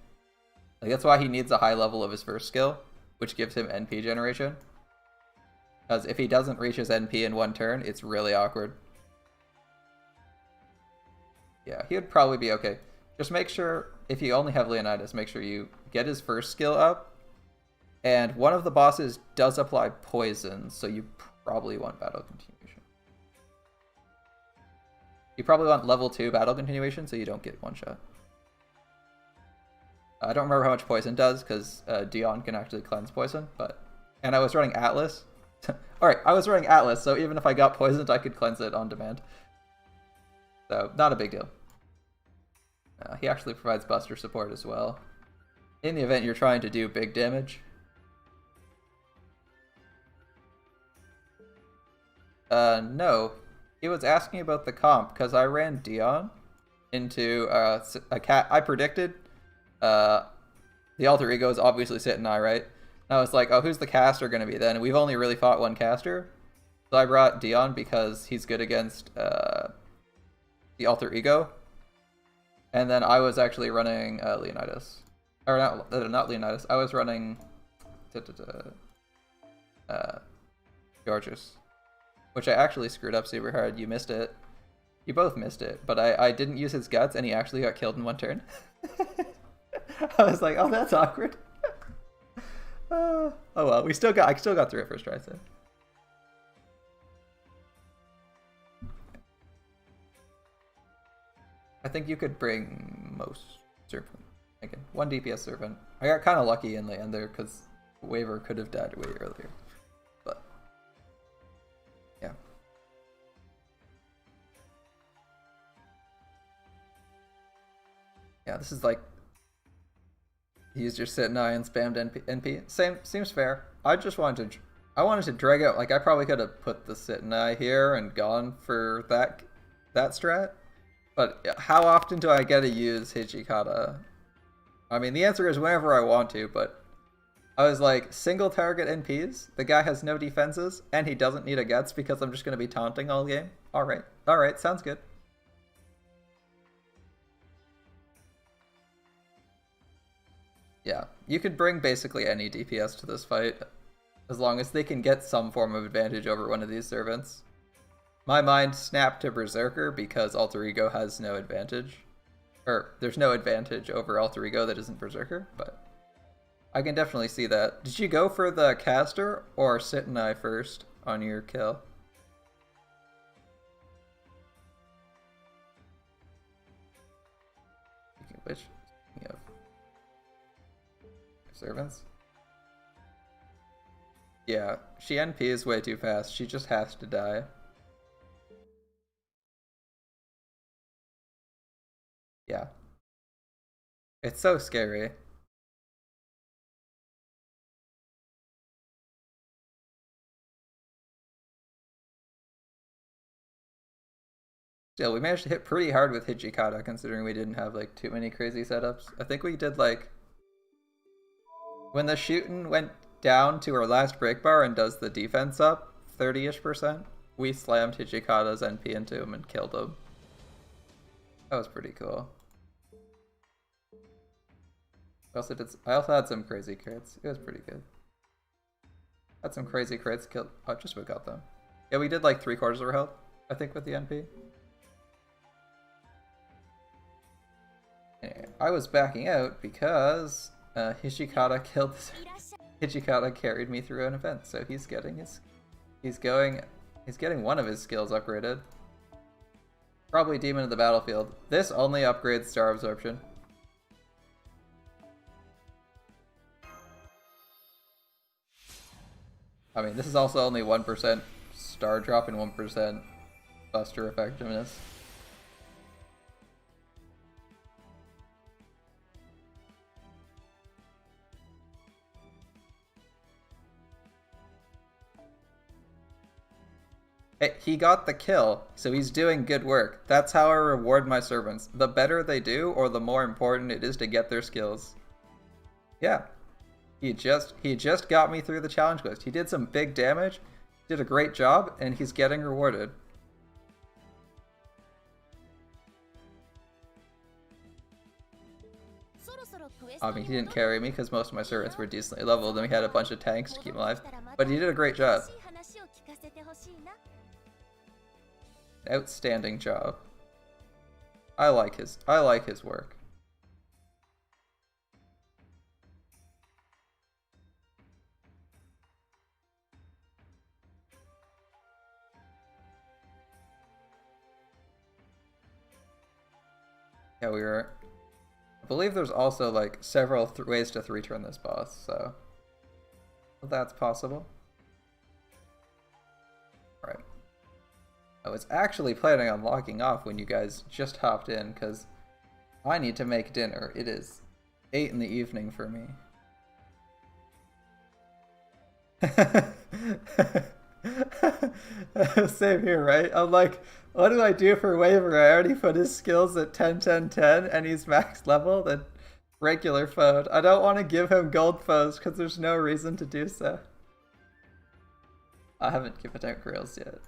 S1: Like, that's why he needs a high level of his first skill, which gives him NP generation. Because if he doesn't reach his NP in one turn, it's really awkward. Yeah, he would probably be okay. Just make sure, if you only have Leonidas, make sure you get his first skill up. And one of the bosses does apply poison, so you probably want battle continuation. You probably want level 2 battle continuation so you don't get one shot. I don't remember how much poison does because Dion can actually cleanse poison, but... And I was running Atlas. Alright, I was running Atlas, so even if I got poisoned, I could cleanse it on demand. So, not a big deal. He actually provides buster support as well. In the event you're trying to do big damage. No. He was asking about the comp, because I ran Dion into a cat. I predicted the alter ego is obviously Sit and I, right? And I was like, oh, who's the caster going to be then? We've only really fought one caster. So I brought Dion because he's good against the alter ego. And then I was actually running Leonidas. Or not Leonidas. I was running Georgius. Which I actually screwed up super hard. You missed it. You both missed it. But I didn't use his guts and he actually got killed in one turn. I was like, oh, that's awkward. Oh well, I still got through it first try, so. I think you could bring most servant. Again, 1 DPS servant. I got kind of lucky in the end there because Waver could have died way earlier. But yeah. Yeah, this is like used your sit and I and spammed NP. Same, seems fair. I wanted to drag out, like I probably could have put the sit and I here and gone for that strat. But how often do I get to use Hijikata? I mean, the answer is whenever I want to, but I was like, single target NPs? The guy has no defenses, and he doesn't need a guts because I'm just going to be taunting all game? Alright, sounds good. Yeah, you could bring basically any DPS to this fight, as long as they can get some form of advantage over one of these servants. My mind snapped to Berserker because Alter Ego has no advantage. Or, there's no advantage over Alter Ego that isn't Berserker, but I can definitely see that. Did you go for the caster, or Sit and I first on your kill? Which? Servants. Yeah, she NPs way too fast. She just has to die. Yeah. It's so scary. Still, we managed to hit pretty hard with Hijikata considering we didn't have like too many crazy setups. I think we did like when the shooting went down to our last break bar and does the defense up 30-ish%, we slammed Hijikata's NP into him and killed him. That was pretty cool. I also had some crazy crits. It was pretty good. Had some crazy crits. Killed. Oh, just about got them. Yeah, we did like 3/4 of our health, I think, with the NP. Anyway, I was backing out because Hijikata killed. Hijikata carried me through an event, so he's getting one of his skills upgraded. Probably Demon of the Battlefield. This only upgrades star absorption. I mean, this is also only 1% star drop and 1% buster effectiveness. Hey, he got the kill, so he's doing good work. That's how I reward my servants. The better they do, or the more important it is to get their skills. Yeah. He just got me through the challenge list. He did some big damage, did a great job, and he's getting rewarded. I mean, he didn't carry me because most of my servants were decently leveled and we had a bunch of tanks to keep him alive, but he did a great job. Outstanding job. I like his work. Yeah, I believe there's also like several ways to 3-turn this boss, so that's possible. Alright. I was actually planning on logging off when you guys just hopped in, because I need to make dinner. It is 8 in the evening for me. Same here, right? I'm like, what do I do for Waver? I already put his skills at 10, 10, 10, and he's max level than regular Foed. I don't want to give him gold foes because there's no reason to do so. I haven't given out grails yet.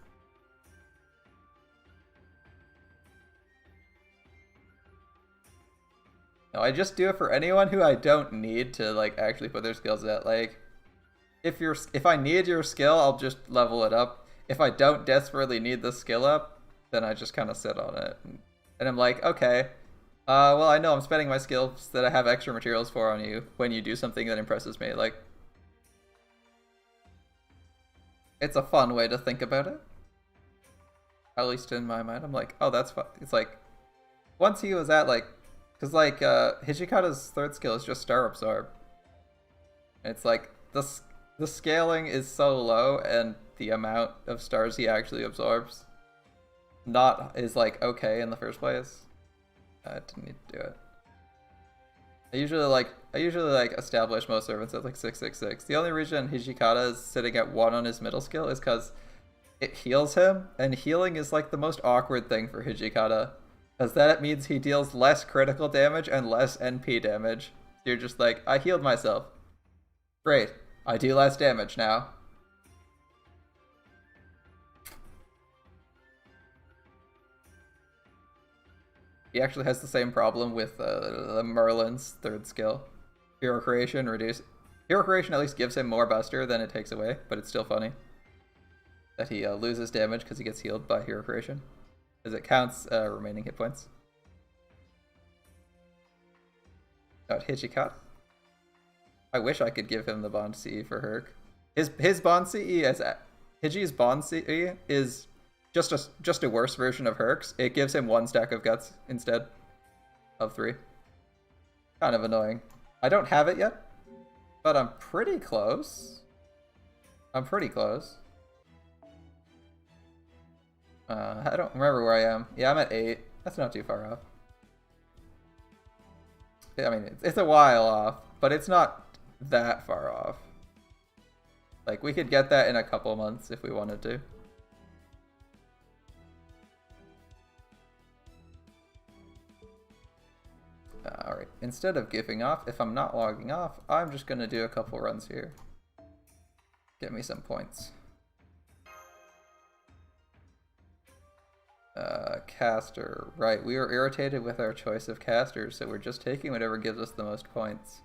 S1: No, I just do it for anyone who I don't need to like actually put their skills at. Like, if I need your skill, I'll just level it up. If I don't desperately need the skill up, then I just kind of sit on it. And I'm like, okay, well, I know I'm spending my skills that I have extra materials for on you when you do something that impresses me. Like, it's a fun way to think about it. At least in my mind, I'm like, oh, that's fun. It's like, once he was at like, because like Hijikata's third skill is just Star Absorb. It's like the scaling is so low, and the amount of stars he actually absorbs is like okay in the first place. I didn't need to do it. I usually like establish most servants at like 666. The only reason Hijikata is sitting at 1 on his middle skill is because it heals him, and healing is like the most awkward thing for Hijikata, because that means he deals less critical damage and less NP damage. You're just like, I healed myself. Great. I do less damage now. He actually has the same problem with Merlin's third skill. Hero Creation at least gives him more buster than it takes away, but it's still funny that he loses damage because he gets healed by Hero Creation, because it counts remaining hit points. Not Hijikata. I wish I could give him the Bond CE for Herc. His Bond CE Hiji's Bond CE is just a worse version of Herc's. It gives him 1 stack of guts instead of 3. Kind of annoying. I don't have it yet, but I'm pretty close. I'm pretty close. I don't remember where I am. Yeah, I'm at 8. That's not too far off. I mean, it's a while off, but it's not that far off. Like, we could get that in a couple months if we wanted to. Alright, instead of giving off, if I'm not logging off, I'm just gonna do a couple runs here. Get me some points. Caster. Right, we were irritated with our choice of casters, so we're just taking whatever gives us the most points.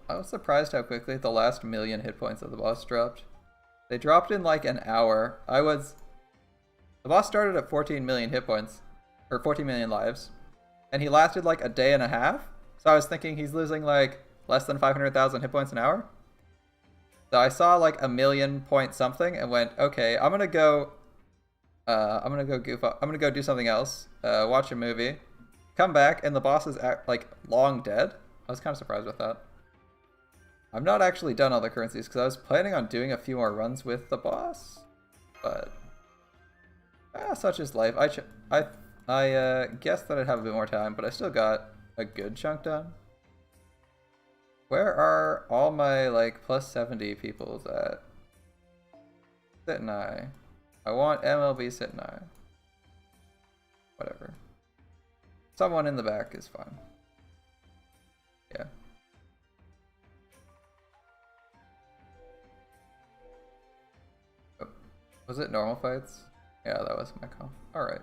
S1: I was surprised how quickly the last 1,000,000 hit points of the boss dropped. They dropped in like an hour. The boss started at 14 million hit points, or 14 million lives, and he lasted like a day and a half. So I was thinking he's losing like less than 500,000 hit points an hour. So I saw like 1,000,000 point something and went, okay, I'm gonna go goof up. I'm gonna go do something else, watch a movie, come back, and the boss is like long dead. I was kind of surprised with that. I've not actually done all the currencies because I was planning on doing a few more runs with the boss, but such is life. I guessed that I'd have a bit more time, but I still got a good chunk done. Where are all my like plus 70 peoples at? Sitnai. I want MLB Sitnai. Whatever. Someone in the back is fine. Yeah. Oh. Was it normal fights? Yeah, that was my comp. Alright.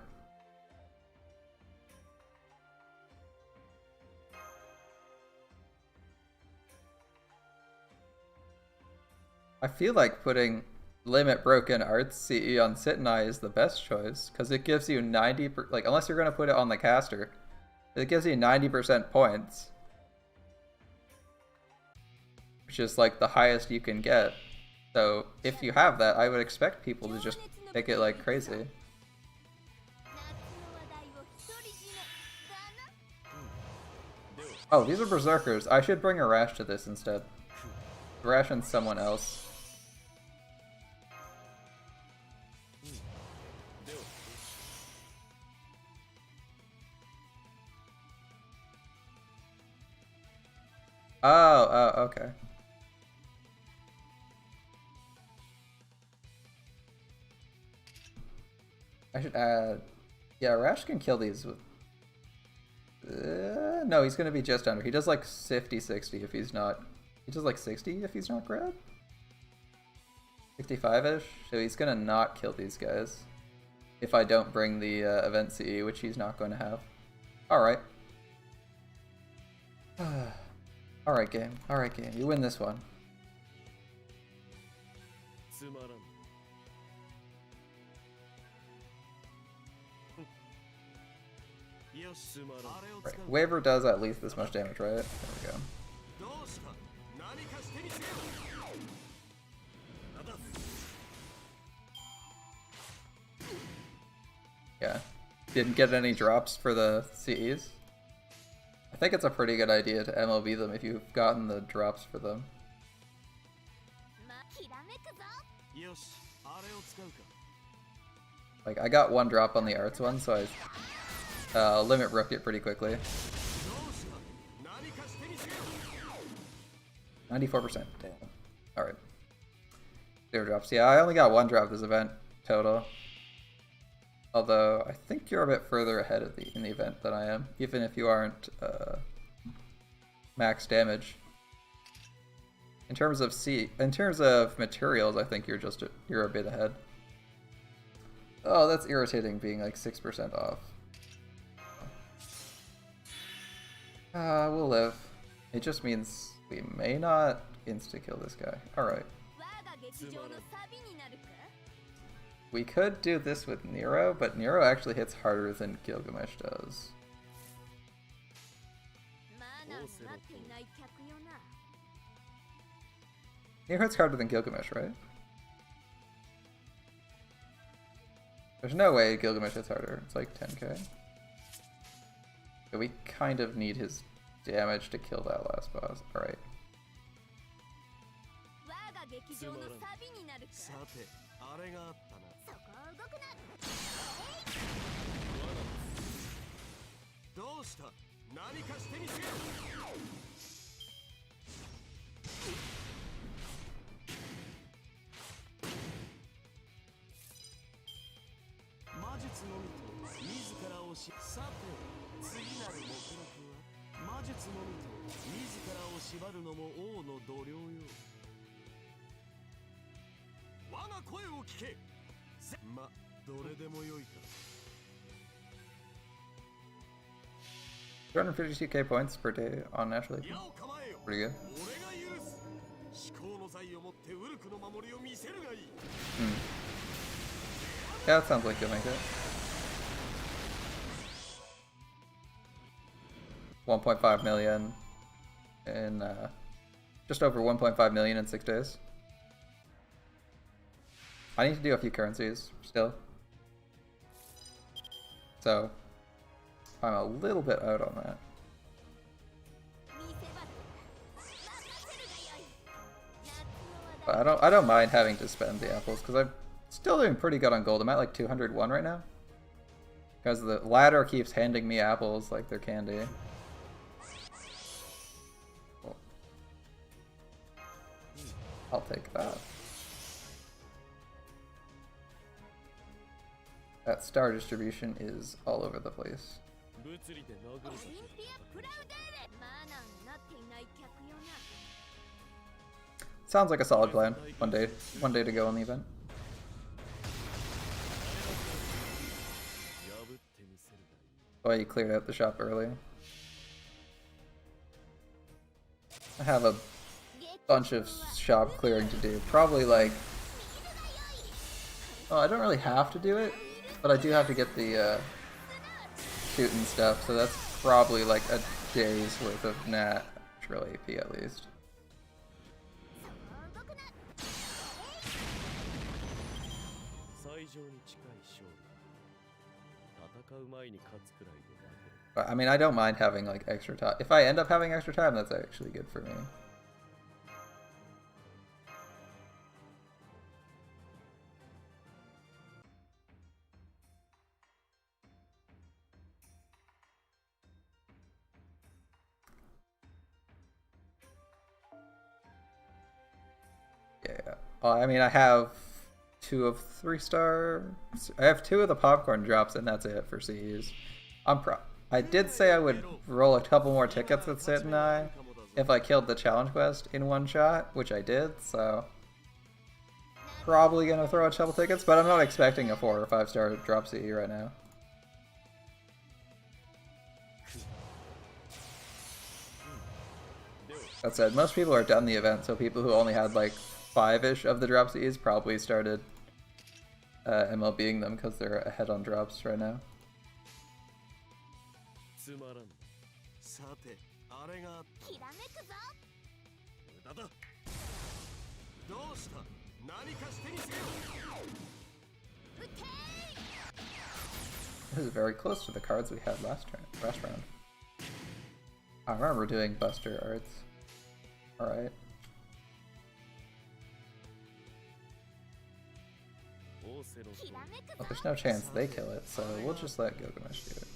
S1: I feel like putting Limit Broken Arts CE on Sitnai is the best choice, because it gives you 90%, like, unless you're going to put it on the caster, it gives you 90% points, which is like the highest you can get. So if you have that, I would expect people to just take it like crazy. Oh, these are Berserkers. I should bring a Rash to this instead. Rash and someone else. Oh, okay. I should add... Yeah, Rash can kill these with... no, he's gonna be just under. He does like 50-60 if he's not... He does like 60 if he's not grab? 65-ish? So he's gonna not kill these guys. If I don't bring the event CE, which he's not going to have. Alright. Alright game, you win this one. Right. Waver does at least this much damage, right? There we go. Yeah. Didn't get any drops for the CEs. I think it's a pretty good idea to MLB them if you've gotten the drops for them. Like, I got one drop on the arts one, so I limit broke it pretty quickly. 94%. Damn. Alright. 0 drops. Yeah, I only got 1 drop this event total. Although, I think you're a bit further ahead of in the event than I am, even if you aren't max damage. In terms of materials, I think you're a bit ahead. Oh, that's irritating, being like 6% off. We'll live. It just means we may not insta-kill this guy. Alright. We could do this with Nero, but Nero actually hits harder than Gilgamesh does. Nero hits harder than Gilgamesh, right? There's no way Gilgamesh hits harder. It's like 10k. We kind of need his damage to kill that last boss. Alright.
S2: 我が劇場のサビになるか。さて、あれがあったな。そこを動くな。どうした？何かしてみせよ。魔術のみと自らをし。さて、次なる目録は魔術のみと自らを縛るのも王の度量よ。我が声を聞け。ま、どれでもよいか。
S1: 252k points per day on naturally. Pretty good. Yeah, that sounds like you'll make it. 1.5 million in just over 1.5 million in 6 days. I need to do a few currencies still, so I'm a little bit out on that. But I don't mind having to spend the apples because I'm still doing pretty good on gold. I'm at like 201 right now. Because the ladder keeps handing me apples like they're candy. Cool. I'll take that. That star distribution is all over the place. Sounds like a solid plan. One day to go on the event. Oh, you cleared out the shop early. I have a bunch of shop clearing to do. Probably like... Oh, I don't really have to do it, but I do have to get the shoot and stuff, so that's probably like a day's worth of natural AP at least. But, I mean, I don't mind having like extra time. If I end up having extra time, that's actually good for me. Yeah. I mean, I have 2 of 3 star. I have 2 of the popcorn drops, and that's it for CEs. I did say I would roll a couple more tickets with Sid and I if I killed the challenge quest in one shot, which I did, so probably gonna throw out couple tickets, but I'm not expecting a 4 or 5 star drop CE right now. That said, most people are done the event, so people who only had like 5-ish of the drop CEs probably started MLBing them because they're ahead on drops right now. This is very close to the cards we had last round. I remember doing Buster Arts. Alright. Well, there's no chance they kill it, so we'll just let Gilgamesh do it.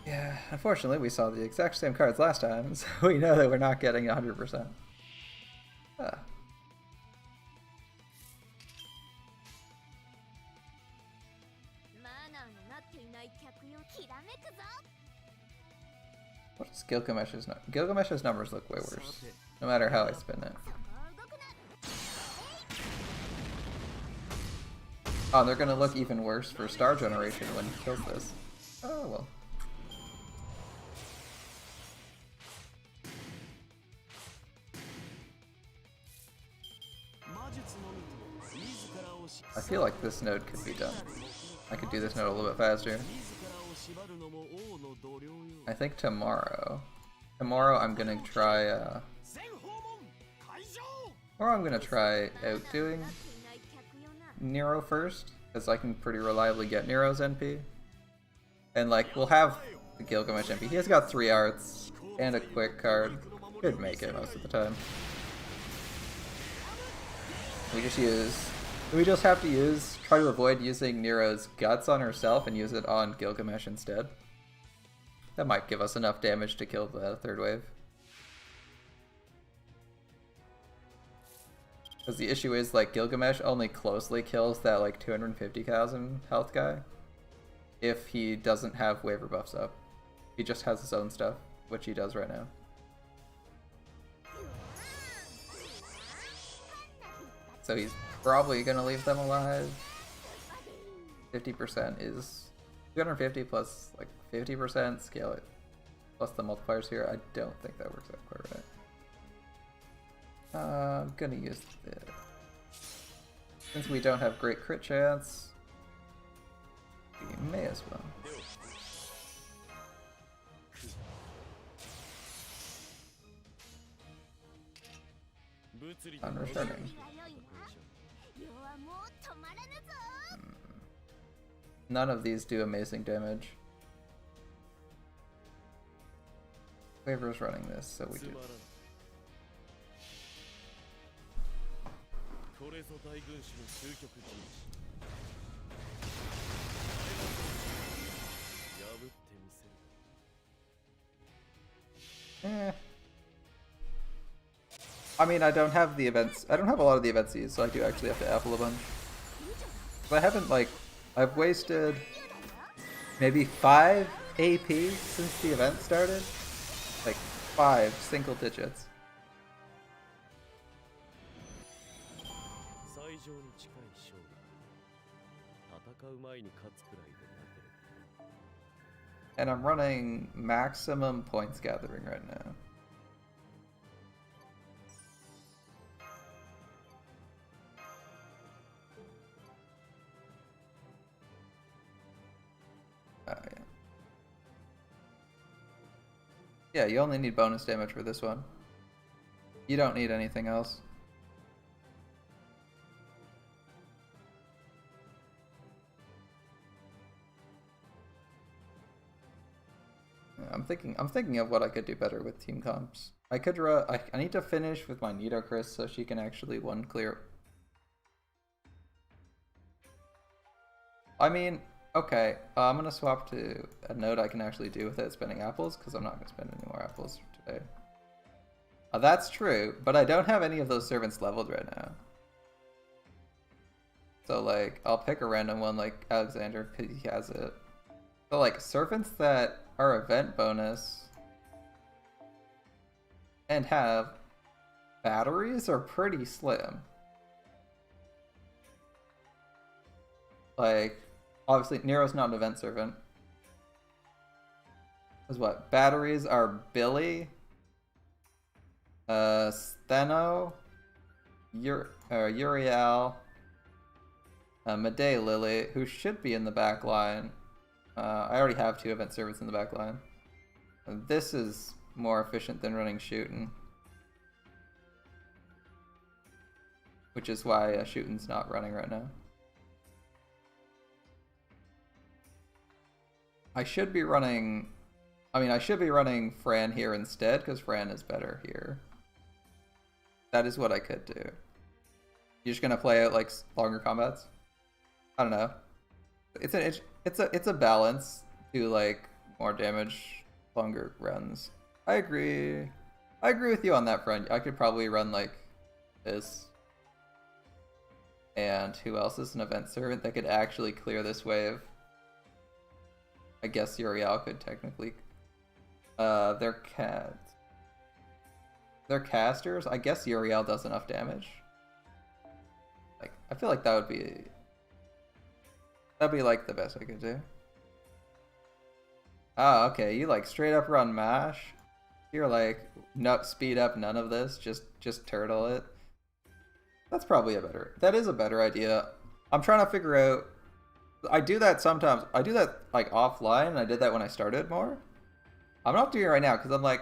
S1: Yeah, unfortunately we saw the exact same cards last time, so we know that we're not getting 100%. Ah. What is Gilgamesh's number? Gilgamesh's numbers look way worse, no matter how I spin it. Oh, they're gonna look even worse for Star Generation when he kills this. Oh well. I feel like this node could be done. I could do this node a little bit faster. I think tomorrow. Tomorrow I'm gonna try Or I'm gonna try outdoing Nero first, because I can pretty reliably get Nero's NP. And like, we'll have the Gilgamesh NP. He has got 3 arts and a quick card. Could make it most of the time. We just have to try to avoid using Nero's Guts on herself and use it on Gilgamesh instead. That might give us enough damage to kill the third wave. Because the issue is, like, Gilgamesh only closely kills that, like, 250,000 health guy if he doesn't have waiver buffs up. He just has his own stuff, which he does right now. So he's probably gonna leave them alive. 50% is 250 plus like 50%, scale it. Plus the multipliers here, I don't think that works out quite right. I'm gonna use this. Since we don't have great crit chance, we may as well. I'm returning. None of these do amazing damage. Waver's running this, so we do. I mean, I don't have the events. I don't have a lot of the events used, so I do actually have to apple a bunch. But I haven't, like, I've wasted maybe 5 AP since the event started. Like 5 single digits. And I'm running maximum points gathering right now. Yeah. Yeah, you only need bonus damage for this one. You don't need anything else. I'm thinking of what I could do better with team comps. I could I need to finish with my Nido Chris so she can actually one clear. I mean, okay, I'm gonna swap to a node I can actually do without spending apples, because I'm not gonna spend any more apples today. That's true, but I don't have any of those servants leveled right now. So like, I'll pick a random one like Alexander, because he has it. So like, servants that are event bonus and have batteries are pretty slim. Like, obviously, Nero's not an event servant. Because what? Batteries are Billy, Steno, Uriel, Medea Lily, who should be in the back line. I already have 2 event servants in the back line. And this is more efficient than running Shootin'. Which is why Shootin's not running right now. I should be running Fran here instead, because Fran is better here. That is what I could do. You're just gonna play out like longer combats? I don't know. It's a balance to like more damage, longer runs. I agree with you on that front. I could probably run like this. And who else is an event servant that could actually clear this wave? I guess Uriel could technically. They're casters. I guess Uriel does enough damage. Like, I feel like that'd be like the best I could do. Oh, okay. You like straight up run mash. You're like, no speed up, none of this. Just turtle it. That is a better idea. I'm trying to figure out. I do that sometimes. I do that like offline, and I did that when I started more. I'm not doing it right now because I'm like,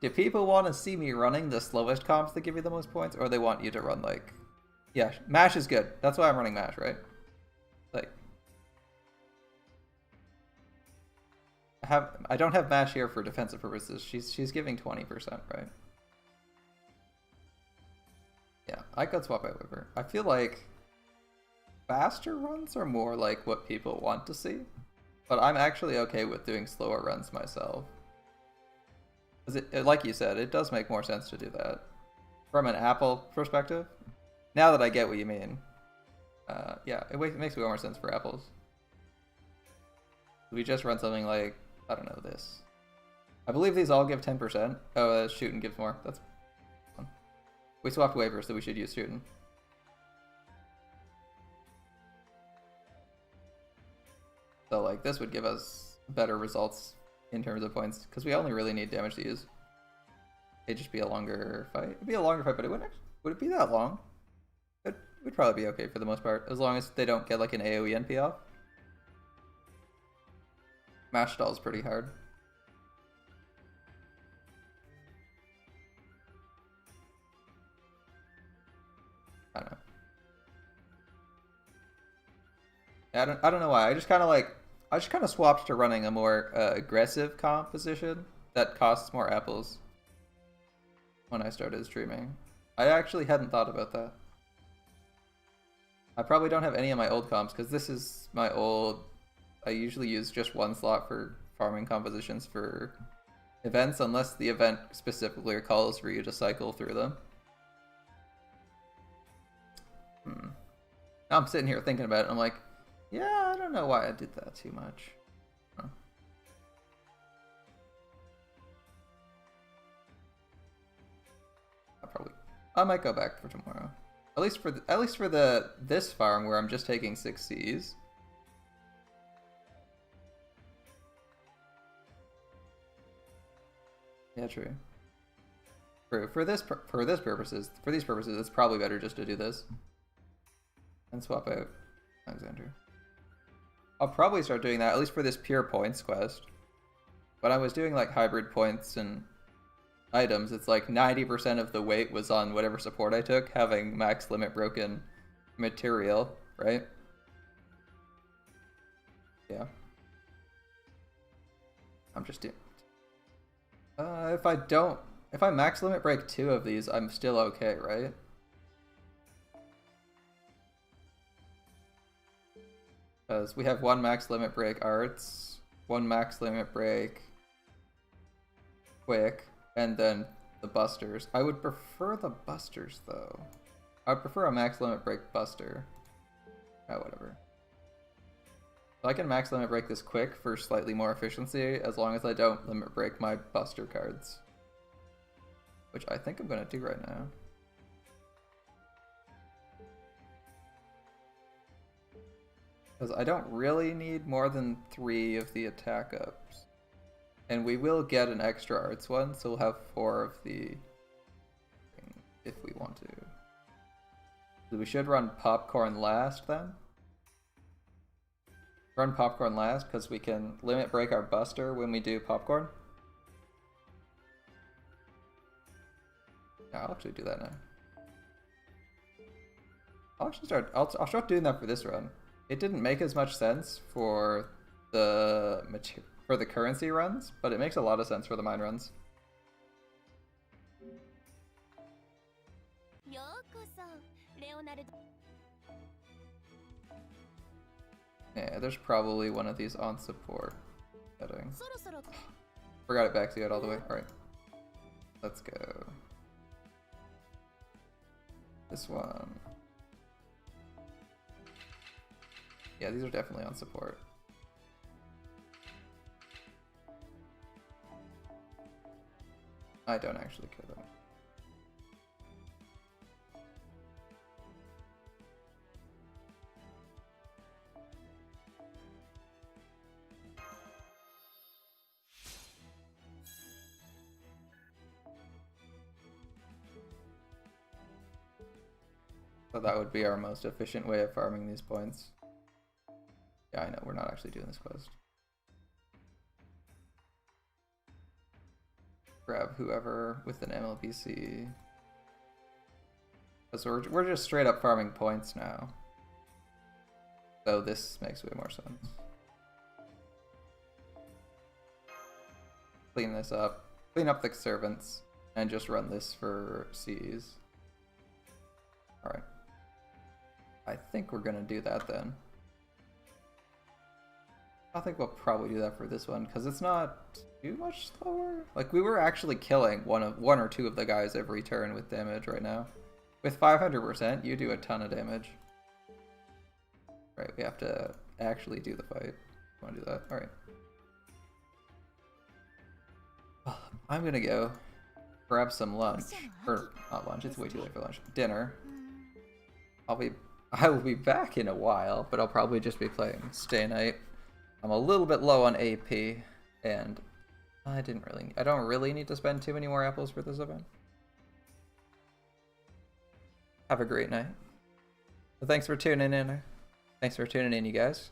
S1: Do people want to see me running the slowest comps that give you the most points, or they want you to run like... Yeah, mash is good. That's why I'm running mash, right? Like... I don't have mash here for defensive purposes. She's giving 20%, right? Yeah, I could swap out with her. I feel like faster runs are more like what people want to see, but I'm actually okay with doing slower runs myself. Because like you said, it does make more sense to do that. From an Apple perspective, now that I get what you mean, yeah, it makes way more sense for apples. We just run something like, I don't know, this. I believe these all give 10%. Oh, shooting gives more. That's fun. We swapped waivers, so we should use shooting. So like this would give us better results in terms of points, because we only really need damage to use. It'd just be a longer fight. It'd be a longer fight, but it wouldn't actually, would it be that long? It would probably be okay for the most part, as long as they don't get like an AoE NP off. Mash stall is pretty hard. I don't know. I don't know why. I just kind of swapped to running a more aggressive composition that costs more apples when I started streaming. I actually hadn't thought about that. I probably don't have any of my old comps because this is my old... I usually use just one slot for farming compositions for events unless the event specifically calls for you to cycle through them. Now I'm sitting here thinking about it and I'm like, yeah, I don't know why I did that too much. Huh. I might go back for tomorrow. At least for this farm where I'm just taking 6 Cs. Yeah, true. For these purposes, it's probably better just to do this and swap out Alexander. I'll probably start doing that, at least for this pure points quest. When I was doing like hybrid points and items, it's like 90% of the weight was on whatever support I took, having max limit broken material, right? Yeah. I'm just doing... if I max limit break 2 of these, I'm still okay, right? Because we have 1 max limit break arts, 1 max limit break quick, and then the busters. I would prefer the busters though. I would prefer a max limit break buster. Oh, whatever. So I can max limit break this quick for slightly more efficiency as long as I don't limit break my buster cards. Which I think I'm gonna do right now. Because I don't really need more than 3 of the attack ups. And we will get an extra arts one, so we'll have 4 of the... if we want to. So we should run popcorn last then? Run popcorn last, because we can limit break our buster when we do popcorn. Yeah, I'll actually do that now. I'll start doing that for this run. It didn't make as much sense for the currency runs, but it makes a lot of sense for the mine runs. Yeah, there's probably one of these on support setting. Forgot it backs you out all the way. Alright. Let's go. This one. Yeah, these are definitely on support. I don't actually care though. So that would be our most efficient way of farming these points. Yeah, I know, we're not actually doing this quest. grab whoever with an MLBC. Because we're just straight up farming points now. So this makes way more sense. Clean this up. Clean up the servants. And just run this for C's. Alright. I think we're gonna do that then. I think we'll probably do that for this one, because it's not too much slower. Like, we were actually killing one or two of the guys every turn with damage right now. With 500%, you do a ton of damage. Right, we have to actually do the fight. Want to do that? Alright. I'm gonna go grab some lunch. Or, not lunch, it's way too late for lunch. Dinner. I will be back in a while, but I'll probably just be playing Stay Night. I'm a little bit low on AP, and I don't really need to spend too many more apples for this event. Have a great night. Well, thanks for tuning in. Thanks for tuning in, you guys.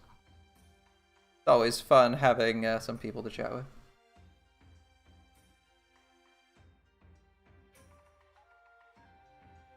S1: It's always fun having some people to chat with.